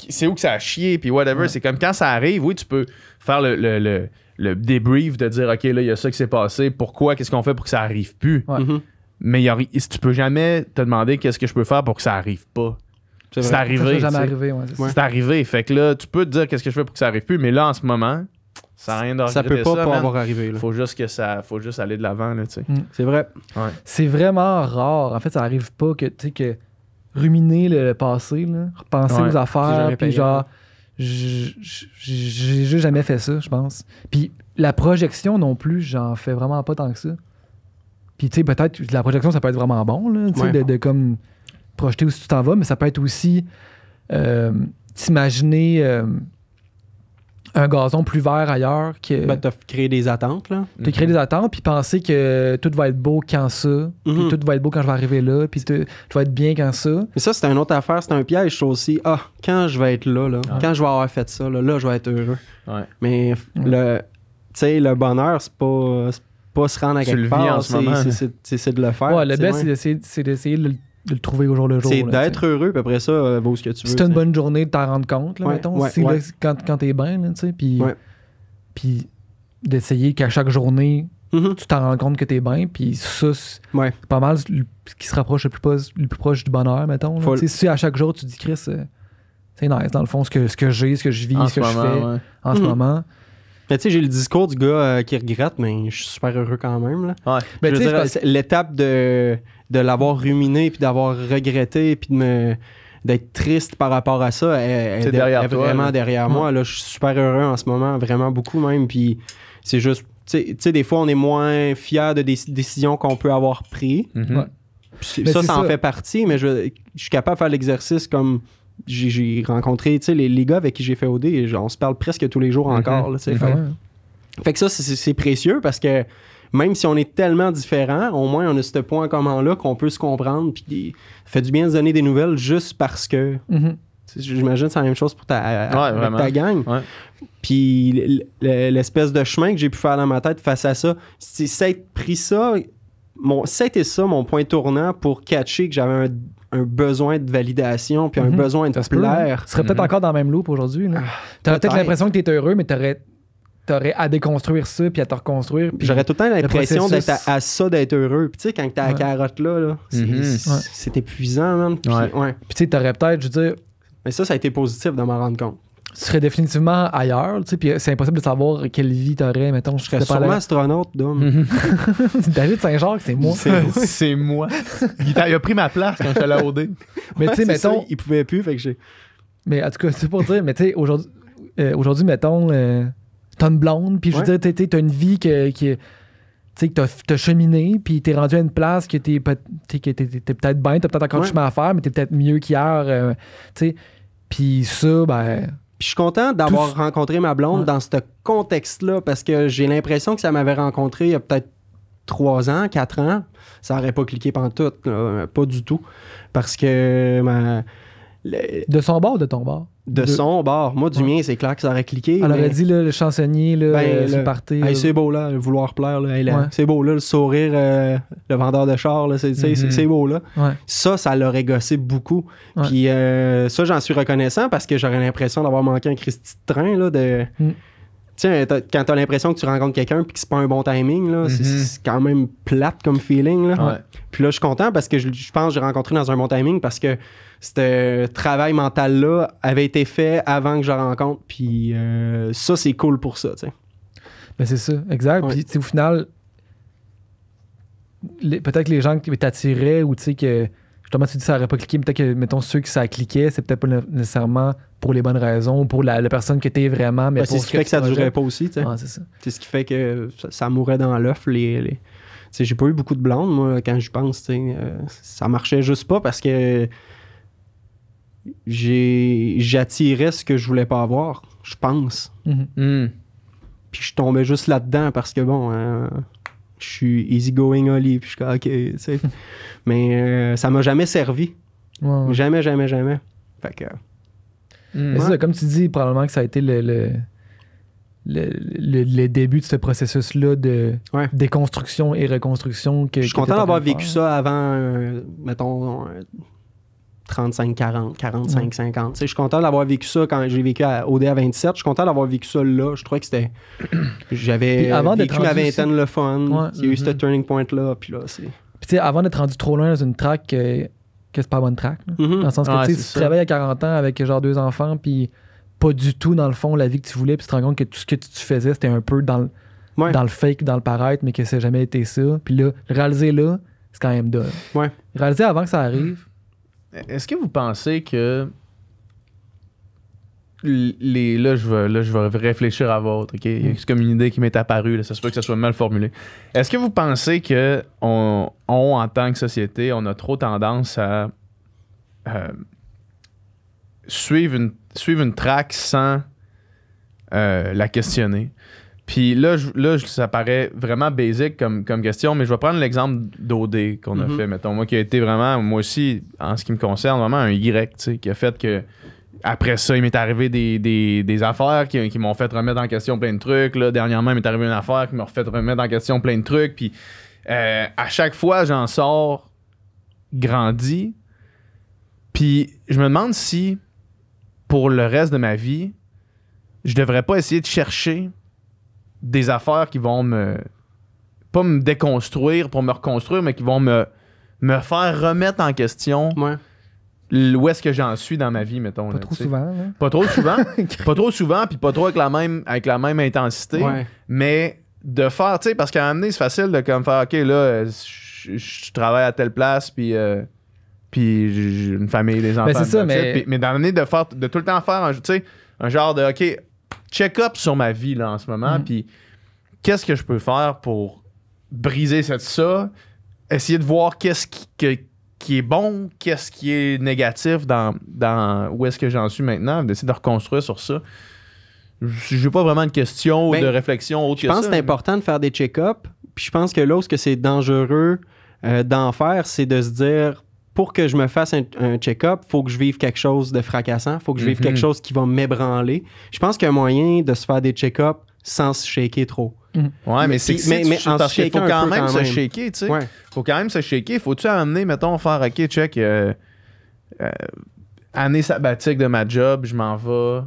c'est où que ça a chié, puis whatever. Ouais. C'est comme quand ça arrive, oui, tu peux faire le débrief de dire, OK, là, il y a ça qui s'est passé, pourquoi, qu'est-ce qu'on fait pour que ça arrive plus? Ouais. Mais tu peux jamais te demander qu'est-ce que je peux faire pour que ça arrive pas. C'est arrivé.
Ça jamais arrivé,
c'est arrivé. Fait que là, tu peux te dire qu'est-ce que je fais pour que ça arrive plus, mais là, en ce moment... Ça n'a rien de regretter.
Ça peut pas avoir arrivé. Là.
Faut juste aller de l'avant, là, tu sais.
C'est vrai.
Ouais.
C'est vraiment rare. En fait, ça arrive pas que ruminer le passé, là, repenser aux affaires, puis genre, j'ai juste jamais fait ça, je pense. Puis la projection non plus, j'en fais vraiment pas tant que ça. Puis tu sais, peut-être la projection, ça peut être vraiment bon, là, tu sais, de comme projeter où tu t'en vas, mais ça peut être aussi t'imaginer... un gazon plus vert ailleurs.
T'as créé des attentes, là.
T'as créé des attentes, puis penser que tout va être beau quand ça, puis tout va être beau quand je vais arriver là, puis tout va être bien quand ça.
Mais ça, c'est une autre affaire, c'est un piège, ça aussi. Quand je vais être là, quand je vais avoir fait ça, là, je vais être heureux. Ouais. Mais le bonheur, c'est pas se rendre à quelque part. C'est de le faire.
Ouais, le best, c'est d'essayer de le trouver au jour le jour.
C'est d'être heureux, puis après ça, vaut ce que tu veux.
C'est une bonne journée de t'en rendre compte, là, mettons. Là, quand t'es bien, tu sais, puis d'essayer qu'à chaque journée, tu t'en rends compte que t'es bien, puis ça, c'est pas mal ce qui se rapproche le plus proche du bonheur, mettons. Si à chaque jour, tu dis, Chris, c'est nice, dans le fond, ce que j'ai, ce que je vis, ce que je fais en ce moment.
Mais tu sais, j'ai le discours du gars qui regrette, mais je suis super heureux quand même. Là.
Ouais.
Je veux dire, l'étape de l'avoir ruminé, puis d'avoir regretté, puis d'être triste par rapport à ça, elle est vraiment derrière moi. Là, je suis super heureux en ce moment, vraiment beaucoup même. Puis c'est juste, tu sais, des fois, on est moins fiers de des décisions qu'on peut avoir prises. Ça en fait partie, mais je suis capable de faire l'exercice comme... J'ai rencontré les gars avec qui j'ai fait OD, on se parle presque tous les jours encore. Là, fait que ça, c'est précieux parce que même si on est tellement différents, au moins on a ce point commun-là qu'on peut se comprendre. Puis ça fait du bien de se donner des nouvelles juste parce que. J'imagine que c'est la même chose pour ta gang. Ouais. Puis l'espèce de chemin que j'ai pu faire dans ma tête face à ça, c'est pris ça. C'était ça mon point tournant pour catcher que j'avais un besoin de validation puis un besoin de plaire.
Tu serais peut-être encore dans le même loop aujourd'hui. T'aurais peut-être l'impression que t'es heureux, mais t'aurais à déconstruire ça puis à te reconstruire.
J'aurais tout le temps l'impression d'être à ça, d'être heureux. Puis tu sais, quand t'as la carotte là, c'est épuisant, man. Puis
tu sais, t'aurais peut-être, je veux dire...
Mais ça a été positif de m'en rendre compte.
Tu serais définitivement ailleurs, tu sais, puis c'est impossible de savoir quelle vie t'aurais, mettons.
Je serais sûrement astronaute, Dom.
David Saint-Jacques, c'est moi.
C'est moi. Il a pris ma place quand j'étais à la OD.
Mais tu sais, mettons...
Ça, il pouvait plus, fait que j'ai...
Mais en tout cas, c'est pour dire, mais tu sais, aujourd'hui, mettons, t'as une blonde, puis je veux dire, t'as une vie qui tu sais, que t'as cheminé, puis t'es rendu à une place que t'es peut-être bien, t'as peut-être encore du chemin à faire, mais t'es peut-être mieux qu'hier, tu sais. Puis ça, ben...
Puis je suis content d'avoir rencontré ma blonde dans ce contexte-là, parce que j'ai l'impression que ça m'avait rencontré il y a peut-être 3 ans, 4 ans. Ça n'aurait pas cliqué pantoute, pas du tout. Parce que...
De son bord ou de ton bord?
De son bord. Moi, du mien, c'est clair que ça aurait cliqué.
Elle aurait dit, là, le chansonnier, là, sur le party.
Hey, c'est beau, là, le vouloir plaire. Là, c'est beau, là, le sourire, le vendeur de char, là, c'est beau, là.
Ouais.
Ça l'aurait gossé beaucoup.
Ouais.
Puis ça, j'en suis reconnaissant parce que j'aurais l'impression d'avoir manqué un Christy de train, là, de... Tiens, quand t'as l'impression que tu rencontres quelqu'un et que c'est pas un bon timing, là, c'est quand même plate comme feeling. Là.
Ouais.
Puis là, je suis content parce que je pense que j'ai rencontré dans un bon timing parce que ce travail mental-là avait été fait avant que je le rencontre. Puis ça, c'est cool pour ça. T'sais.
Ben c'est ça, exact.
Ouais.
Puis au final, peut-être que les gens qui t'attiraient ou tu sais que justement tu dis que ça n'aurait pas cliqué, peut-être que mettons ceux qui ça cliquait, c'est peut-être pas nécessairement pour les bonnes raisons, pour la personne que t'es vraiment, mais
c'est ce qui fait que ça durait pas aussi.
Ah, c'est ça.
C'est ce qui fait que ça mourait dans l'œuf. J'ai pas eu beaucoup de blondes, moi, quand je pense. Ça marchait juste pas parce que j'attirais ce que je voulais pas avoir, je pense. Puis je tombais juste là-dedans parce que bon, je suis easygoing Oli, puis je suis OK, tu sais. Mais ça m'a jamais servi.
Ouais.
Jamais. Fait que...
Mais c'est ça, comme tu dis, probablement que ça a été le début de ce processus-là de déconstruction et reconstruction. Je
suis content d'avoir vécu ça avant, mettons, 35, 40, 45, 50. Je suis content d'avoir vécu ça quand j'ai vécu à OD à 27. Je suis content d'avoir vécu ça là. Je trouvais que c'était... J'avais vécu ma vingtaine le fun. Il y a eu ce turning point-là. Puis là, c'est...
Puis tu sais, avant d'être rendu trop loin dans une track... que c'est pas bonne track. Dans le sens que tu travailles à 40 ans avec genre 2 enfants, puis pas du tout, dans le fond, la vie que tu voulais, puis tu te rends compte que tout ce que tu faisais, c'était un peu dans le fake, dans le paraître, mais que ça n'a jamais été ça. Puis là, réaliser là, c'est quand même dole.
Ouais.
Réaliser avant que ça arrive.
Est-ce que vous pensez que là, je vais réfléchir à votre, OK? C'est comme une idée qui m'est apparue, là, ça se peut que ça soit mal formulé. Est-ce que vous pensez que en tant que société, on a trop tendance à suivre une track sans la questionner? Puis là, ça paraît vraiment basic comme question, mais je vais prendre l'exemple d'OD qu'on a fait, mettons. Moi, qui a été vraiment, moi aussi, en ce qui me concerne, vraiment un Y, tu sais, qui a fait que après ça, il m'est arrivé des affaires qui m'ont fait remettre en question plein de trucs. Là, dernièrement, il m'est arrivé une affaire qui m'a fait remettre en question plein de trucs. Puis à chaque fois, j'en sors grandi. Puis je me demande si, pour le reste de ma vie, je devrais pas essayer de chercher des affaires qui vont pas me déconstruire pour me reconstruire, mais qui vont me faire remettre en question où est-ce que j'en suis dans ma vie, mettons.
Pas trop souvent. Là.
Pas trop souvent. Pas trop souvent, puis pas trop avec la même intensité. Ouais. Mais de faire, tu sais, parce qu'à un moment donné, c'est facile de comme faire, OK, là, je travaille à telle place, puis j'ai une famille, des enfants.
Ben c'est ça, mais
dans l'année de tout le temps faire un genre de, OK, check-up sur ma vie là, en ce moment, puis qu'est-ce que je peux faire pour briser ça, essayer de voir qu'est-ce qui est bon, qu'est-ce qui est négatif dans où est-ce que j'en suis maintenant, d'essayer de reconstruire sur ça. J'ai pas vraiment de questions ou de réflexion autre que ça.
Je pense que c'est important de faire des check-ups, puis je pense que là où c'est dangereux d'en faire, c'est de se dire, pour que je me fasse un check-up, il faut que je vive quelque chose de fracassant, il faut que je vive quelque chose qui va m'ébranler. Je pense qu'il y a un moyen de se faire des check-ups sans se shaker trop.
Ouais, mais parce qu'il faut quand même se shaker, tu sais.
Ouais.
Faut quand même se shaker. Faut-tu amener, mettons, faire, OK, check, année sabbatique de ma job, je m'en vais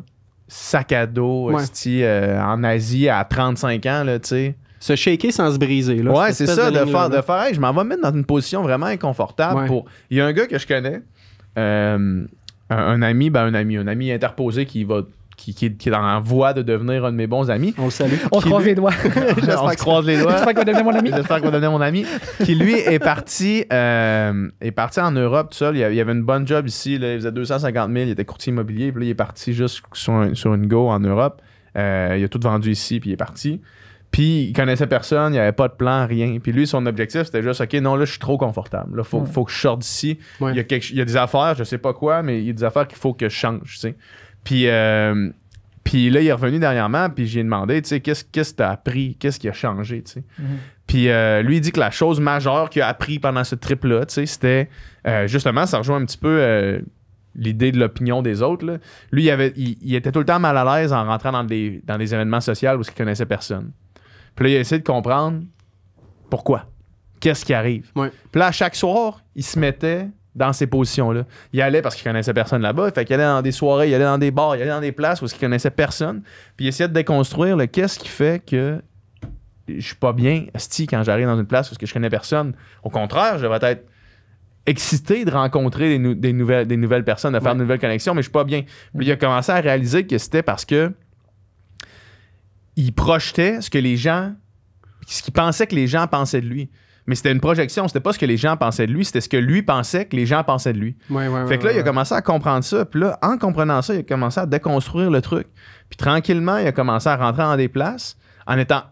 sac à dos en Asie à 35 ans, là, tu sais.
Se shaker sans se briser, là.
Ouais, c'est ça, de faire, hey, je m'en vais mettre dans une position vraiment inconfortable. Il y a un gars que je connais, un ami interposé qui est en voie de devenir un de mes bons amis.
On le salue.
On se croise les doigts.
On se croise les doigts.
J'espère qu'il va devenir mon ami.
J'espère qu'il va devenir mon ami. Qui, lui, est parti en Europe tout seul. Il avait une bonne job ici. Là, il faisait 250 000. Il était courtier immobilier. Puis là, il est parti juste sur une go en Europe. Il a tout vendu ici, puis il est parti. Puis il connaissait personne, il n'y avait pas de plan, rien. Puis lui, son objectif, c'était juste, OK, non, là, je suis trop confortable. Là, faut que je sorte d'ici. Ouais. Il y a des affaires, je sais pas quoi, mais il y a des affaires qu'il faut que je change, tu sais. Puis là, il est revenu dernièrement, puis j'ai demandé, tu sais, qu'est-ce que tu as appris? Qu'est-ce qui a changé, tu sais? Puis lui, il dit que la chose majeure qu'il a appris pendant ce trip-là, tu sais, c'était, justement, ça rejoint un petit peu l'idée de l'opinion des autres. Là. Lui, il était tout le temps mal à l'aise en rentrant dans des événements sociaux où il connaissait personne. Puis là, il a essayé de comprendre pourquoi. Qu'est-ce qui arrive?
Ouais.
Puis là, à chaque soir, il se mettait dans ces positions-là. Il allait parce qu'il connaissait personne là-bas. Fait qu'il allait dans des soirées, il allait dans des bars, il allait dans des places où il connaissait personne. Puis il essayait de déconstruire le qu'est-ce qui fait que je suis pas bien quand j'arrive dans une place où je connais personne. Au contraire, je vais être excité de rencontrer des nouvelles personnes, de faire de nouvelles connexions, mais je suis pas bien. Puis il a commencé à réaliser que c'était parce que il projetait ce qu'il pensait que les gens pensaient de lui. Mais c'était une projection, c'était pas ce que les gens pensaient de lui, c'était ce que lui pensait que les gens pensaient de lui. Fait que là, il a commencé à comprendre ça. Puis là, en comprenant ça, il a commencé à déconstruire le truc. Puis tranquillement, il a commencé à rentrer dans des places en étant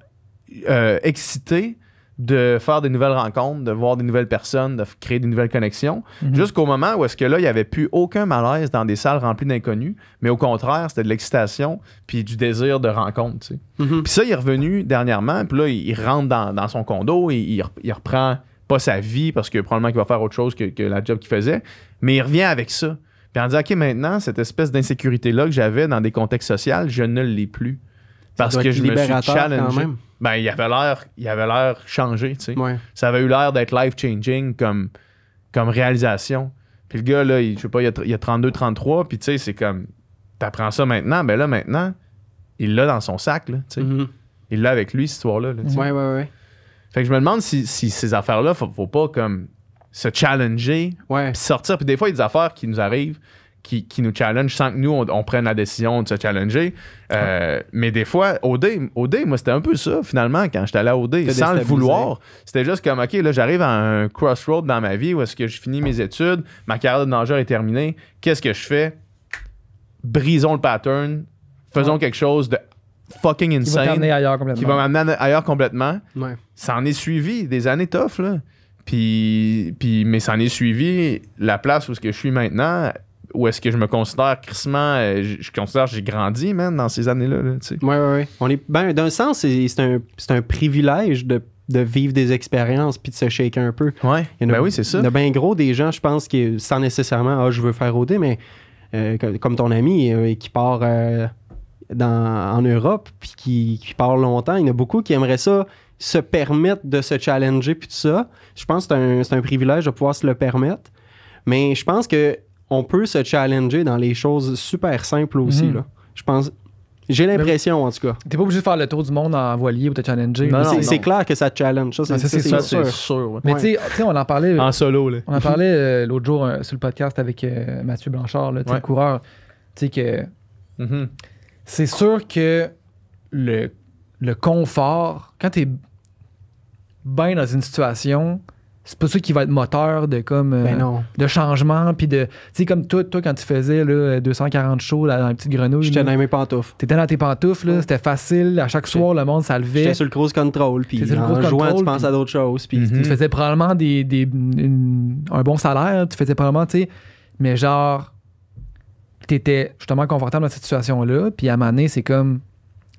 excité de faire des nouvelles rencontres, de voir des nouvelles personnes, de créer des nouvelles connexions, jusqu'au moment où est-ce que là, il n'y avait plus aucun malaise dans des salles remplies d'inconnus, mais au contraire, c'était de l'excitation puis du désir de rencontre, tu sais. Puis ça, il est revenu dernièrement, puis là, il rentre dans son condo, il reprend pas sa vie, parce que probablement qu'il va faire autre chose que la job qu'il faisait, mais il revient avec ça. Puis en disant, OK, maintenant, cette espèce d'insécurité-là que j'avais dans des contextes sociaux, je ne l'ai plus. Parce que je me suis challengé. Ben, il avait l'air changé, tu sais. Ouais. Ça avait eu l'air d'être life-changing comme réalisation. Puis le gars, là, je sais pas, il a 32, 33, puis tu sais, c'est comme, t'apprends ça maintenant, ben là, maintenant, il l'a dans son sac, là, tu sais. Il l'a avec lui, cette histoire-là. Là,
ouais.
Fait que je me demande si ces affaires-là, faut pas comme se challenger, puis sortir. Puis des fois, il y a des affaires qui nous arrivent, qui nous challenge sans que nous, on prenne la décision de se challenger. Mais des fois, OD, moi, c'était un peu ça, finalement, quand j'étais allé à OD, sans le vouloir. C'était juste comme, OK, là, j'arrive à un crossroad dans ma vie où est-ce que je finis mes études, ma carrière de nageur est terminée. Qu'est-ce que je fais? Brisons le pattern. Faisons quelque chose de fucking insane. Qui va m'amener ailleurs complètement. Ouais. Ça en est suivi des années tough, là. Mais ça en est suivi la place où est-ce que je suis maintenant, où est-ce que je me considère crissement, je considère que j'ai grandi, man, dans ces années-là. Là, tu sais.
Ouais. On est, d'un sens, c'est un privilège de vivre des expériences puis de se shaker un peu.
Ouais, oui, c'est ça.
Il y a bien gros des gens, je pense, qui, sans nécessairement, je veux faire OD, mais comme ton ami qui part en Europe puis qui part longtemps, il y en a beaucoup qui aimeraient ça, se permettre de se challenger puis tout ça. Je pense que c'est un privilège de pouvoir se le permettre. Mais je pense que on peut se challenger dans les choses super simples aussi. Là. Je pense... J'ai l'impression, en tout cas.
T'es pas obligé de faire le tour du monde en voilier ou te challenger.
C'est clair que ça te challenge. Ça,
c'est sûr. Ouais.
Mais tu sais, on en parlait...
En solo, là.
On en parlait l'autre jour sur le podcast avec Mathieu Blanchard, là, le coureur. Tu sais que... C'est sûr que le confort, quand t'es bien dans une situation... C'est pas ça qui va être moteur de de changement, puis de... Tu sais, comme toi, quand tu faisais là, 240 shows là, dans les petites grenouilles...
J'étais dans mes pantoufles.
T'étais dans tes pantoufles, là, c'était facile. À chaque soir, le monde, ça levait.
J'étais sur le cruise control, puis en jouant, tu penses à d'autres choses. Puis
tu faisais probablement un bon salaire, tu faisais probablement, tu sais... Mais genre, t'étais justement confortable dans cette situation-là, puis à un moment donné, c'est comme...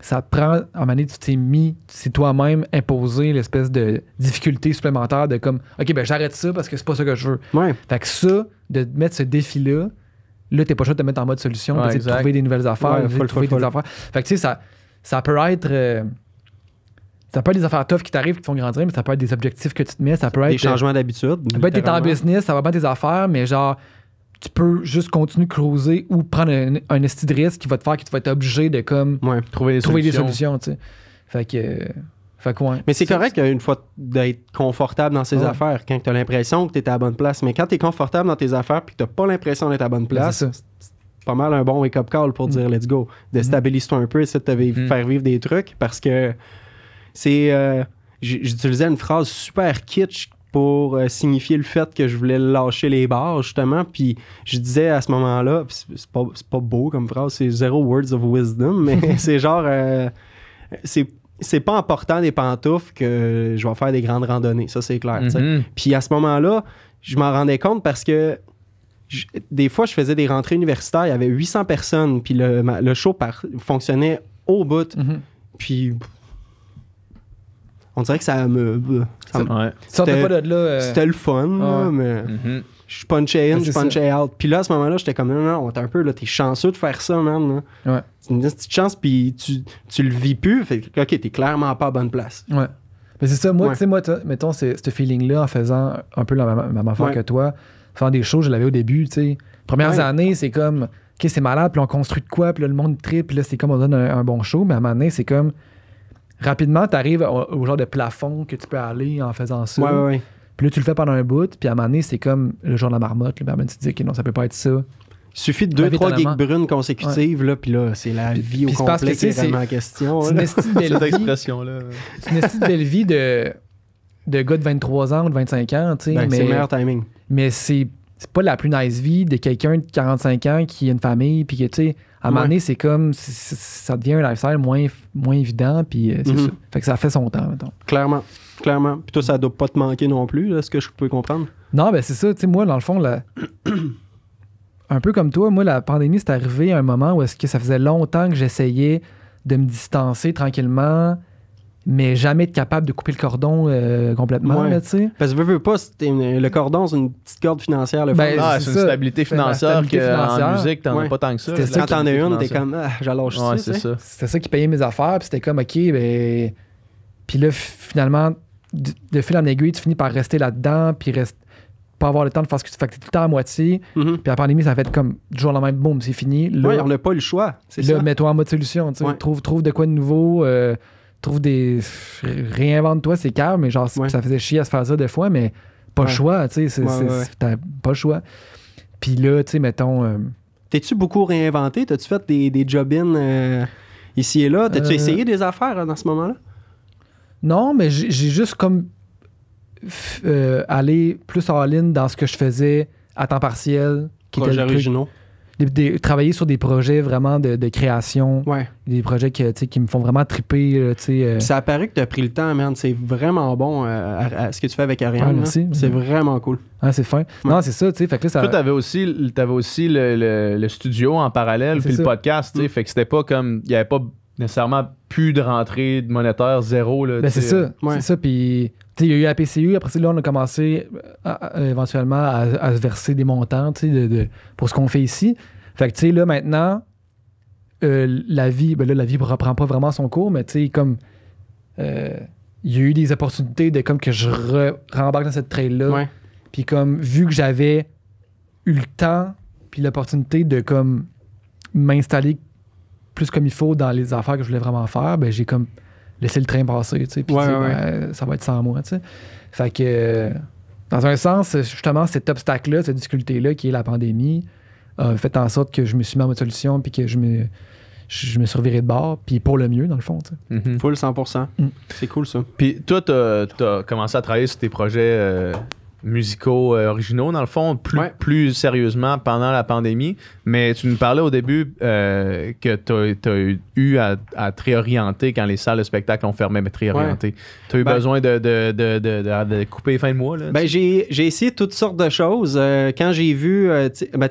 Ça te prend, à un moment donné, tu t'es mis, c'est toi-même imposé l'espèce de difficulté supplémentaire de comme, OK, ben j'arrête ça parce que c'est pas ça que je veux.
Ouais.
Fait que ça, de mettre ce défi-là, là, t'es pas chaud de te mettre en mode solution, d'essayer de trouver des nouvelles affaires, des affaires. Fait que tu sais, ça peut être... ça peut être des affaires tough qui t'arrivent, qui te font grandir, mais ça peut être des objectifs que tu te mets, ça peut être...
Des changements d'habitude.
Ça peut être t'es en business, ça va pas être des affaires, mais genre... Tu peux juste continuer de cruiser ou prendre un esti de risque qui va te faire que tu vas être obligé de comme trouver des solutions, tu sais. Fait que ouais.
Mais c'est correct une fois d'être confortable dans ses affaires quand tu as l'impression que tu es à la bonne place. Mais quand tu es confortable dans tes affaires et que tu n'as pas l'impression d'être à la bonne place, c'est pas mal un bon wake-up call pour dire let's go. Déstabilise-toi un peu, essaie de te faire vivre des trucs parce que c'est... j'utilisais une phrase super kitsch pour signifier le fait que je voulais lâcher les barres, justement. Puis je disais à ce moment-là, c'est pas beau comme phrase, c'est zero words of wisdom, mais c'est genre... c'est pas en portant des pantoufles que je vais faire des grandes randonnées, ça c'est clair. Puis à ce moment-là, je m'en rendais compte parce que des fois, je faisais des rentrées universitaires, il y avait 800 personnes, puis le show fonctionnait au bout. Puis... On dirait que ça me...
Sortais pas de là.
C'était le fun, là, mais... je punchais in, je punchais out. Puis là, à ce moment-là, j'étais comme, non, t'es un peu, là, t'es chanceux de faire ça, man. Là.
Ouais.
C'est une petite chance, puis tu le vis plus. Fait que, OK, t'es clairement pas à bonne place.
Ouais. Mais c'est ça, moi, tu sais, mettons, ce feeling-là, en faisant un peu la même affaire que toi, faisant des shows, je l'avais au début, tu sais. Premières années, c'est comme, OK, c'est malade, puis on construit de quoi, puis là, le monde tripe, puis là, c'est comme, on donne un bon show, mais à un moment donné, c'est comme, rapidement, t'arrives au genre de plafond que tu peux aller en faisant ça.
Ouais.
Puis là, tu le fais pendant un bout, puis à un moment donné, c'est comme le jour de la marmotte, là, tu te dis, OK, non, ça peut pas être ça.
Il suffit de 2-3 gigs brunes consécutives, là, puis là, c'est la vie au complet qui est vraiment en question.
C'est une estime belle
cette
vie.
expression-là.
C'est une estime belle vie de gars de 23 ans ou de 25 ans, tu sais.
Ben, c'est le meilleur timing.
Mais c'est pas la plus nice vie de quelqu'un de 45 ans qui a une famille, puis que, tu sais, à un moment donné, c'est comme, ça devient un lifestyle moins évident, puis c'est ça. Fait que ça fait son temps, mettons.
Clairement. Puis toi, ça doit pas te manquer non plus, là, ce que je peux comprendre.
Non, ben c'est ça, tu sais, moi, dans le fond, un peu comme toi, moi, la pandémie, c'est arrivé à un moment où est-ce que ça faisait longtemps que j'essayais de me distancer tranquillement, mais jamais être capable de couper le cordon complètement, là, tu sais.
Parce que veux pas, le cordon, c'est une petite corde financière.
Ben,
c'est une stabilité financière qu'en musique, t'en as pas tant que ça.
Quand t'en as une, t'es comme, j'allonge ça.
C'est ça.
C'était ça qui payait mes affaires, puis c'était comme, OK, ben... Puis là, finalement, de fil en aiguille, tu finis par rester là-dedans, puis pas avoir le temps de faire ce que tu fais. T'es tout le temps à moitié. Puis la pandémie, ça fait comme du jour au lendemain, boum, c'est fini.
Là, on n'a pas eu le choix.
Là, mets-toi en mode solution. Trouve de quoi de nouveau. Réinvente-toi, c'est calme, mais genre, ça faisait chier à se faire ça des fois, mais pas le choix, tu sais. T'as pas le choix. Puis là, tu sais, mettons.
T'es-tu beaucoup réinventé? T'as-tu fait des job-in ici et là? T'as-tu essayé des affaires dans ce moment-là? Non,
mais j'ai juste comme. Aller plus all-in dans ce que je faisais à temps partiel.
Projets originaux.
Travailler sur des projets vraiment de création.
Ouais.
Des projets qui me font vraiment triper.
Ça a paru que tu as pris le temps, man. C'est vraiment bon ce que tu fais avec Ariane.
Merci.
C'est vraiment cool.
Ah, c'est fin. Ouais. Non, c'est ça, tu sais. Fait que là, ça...
Toi, t'avais aussi le studio en parallèle, puis le podcast, tu sais. Fait que c'était pas comme... Il y avait pas nécessairement plus de rentrée de monétaire, zéro. Là,
c'est ça. C'est ça, puis... Il y a eu la PCU, après ça, là, on a commencé éventuellement à se verser des montants pour ce qu'on fait ici. Fait que, tu sais, là, maintenant, la vie ne reprend pas vraiment son cours, mais tu sais, comme il y a eu des opportunités de comme que je rembarque dans cette trail-là. Puis comme, vu que j'avais eu le temps puis l'opportunité de comme m'installer plus comme il faut dans les affaires que je voulais vraiment faire, ben j'ai comme laisser le train passer, tu sais, puis ça va être sans moi, tu sais. Fait que, dans un sens, justement, cet obstacle-là, cette difficulté-là, qui est la pandémie, a fait en sorte que je me suis mis en mode solution, puis que je me suis reviré de bord, puis pour le mieux, dans le fond, tu sais.
Full 100%. C'est cool, ça.
Puis toi, t'as commencé à travailler sur tes projets musicaux originaux, dans le fond, plus sérieusement pendant la pandémie. Mais tu nous parlais au début que tu as eu à te réorienter quand les salles de spectacle ont fermé, mais te réorienter. Tu as eu besoin de couper les fins de mois? Là,
j'ai essayé toutes sortes de choses. Quand j'ai vu,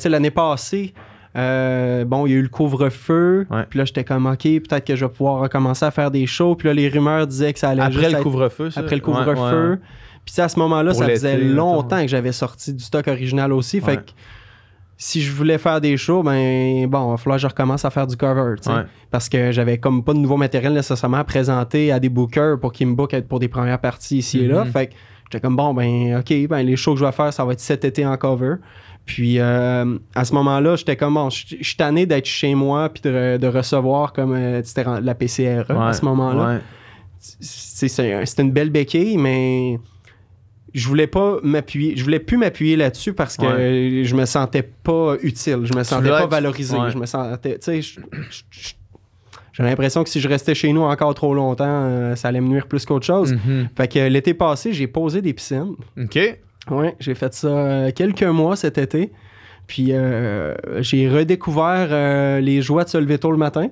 l'année passée, il y a eu le couvre-feu. Puis là, j'étais comme, OK, peut-être que je vais pouvoir recommencer à faire des shows. Puis là, les rumeurs disaient que ça allait
Après le couvre-feu, ça?
Après le couvre-feu. Puis à ce moment-là, ça faisait longtemps que j'avais sorti du stock original aussi. Fait que si je voulais faire des shows, il va falloir que je recommence à faire du cover. Parce que j'avais comme pas de nouveau matériel nécessairement à présenter à des bookers pour qu'ils me bookent pour des premières parties ici et là. Fait que j'étais comme, OK, les shows que je vais faire, ça va être cet été en cover. Puis à ce moment-là, j'étais comme, je suis tanné d'être chez moi puis de recevoir comme c'était la PCR à ce moment-là. C'est une belle béquille, mais... Je voulais plus m'appuyer là-dessus parce que je me sentais pas utile, je me sentais pas valorisé, je me sentais, tu sais, j'ai l'impression que si je restais chez nous encore trop longtemps, ça allait me nuire plus qu'autre chose. Fait que l'été passé, j'ai posé des piscines.
OK.
Ouais, j'ai fait ça quelques mois cet été. Puis j'ai redécouvert les joies de se lever tôt le matin.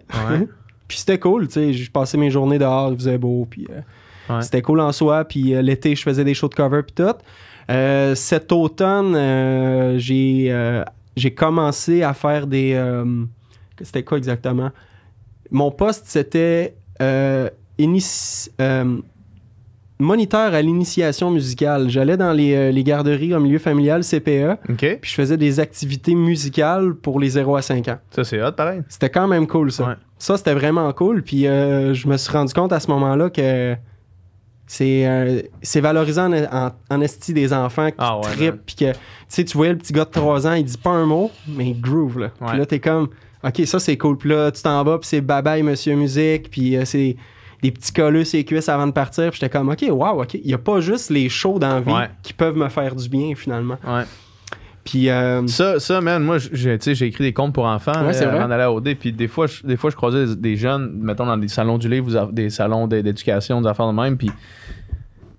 Puis c'était cool, tu sais, j'ai passé mes journées dehors, il faisait beau, puis c'était cool en soi. Puis l'été, je faisais des shows de cover puis tout. Cet automne, j'ai commencé à faire des... c'était quoi exactement? Mon poste, c'était moniteur à l'initiation musicale. J'allais dans les garderies en milieu familial CPE, puis je faisais des activités musicales pour les 0 à 5 ans.
Ça, c'est hot, pareil.
C'était quand même cool, ça.
Ouais.
Ça, c'était vraiment cool. Puis je me suis rendu compte à ce moment-là que c'est valorisant en esti des enfants qui trippent. Puis que, tu sais, tu voyais le petit gars de 3 ans, il dit pas un mot, mais il groove, là. Puis là, t'es comme, OK, ça, c'est cool. Puis là, tu t'en vas, puis c'est bye-bye, monsieur musique. Puis c'est des petits colleux sur les cuisses avant de partir. Puis j'étais comme, OK, wow, OK. Il n'y a pas juste les shows dans la vie qui peuvent me faire du bien, finalement.
Ouais.
Puis
ça, man, moi, j'ai écrit des contes pour enfants avant d'aller à OD. Puis des fois, je croisais des jeunes, mettons, dans des salons du livre, des salons d'éducation, des affaires de même. Puis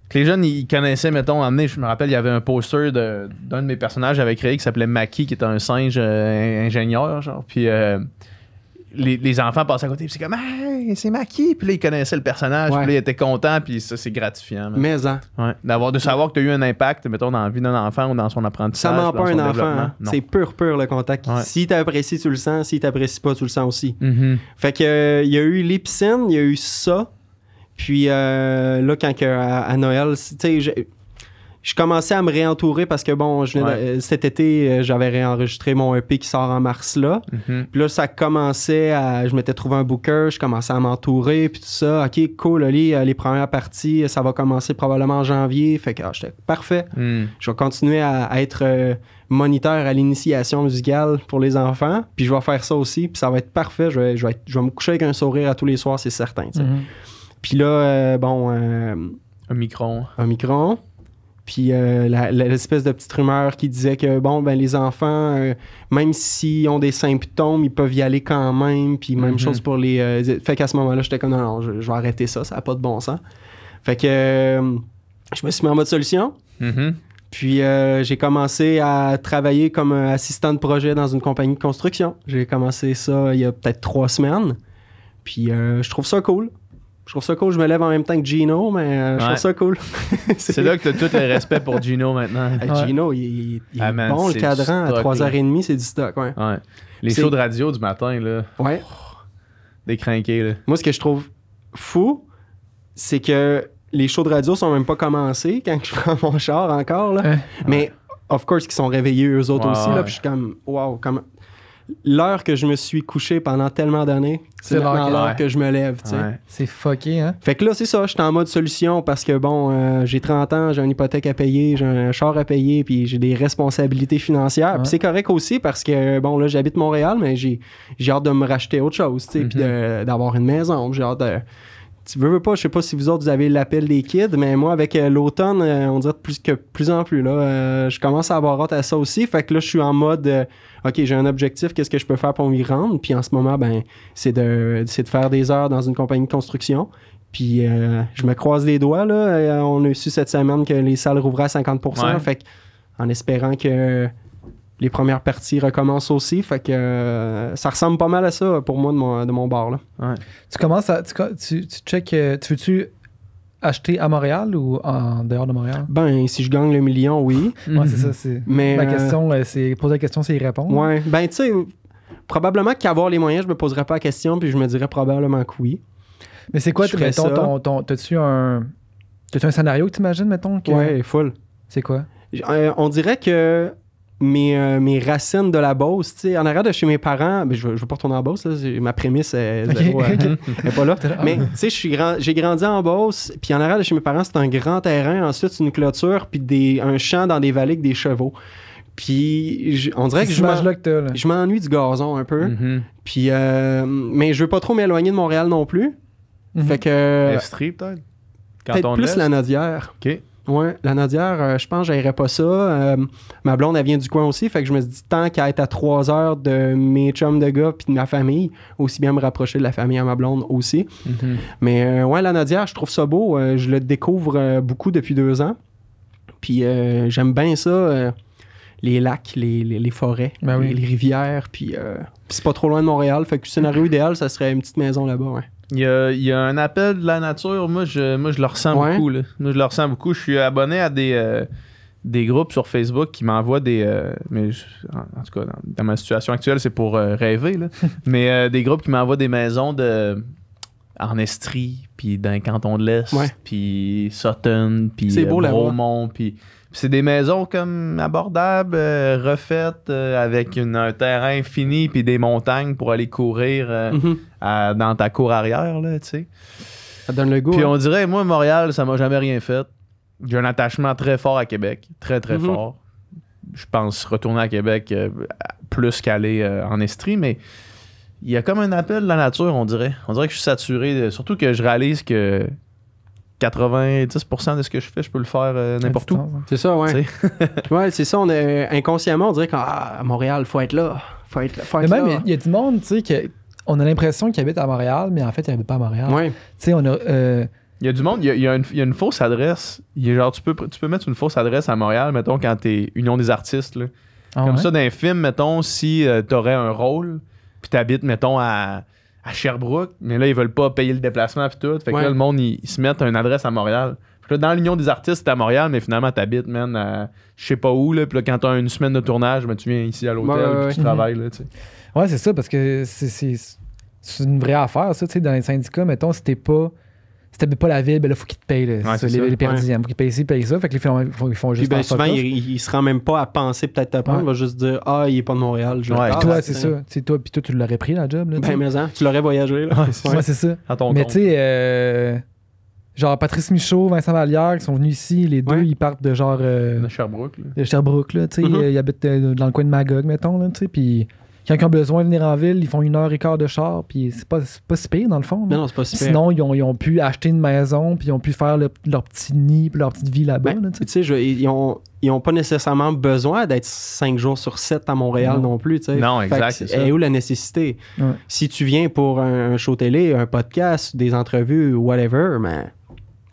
que les jeunes, ils connaissaient, mettons, je me rappelle, il y avait un poster d'un de mes personnages avec créé qui s'appelait Maki, qui était un singe ingénieur, genre. Puis les enfants passaient à côté, puis c'est comme, hey, c'est Maki. Puis là, ils connaissaient le personnage, puis là, ils étaient contents, puis ça, c'est gratifiant.
Mais
de savoir que tu as eu un impact, mettons, dans la vie d'un enfant ou dans son apprentissage.
Ça ment pas un enfant. Hein. C'est pur le contact. Ouais. Si t'apprécies, tu le sens. Si t'apprécies pas, tu le sens aussi.
Mm-hmm.
Fait que il y a eu les piscines, il y a eu ça. Puis là, quand à Noël, tu sais, je commençais à me réentourer parce que, bon, cet été, j'avais réenregistré mon EP qui sort en mars là.
Mm-hmm.
Puis là, ça commençait à... Je m'étais trouvé un booker, je commençais à m'entourer, puis tout ça. OK, cool, les premières parties, ça va commencer probablement en janvier. Fait que j'étais parfait. Je vais continuer à être moniteur à l'initiation musicale pour les enfants. Puis je vais faire ça aussi, puis ça va être parfait. Je vais me coucher avec un sourire à tous les soirs, c'est certain. Mm-hmm. Puis là,
un micron.
Puis l'espèce de petite rumeur qui disait que, les enfants, même s'ils ont des symptômes, ils peuvent y aller quand même. Puis même chose pour les... fait qu'à ce moment-là, j'étais comme, non, je vais arrêter ça n'a pas de bon sens. Fait que je me suis mis en mode solution.
Mm-hmm.
Puis j'ai commencé à travailler comme assistant de projet dans une compagnie de construction. J'ai commencé ça il y a peut-être 3 semaines. Puis je trouve ça cool. Je me lève en même temps que Gino, mais je trouve ça cool.
c'est là que tu as tout le respect pour Gino maintenant.
Gino, il est bon, le cadran, à 3h30, c'est du stock. Ouais.
Les shows de radio du matin, là.
Ouais.
Décrinqués, là.
Moi, ce que je trouve fou, c'est que les shows de radio sont même pas commencés quand je prends mon char encore, là. Mais, of course, qu'ils sont réveillés eux autres aussi, là. Puis je suis comme, wow, comment... L'heure que je me suis couché pendant tellement d'années, c'est maintenant l'heure que je me lève, tu sais.
C'est fucké, hein?
Fait que là, c'est ça, je suis en mode solution parce que, j'ai 30 ans, j'ai une hypothèque à payer, j'ai un char à payer, puis j'ai des responsabilités financières. Puis c'est correct aussi parce que, là, j'habite Montréal, mais j'ai hâte de me racheter autre chose, tu sais, puis d'avoir une maison. J'ai hâte de... Tu veux pas, je sais pas si vous autres, vous avez l'appel des kids, mais moi, avec l'automne, on dirait plus en plus, là. Je commence à avoir hâte à ça aussi. Fait que là, je suis en mode... OK, j'ai un objectif, qu'est-ce que je peux faire pour m'y rendre? Puis en ce moment, c'est de faire des heures dans une compagnie de construction. Puis je me croise les doigts, là. On a su cette semaine que les salles rouvraient à 50%. Fait que, en espérant que les premières parties recommencent aussi. Fait que ça ressemble pas mal à ça pour moi de mon bar, là.
Ouais.
Tu commences à... Tu check... tu veux-tu acheter à Montréal ou en dehors de Montréal?
Si je gagne le million, oui.
Ouais, c'est ça.
Mais
ma question, c'est poser la question, c'est y répondre.
Ouais. Tu sais, probablement qu'avoir les moyens, je me poserais pas la question, puis je me dirais probablement que oui.
Mais c'est quoi, mettons, t'as-tu un scénario que t'imagines, mettons?
Ouais, full.
C'est quoi?
On dirait que mes racines de la Beauce, tu sais, en arrière de chez mes parents, je veux pas retourner en Beauce, là, ma prémisse est zéro, elle est pas là. Mais tu sais, j'ai grandi en Beauce, puis en arrière de chez mes parents, c'est un grand terrain, ensuite c'est une clôture, puis un champ dans des vallées avec des chevaux. Puis on dirait que je m'ennuie du gazon un peu. Puis mais je veux pas trop m'éloigner de Montréal non plus. Fait que
Estrie peut-être?
Peut-être plus la Nodière.
OK.
Ouais, la Nodière, je pense que j'aimerais pas ça. Ma blonde, elle vient du coin aussi, fait que je me dis, tant qu'à être à 3 heures de mes chums de gars puis de ma famille, aussi bien me rapprocher de la famille à ma blonde aussi. Mais ouais, la Nodière, je trouve ça beau. Je le découvre beaucoup depuis 2 ans. Puis j'aime bien ça, les lacs, les forêts, les rivières. Puis c'est pas trop loin de Montréal, fait que le scénario idéal, ça serait une petite maison là-bas, ouais.
Il y a un appel de la nature. Moi, je le ressens beaucoup. Là. Moi, je le ressens beaucoup. Je suis abonné à des groupes sur Facebook qui m'envoient des... mais en tout cas, dans ma situation actuelle, c'est pour rêver. Là. Mais des groupes qui m'envoient des maisons de en Estrie, puis dans le canton de l'Est,
Ouais.
puis Sutton, puis
C'est beau,
Bromont, puis c'est des maisons comme abordables, refaites, avec un terrain fini, puis des montagnes pour aller courir dans ta cour arrière, là, tu sais.
Ça donne le goût.
Puis on dirait, moi, Montréal, ça m'a jamais rien fait. J'ai un attachement très fort à Québec, très, très fort. Je pense retourner à Québec plus qu'aller en Estrie, mais il y a comme un appel de la nature, on dirait. On dirait que je suis saturé, surtout que je réalise que 90% de ce que je fais, je peux le faire n'importe où.
C'est ça, ouais.
Tu sais.
Ouais, c'est ça. Inconsciemment, on dirait qu'à Montréal, faut être là. Faut être
Mais
là.
même, il y a du monde, tu sais, on a l'impression qu'ils habitent à Montréal, mais en fait, ils n'habitent pas à Montréal.
Ouais.
Tu sais, on a...
Il y a du monde, il y a une fausse adresse. Genre, tu peux mettre une fausse adresse à Montréal, mettons, quand t'es Union des artistes. Là. Comme ça, dans un film, mettons, si t'aurais un rôle, puis t'habites, mettons, à Sherbrooke, mais là, ils veulent pas payer le déplacement puis tout. Fait que là, le monde, ils se mettent une adresse à Montréal. Puis là, dans l'Union des artistes, t'es à Montréal, mais finalement, t'habites, man, à je sais pas où. Là, puis là, quand t'as une semaine de tournage, ben, tu viens ici à l'hôtel, puis tu travailles. Là, tu sais.
Ouais, c'est ça, parce que c'est une vraie affaire, ça. Tu sais, dans les syndicats, mettons, si t'habites pas la ville, ben là, faut qu'ils te payent les perdièmes. Faut qu'ils payent ci, payent ça. Fait que ils font juste.
Puis ben, souvent, il se rend même pas à penser peut-être te prendre. Il va juste dire il est pas de Montréal.
Puis toi, c'est ça. Puis toi, tu l'aurais pris, la job. Là,
ben, mais tu l'aurais voyagé. Là.
Ouais, c'est ça. Mais tu sais, genre Patrice Michaud, Vincent Vallière, qui sont venus ici, les deux, ils partent de genre.
De Sherbrooke. Là.
De Sherbrooke, là. Tu sais, ils habitent dans le coin de Magog, mettons, là. Tu sais, puis. Quand ils ont besoin de venir en ville, ils font 1h15 de char, puis c'est pas si pire dans le fond.
Non, c'est pas si pire.
Sinon, ils ont pu acheter une maison, puis ils ont pu faire leur petit nid, puis leur petite vie là-bas.
Ben, tu sais, ils ont pas nécessairement besoin d'être 5 jours sur 7 à Montréal non plus. Tu sais.
Non, exact, c'est ça.
Et où la nécessité?
Ouais.
Si tu viens pour un show télé, un podcast, des entrevues, whatever, mais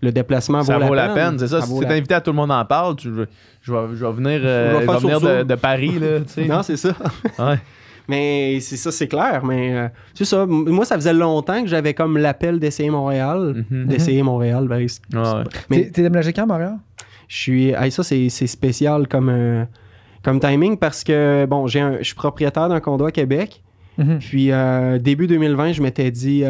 le déplacement vaut la peine.
C'est ça. Si tu es invité à Tout le monde en parle, je vais venir, de Paris. Là, tu sais.
Non, c'est ça.
Ouais.
Mais c'est ça, c'est clair. Mais c'est ça. Moi, ça faisait longtemps que j'avais comme l'appel d'essayer Montréal. D'essayer Montréal. Ben,
mais t'es déménagé quand, Montréal?
Ça, c'est spécial comme timing parce que, bon, je suis propriétaire d'un condo à Québec. Puis, début 2020, je m'étais dit,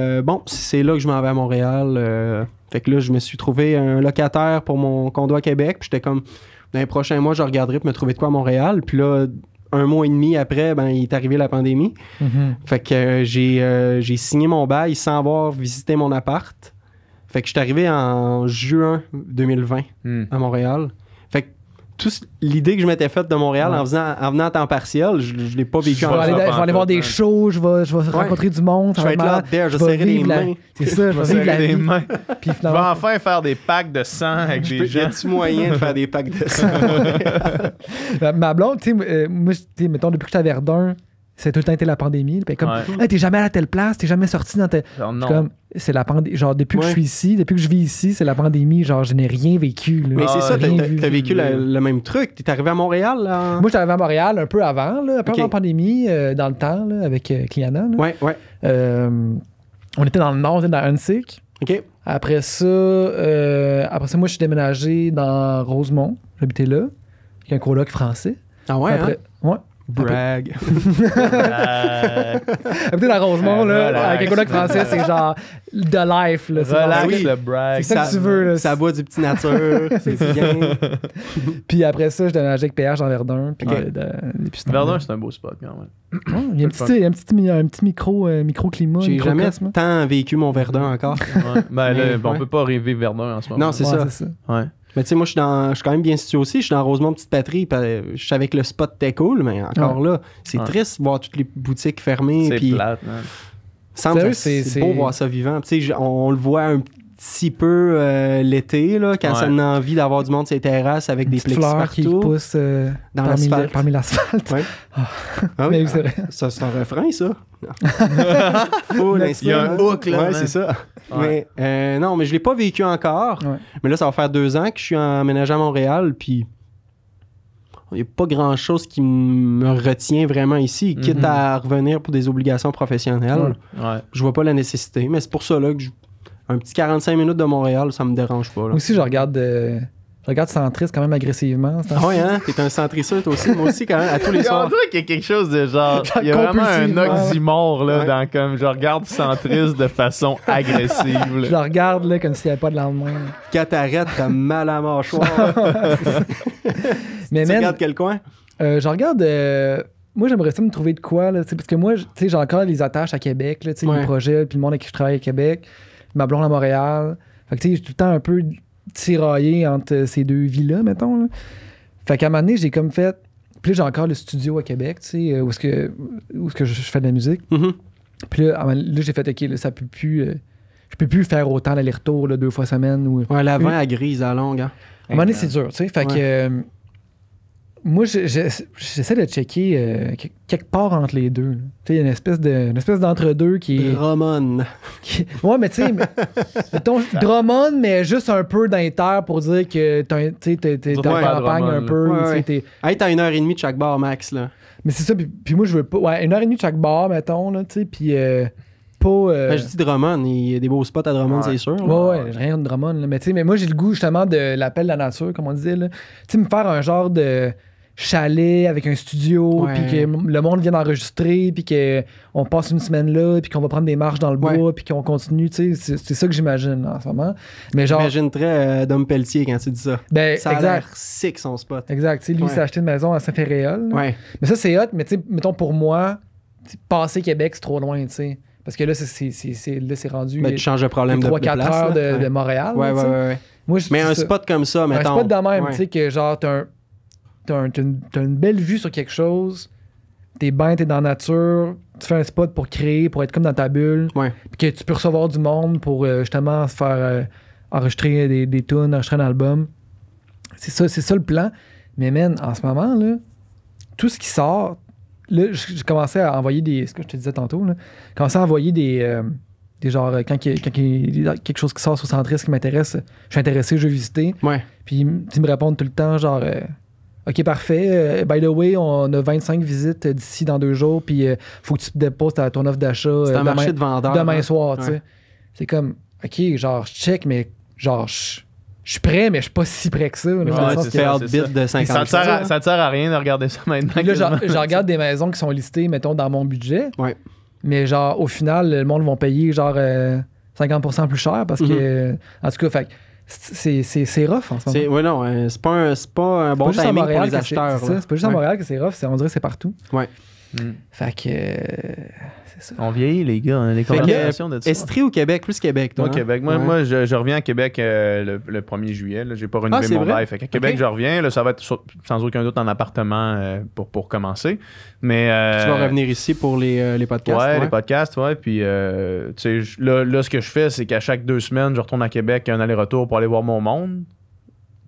c'est là que je m'en vais à Montréal. Fait que là, je me suis trouvé un locataire pour mon condo à Québec. Puis, j'étais comme, dans les prochains mois, je regarderai pour me trouver de quoi à Montréal. Puis là, 1 mois et demi après, il est arrivé la pandémie. Fait que j'ai signé mon bail sans avoir visité mon appart. Fait que je suis arrivé en juin 2020 à Montréal. Fait que l'idée que je m'étais faite de Montréal en venant à temps partiel, je l'ai pas vécu en
Je vais aller voir des shows, je vais rencontrer du monde.
Je vais être là, je vais serrer les mains.
C'est ça, je vais vivre la vie.
Puis je vais enfin faire des packs de sang avec des gens.
Y a-tu moyen de faire des packs de sang?
Ma blonde, tu sais, moi, mettons, depuis que j'étais à Verdun, c'est tout le temps été la pandémie. Puis comme, t'es jamais allé à telle place, t'es jamais sorti dans telle. Comme, c'est la pandémie. Genre, depuis que je suis ici, depuis que je vis ici, c'est la pandémie. Genre, je n'ai rien vécu. Là.
Mais c'est ça, t'as vécu le même truc. T'es arrivé à Montréal, là?
Moi, j'étais arrivé à Montréal un peu avant, là, avant la pandémie, dans le temps, là, avec Cliana. Là.
Ouais.
On était dans le nord, on était dans Huntsic.
OK.
Après ça, moi, je suis déménagé dans Rosemont. J'habitais là. Il y a un coloc français.
Ah ouais,
Ouais.
Brag.
Habiter dans Rosemont, là, avec un coloc français, c'est genre de life. Là,
relax, le brag.
C'est ça que tu veux. Là,
ça boit du petit nature, c'est bien.
Puis après ça, je déménageais avec PH dans Verdun. Puis
Verdun, c'est un beau spot quand même.
Il y a un petit micro-climat.
J'ai jamais tant vécu mon Verdun encore.
On peut pas rêver Verdun en ce moment.
Non, c'est ça.
Ouais.
Mais tu sais, moi, je suis quand même bien situé aussi. Je suis dans Rosemont, Petite Patrie. Je savais que le spot était cool, mais encore là, c'est triste de voir toutes les boutiques fermées.
C'est plate, man.
C'est beau voir ça vivant. Tu sais, on le voit un petit peu l'été, là, quand ça a envie d'avoir du monde sur les terrasses avec des plexis partout.
Qui poussent parmi l'asphalte.
Ouais.
Mais c'est vrai.
Ça, c'est un refrain, ça.
Il y a un hook, là.
Ouais, c'est ça. Ouais. Mais non, mais je l'ai pas vécu encore. Ouais. Mais là, ça va faire 2 ans que je suis emménagé à Montréal, puis il n'y a pas grand-chose qui me retient vraiment ici, quitte à revenir pour des obligations professionnelles.
Ouais.
Je vois pas la nécessité, mais c'est pour ça là, que un petit 45 minutes de Montréal, ça me dérange pas. Là.
Moi aussi, je regarde Je regarde Centriste quand même agressivement.
Ah ouais, hein? T'es un centrisseur, toi aussi. Moi aussi, quand même, à tous les soirs.
On dirait qu'il y a quelque chose de genre... Il y a vraiment un oxymore, là, dans comme... Je regarde Centriste de façon agressive. Là.
Je le regarde, là, comme s'il n'y avait pas de lendemain.
Quand t'arrêtes, t'as mal à la mâchoire.
Mais
tu regardes quel coin?
Je regarde... moi, j'aimerais ça me trouver de quoi, là, parce que moi, j'ai encore les attaches à Québec, là, les projets, puis le monde avec qui je travaille à Québec, ma blonde à Montréal. Fait que, tu sais, j'ai tout le temps un peu tiraillé entre ces deux vies-là, mettons. Là. Fait qu'à un moment donné, j'ai comme fait... Puis là, j'ai encore le studio à Québec, tu sais, où est-ce que je fais de la musique.
Mm-hmm.
Puis là, j'ai fait, OK, là, ça peut plus... je peux plus faire autant l'aller-retour, là, 2 fois semaine. Ou,
ouais, l'avant à grise à longue, hein.
À un moment donné, c'est dur, tu sais. Fait que... moi, j'essaie de checker quelque part entre les deux. Tu sais, il y a une espèce d'entre-deux qui est...
Drummond.
Ouais, mais tu sais, mettons Drummond, mais juste un peu d'inter pour dire que t'es en campagne un peu.
Ouais. Hey, t'as 1h30 de chaque bar max, là.
Mais c'est ça, puis moi, je veux pas... Ouais, 1h30 de chaque bar, mettons, là, tu sais, puis pas...
Ben, je dis Drummond, il y a des beaux spots à Drummond, c'est sûr.
Ouais, rien de Drummond, là. Mais moi, j'ai le goût, justement, de l'appel de la nature, comme on disait, là. Tu sais, me faire un genre de... chalet avec un studio, puis que le monde vient enregistrer, puis qu'on passe une semaine là, puis qu'on va prendre des marches dans le bois, puis qu'on continue, tu sais, c'est ça que j'imagine là, en ce moment. Mais genre...
J'imagine très Dom Pelletier quand tu dis ça.
Ben,
ça a l'air sick son spot.
Exact, tu sais, lui, il s'est acheté une maison à Saint-Féréol.
Ouais.
Mais ça, c'est hot, mais tu sais, mettons pour moi, passer Québec, c'est trop loin, tu sais. Parce que là, c'est rendu...
Ben, tu changes de problème de place.
3-4 heures de Montréal.
Ouais. Moi, mais un spot comme ça, mettons.
Un spot de même, tu sais, que genre, t'as une belle vue sur quelque chose, t'es dans la nature, tu fais un spot pour créer, pour être comme dans ta bulle, puis que tu peux recevoir du monde pour justement se faire enregistrer des tunes, enregistrer un album. C'est ça le plan. Mais man, en ce moment, là, tout ce qui sort, là, j'ai commencé à envoyer des... Ce que je te disais tantôt, là, j'ai commencé à envoyer des genre, quand il y a quelque chose qui sort sur Centriste qui m'intéresse, je suis intéressé, je veux visiter.
Ouais.
Puis ils me répondent tout le temps, genre... OK, parfait. By the way, on a 25 visites d'ici dans 2 jours, puis faut que tu te déposes ton offre d'achat
marché de vendeurs,
demain soir, tu sais. C'est comme, OK, genre, je check, mais genre, je suis prêt, mais je suis pas si prêt que ça.
Tu fais outbid de 50
ça te sert à rien de regarder ça maintenant.
Là, je regarde des maisons qui sont listées, mettons, dans mon budget.
Ouais.
Mais genre, au final, le monde va payer genre 50% plus cher parce que, en tout cas, fait c'est rough en ce moment.
Oui, non, c'est pas un bon timing pour les acheteurs.
C'est pas juste à Montréal que c'est rough, on dirait que c'est partout.
Ouais.
Fait que c'est ça.
On vieillit, les gars, on a des conversations de ça.
Estrie ou Québec? Plus Québec, toi.
Moi, Québec. Moi, je reviens à Québec le 1er juillet. Là. J'ai pas renouvelé mon bail. Fait qu'à Québec, je reviens. Là, ça va être sans aucun doute en appartement pour commencer. Mais,
tu vas revenir ici pour les podcasts.
Ouais, les podcasts, ouais. Puis, tu sais, là, ce que je fais, c'est qu'à chaque 2 semaines, je retourne à Québec, un aller-retour pour aller voir mon monde.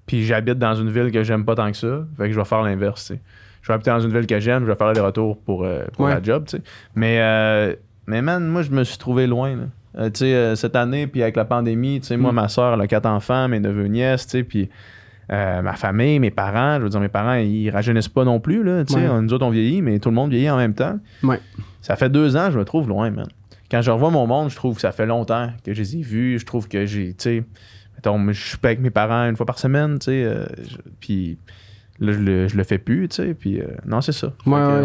Puis, j'habite dans une ville que j'aime pas tant que ça. Fait que je vais faire l'inverse, tu sais. Je vais habiter dans une ville que j'aime, je vais faire des retours pour la job, tu sais. Mais man, moi, je me suis trouvé loin, là. Tu sais, cette année, puis avec la pandémie, tu sais, moi, ma soeur, elle a 4 enfants, mes neveux, nièces, tu sais, puis ma famille, mes parents, je veux dire, mes parents, ils rajeunissent pas non plus, là, tu sais. Nous autres, on vieillit, mais tout le monde vieillit en même temps.
Ouais.
Ça fait 2 ans, je me trouve loin, man. Quand je revois mon monde, je trouve que ça fait longtemps que je les ai vus. Je trouve que j'ai, tu sais, mettons, je suis avec mes parents 1 fois par semaine, tu sais, puis... Là, je le fais plus, tu sais, puis non, c'est ça.
Moi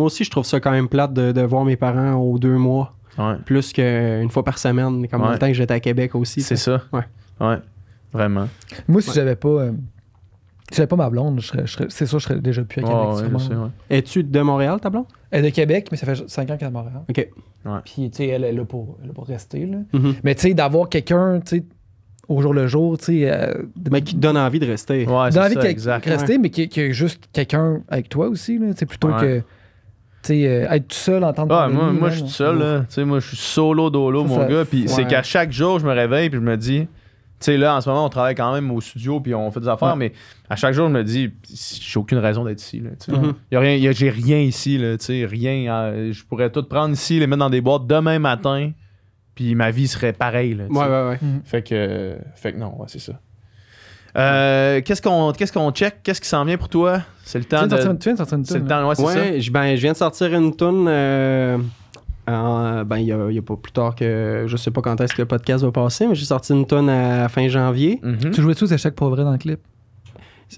aussi, je trouve ça quand même plate de voir mes parents aux 2 mois.
Ouais.
Plus qu'une fois par semaine, comme le temps que j'étais à Québec aussi.
C'est ça. Ouais, vraiment.
Moi, si j'avais pas ma blonde, c'est sûr, je serais déjà plus à Québec.
Es-tu de Montréal, ta blonde?
Elle est de Québec, mais ça fait 5 ans qu'elle est à Montréal.
OK.
Ouais. Puis, tu sais, elle est là pour rester, là. Mm-hmm. Mais, tu sais, d'avoir quelqu'un, tu sais, au jour le jour, tu sais...
mais qui te donne envie de rester.
Ouais,
donne envie de rester, mais qui a juste quelqu'un avec toi aussi, là, plutôt que... être tout seul en temps de pandémie.
Moi, je suis tout seul, là. T'sais, moi, je suis solo dolo, mon gars. Puis c'est qu'à chaque jour, je me réveille puis je me dis... Tu sais, là, en ce moment, on travaille quand même au studio puis on fait des affaires, mais à chaque jour, je me dis, j'ai aucune raison d'être ici, là. J'ai rien ici, là. Rien. Je pourrais tout prendre ici, les mettre dans des boîtes demain matin... Puis ma vie serait pareille. Là,
ouais.
Fait que non, c'est ça. Qu'est-ce qu'on check? Qu'est-ce qui s'en vient pour toi? C'est le temps
tu viens de sortir une tune.
C'est le temps, c'est ça.
Je viens de sortir une tune il y a pas plus tard que... Je sais pas quand est-ce que le podcast va passer, mais j'ai sorti une tonne à fin janvier.
Tu jouais-tu aux échecs pour vrai dans le clip?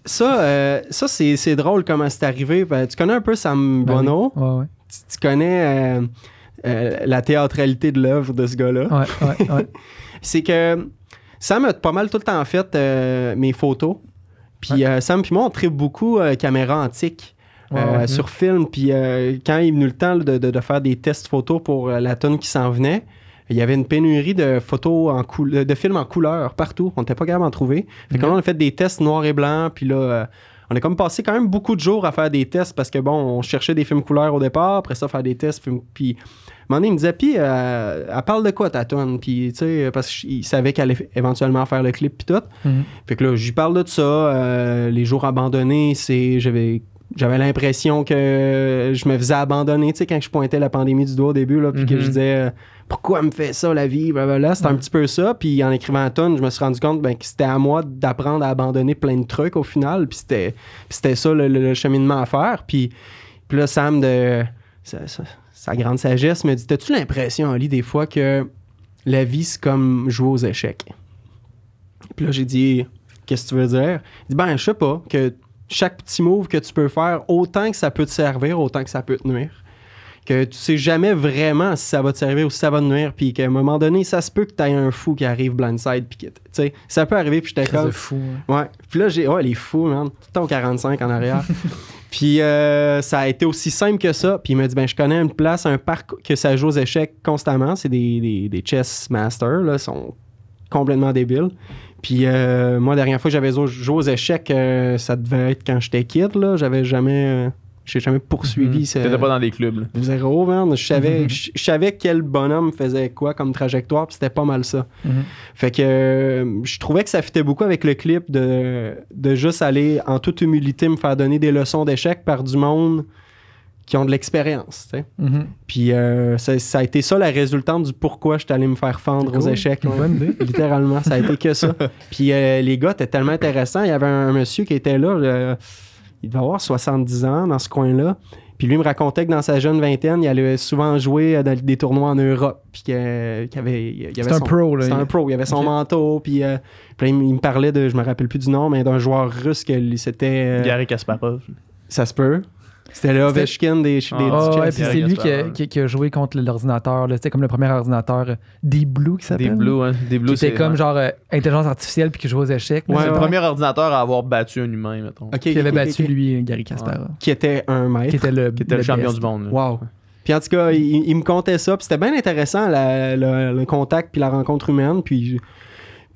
Ça c'est drôle comment c'est arrivé. Tu connais un peu Sam Bono.
Oui.
Tu connais la théâtralité de l'œuvre de ce gars-là.
Ouais.
C'est que Sam a pas mal tout le temps fait mes photos. Puis Sam puis moi, on tripe beaucoup caméra antique sur film. Puis quand il est venu le temps de faire des tests photos pour la tonne qui s'en venait, il y avait une pénurie de photos de films en couleur partout. On n'était pas capable d'en trouver. Fait que là, on a fait des tests noir et blanc. Puis là, on a comme passé quand même beaucoup de jours à faire des tests parce que, bon, on cherchait des films couleurs au départ. Après ça, faire des tests. Puis, à un moment donné, il me disait, puis, elle parle de quoi ta tonne? Puis, tu sais, parce qu'il savait qu'elle allait éventuellement faire le clip puis tout. Fait que là, j'y parle de ça. Les jours abandonnés, j'avais l'impression que je me faisais abandonner, tu sais, quand je pointais la pandémie du doigt au début, là, puis que je disais pourquoi elle me fait ça, la vie, blablabla. C'était un petit peu ça. Puis en écrivant la tonne, je me suis rendu compte que c'était à moi d'apprendre à abandonner plein de trucs au final. Puis c'était ça le cheminement à faire. Puis là, Sam, de sa grande sagesse, me dit t'as-tu l'impression, Ali, des fois que la vie, c'est comme jouer aux échecs? Puis là, j'ai dit qu'est-ce que tu veux dire? Il dit je sais pas, que chaque petit move que tu peux faire, autant que ça peut te servir, autant que ça peut te nuire. Que tu sais jamais vraiment si ça va te servir ou si ça va te nuire, puis qu'à un moment donné, ça se peut que tu aies un fou qui arrive blindside, puis tu sais, ça peut arriver, puis j'étais comme...
C'est fou,
Ouais. Puis là, les fous, man. Tout le temps au 45 en arrière. Puis ça a été aussi simple que ça. Puis il m'a dit, je connais une place, un parc que ça joue aux échecs constamment. C'est des chess masters, là, sont complètement débiles. Puis moi, la dernière fois que j'avais joué aux échecs, ça devait être quand j'étais kid, là. J'ai jamais poursuivi.
T'étais pas dans des clubs, là.
Zéro, man. Je savais quel bonhomme faisait quoi comme trajectoire, puis c'était pas mal ça. Fait que je trouvais que ça fitait beaucoup avec le clip de juste aller, en toute humilité, me faire donner des leçons d'échecs par du monde qui ont de l'expérience, tu sais. Puis ça a été ça la résultante du pourquoi j'étais allé me faire fendre aux échecs. Littéralement, ça a été que ça. Puis les gars étaient tellement intéressants. Il y avait un monsieur qui était là, il devait avoir 70 ans dans ce coin-là. Puis lui me racontait que dans sa jeune vingtaine, il allait souvent jouer dans des tournois en Europe. Puis qu'il avait
c'était un pro, là.
C'était un pro. Il avait son manteau. Puis là, il me parlait je me rappelle plus du nom, mais d'un joueur russe que c'était...
Garry Kasparov.
Ça se peut. C'était le Ovechkin des
chess. Puis c'est lui qui a joué contre l'ordinateur. C'était comme le premier ordinateur Deep Blue qui s'appelle.
Deep Blue, hein. Deep Blue,
c'était comme genre intelligence artificielle puis qui jouait aux échecs.
C'est le premier ordinateur à avoir battu un humain, mettons.
Qui avait battu, lui, Garry Kasparov.
Qui était un maître.
Qui était le
champion du monde.
Wow. Puis en tout cas, il me contait ça. Puis c'était bien intéressant, le contact puis la rencontre humaine. Puis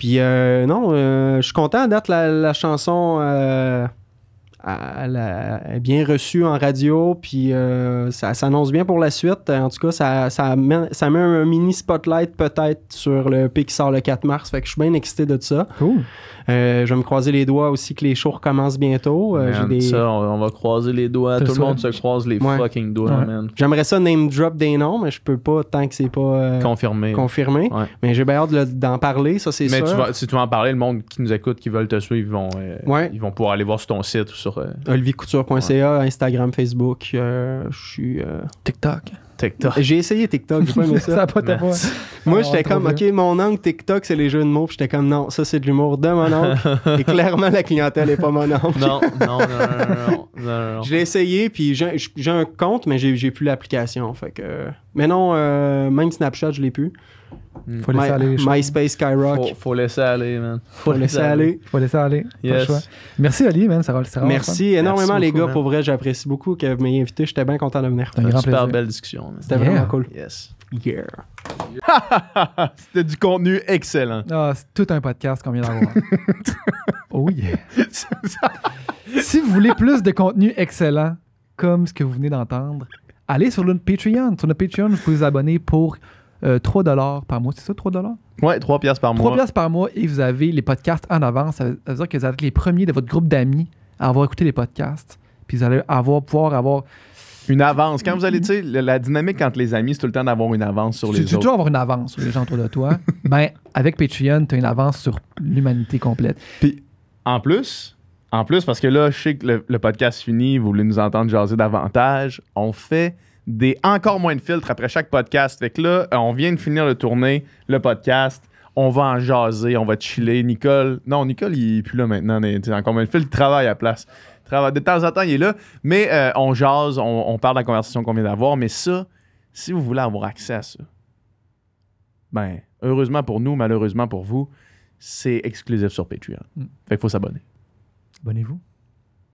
je suis content à date, la chanson... Elle est bien reçue en radio, puis ça s'annonce bien pour la suite. En tout cas, ça met un mini spotlight peut-être sur le EP qui sort le 4 mars. Fait que je suis bien excité de ça.
Cool.
Je vais me croiser les doigts aussi que les shows recommencent bientôt.
Ça, on va croiser les doigts. Tout le monde se croise les fucking doigts, man.
J'aimerais ça name drop des noms, mais je peux pas tant que c'est pas
confirmé.
Ouais. Mais j'ai bien hâte d'en parler, ça c'est sûr.
Mais si tu vas en parler, le monde qui nous écoute, qui veulent te suivre, ils vont pouvoir aller voir sur ton site ou sur...
oliviercouture.ca, Instagram, Facebook. Je suis...
TikTok.
J'ai essayé TikTok, j'ai pas aimé ça.
Ça a pas été
Moi, j'étais comme, OK, mon angle TikTok, c'est les jeux de mots. Puis j'étais comme, non, ça, c'est de l'humour de mon oncle. Et clairement, la clientèle est pas mon oncle.
Non.
Je l'ai essayé, puis j'ai un compte, mais j'ai plus l'application. Fait que... Mais non, même Snapchat, je l'ai plus.
Faut laisser aller.
MySpace, Skyrock.
Faut laisser aller, man.
Faut laisser aller.
Yes.
Pas Merci, Ali, man. Ça
Merci énormément, les gars.
Man.
Pour vrai, j'apprécie beaucoup que vous m'ayez invité. J'étais bien content de venir.
C'était une super belle discussion.
C'était vraiment cool.
Yes.
Yeah.
C'était du contenu excellent.
C'est tout un podcast qu'on vient d'avoir. Oh yeah. Si vous voulez plus de contenu excellent, comme ce que vous venez d'entendre, allez sur notre Patreon. Sur notre Patreon, vous pouvez vous abonner pour 3$ par mois. C'est ça, 3$?
Ouais, 3$ par mois.
3$ par mois et vous avez les podcasts en avance. Ça veut dire que vous êtes les premiers de votre groupe d'amis à avoir écouté les podcasts. Puis vous allez pouvoir avoir...
Une avance. Quand vous allez, tu sais, la dynamique entre les amis, c'est tout le temps d'avoir une avance sur les autres.
Tu veux toujours avoir une avance sur les gens autour de toi. Ben, avec Patreon, tu as une avance sur l'humanité complète.
Puis, en plus, parce que là, je sais que le podcast finit, vous voulez nous entendre jaser davantage, on fait encore moins de filtres après chaque podcast. Fait que là, on vient de finir de tourner le podcast. On va en jaser, on va chiller. Nicole, il est plus là maintenant. Encore moins de filtres, il travaille à la place. De temps en temps, il est là. Mais on jase, on parle de la conversation qu'on vient d'avoir. Mais ça, si vous voulez avoir accès à ça, ben, heureusement pour nous, malheureusement pour vous, c'est exclusif sur Patreon. Fait qu'il faut s'abonner.
Abonnez-vous.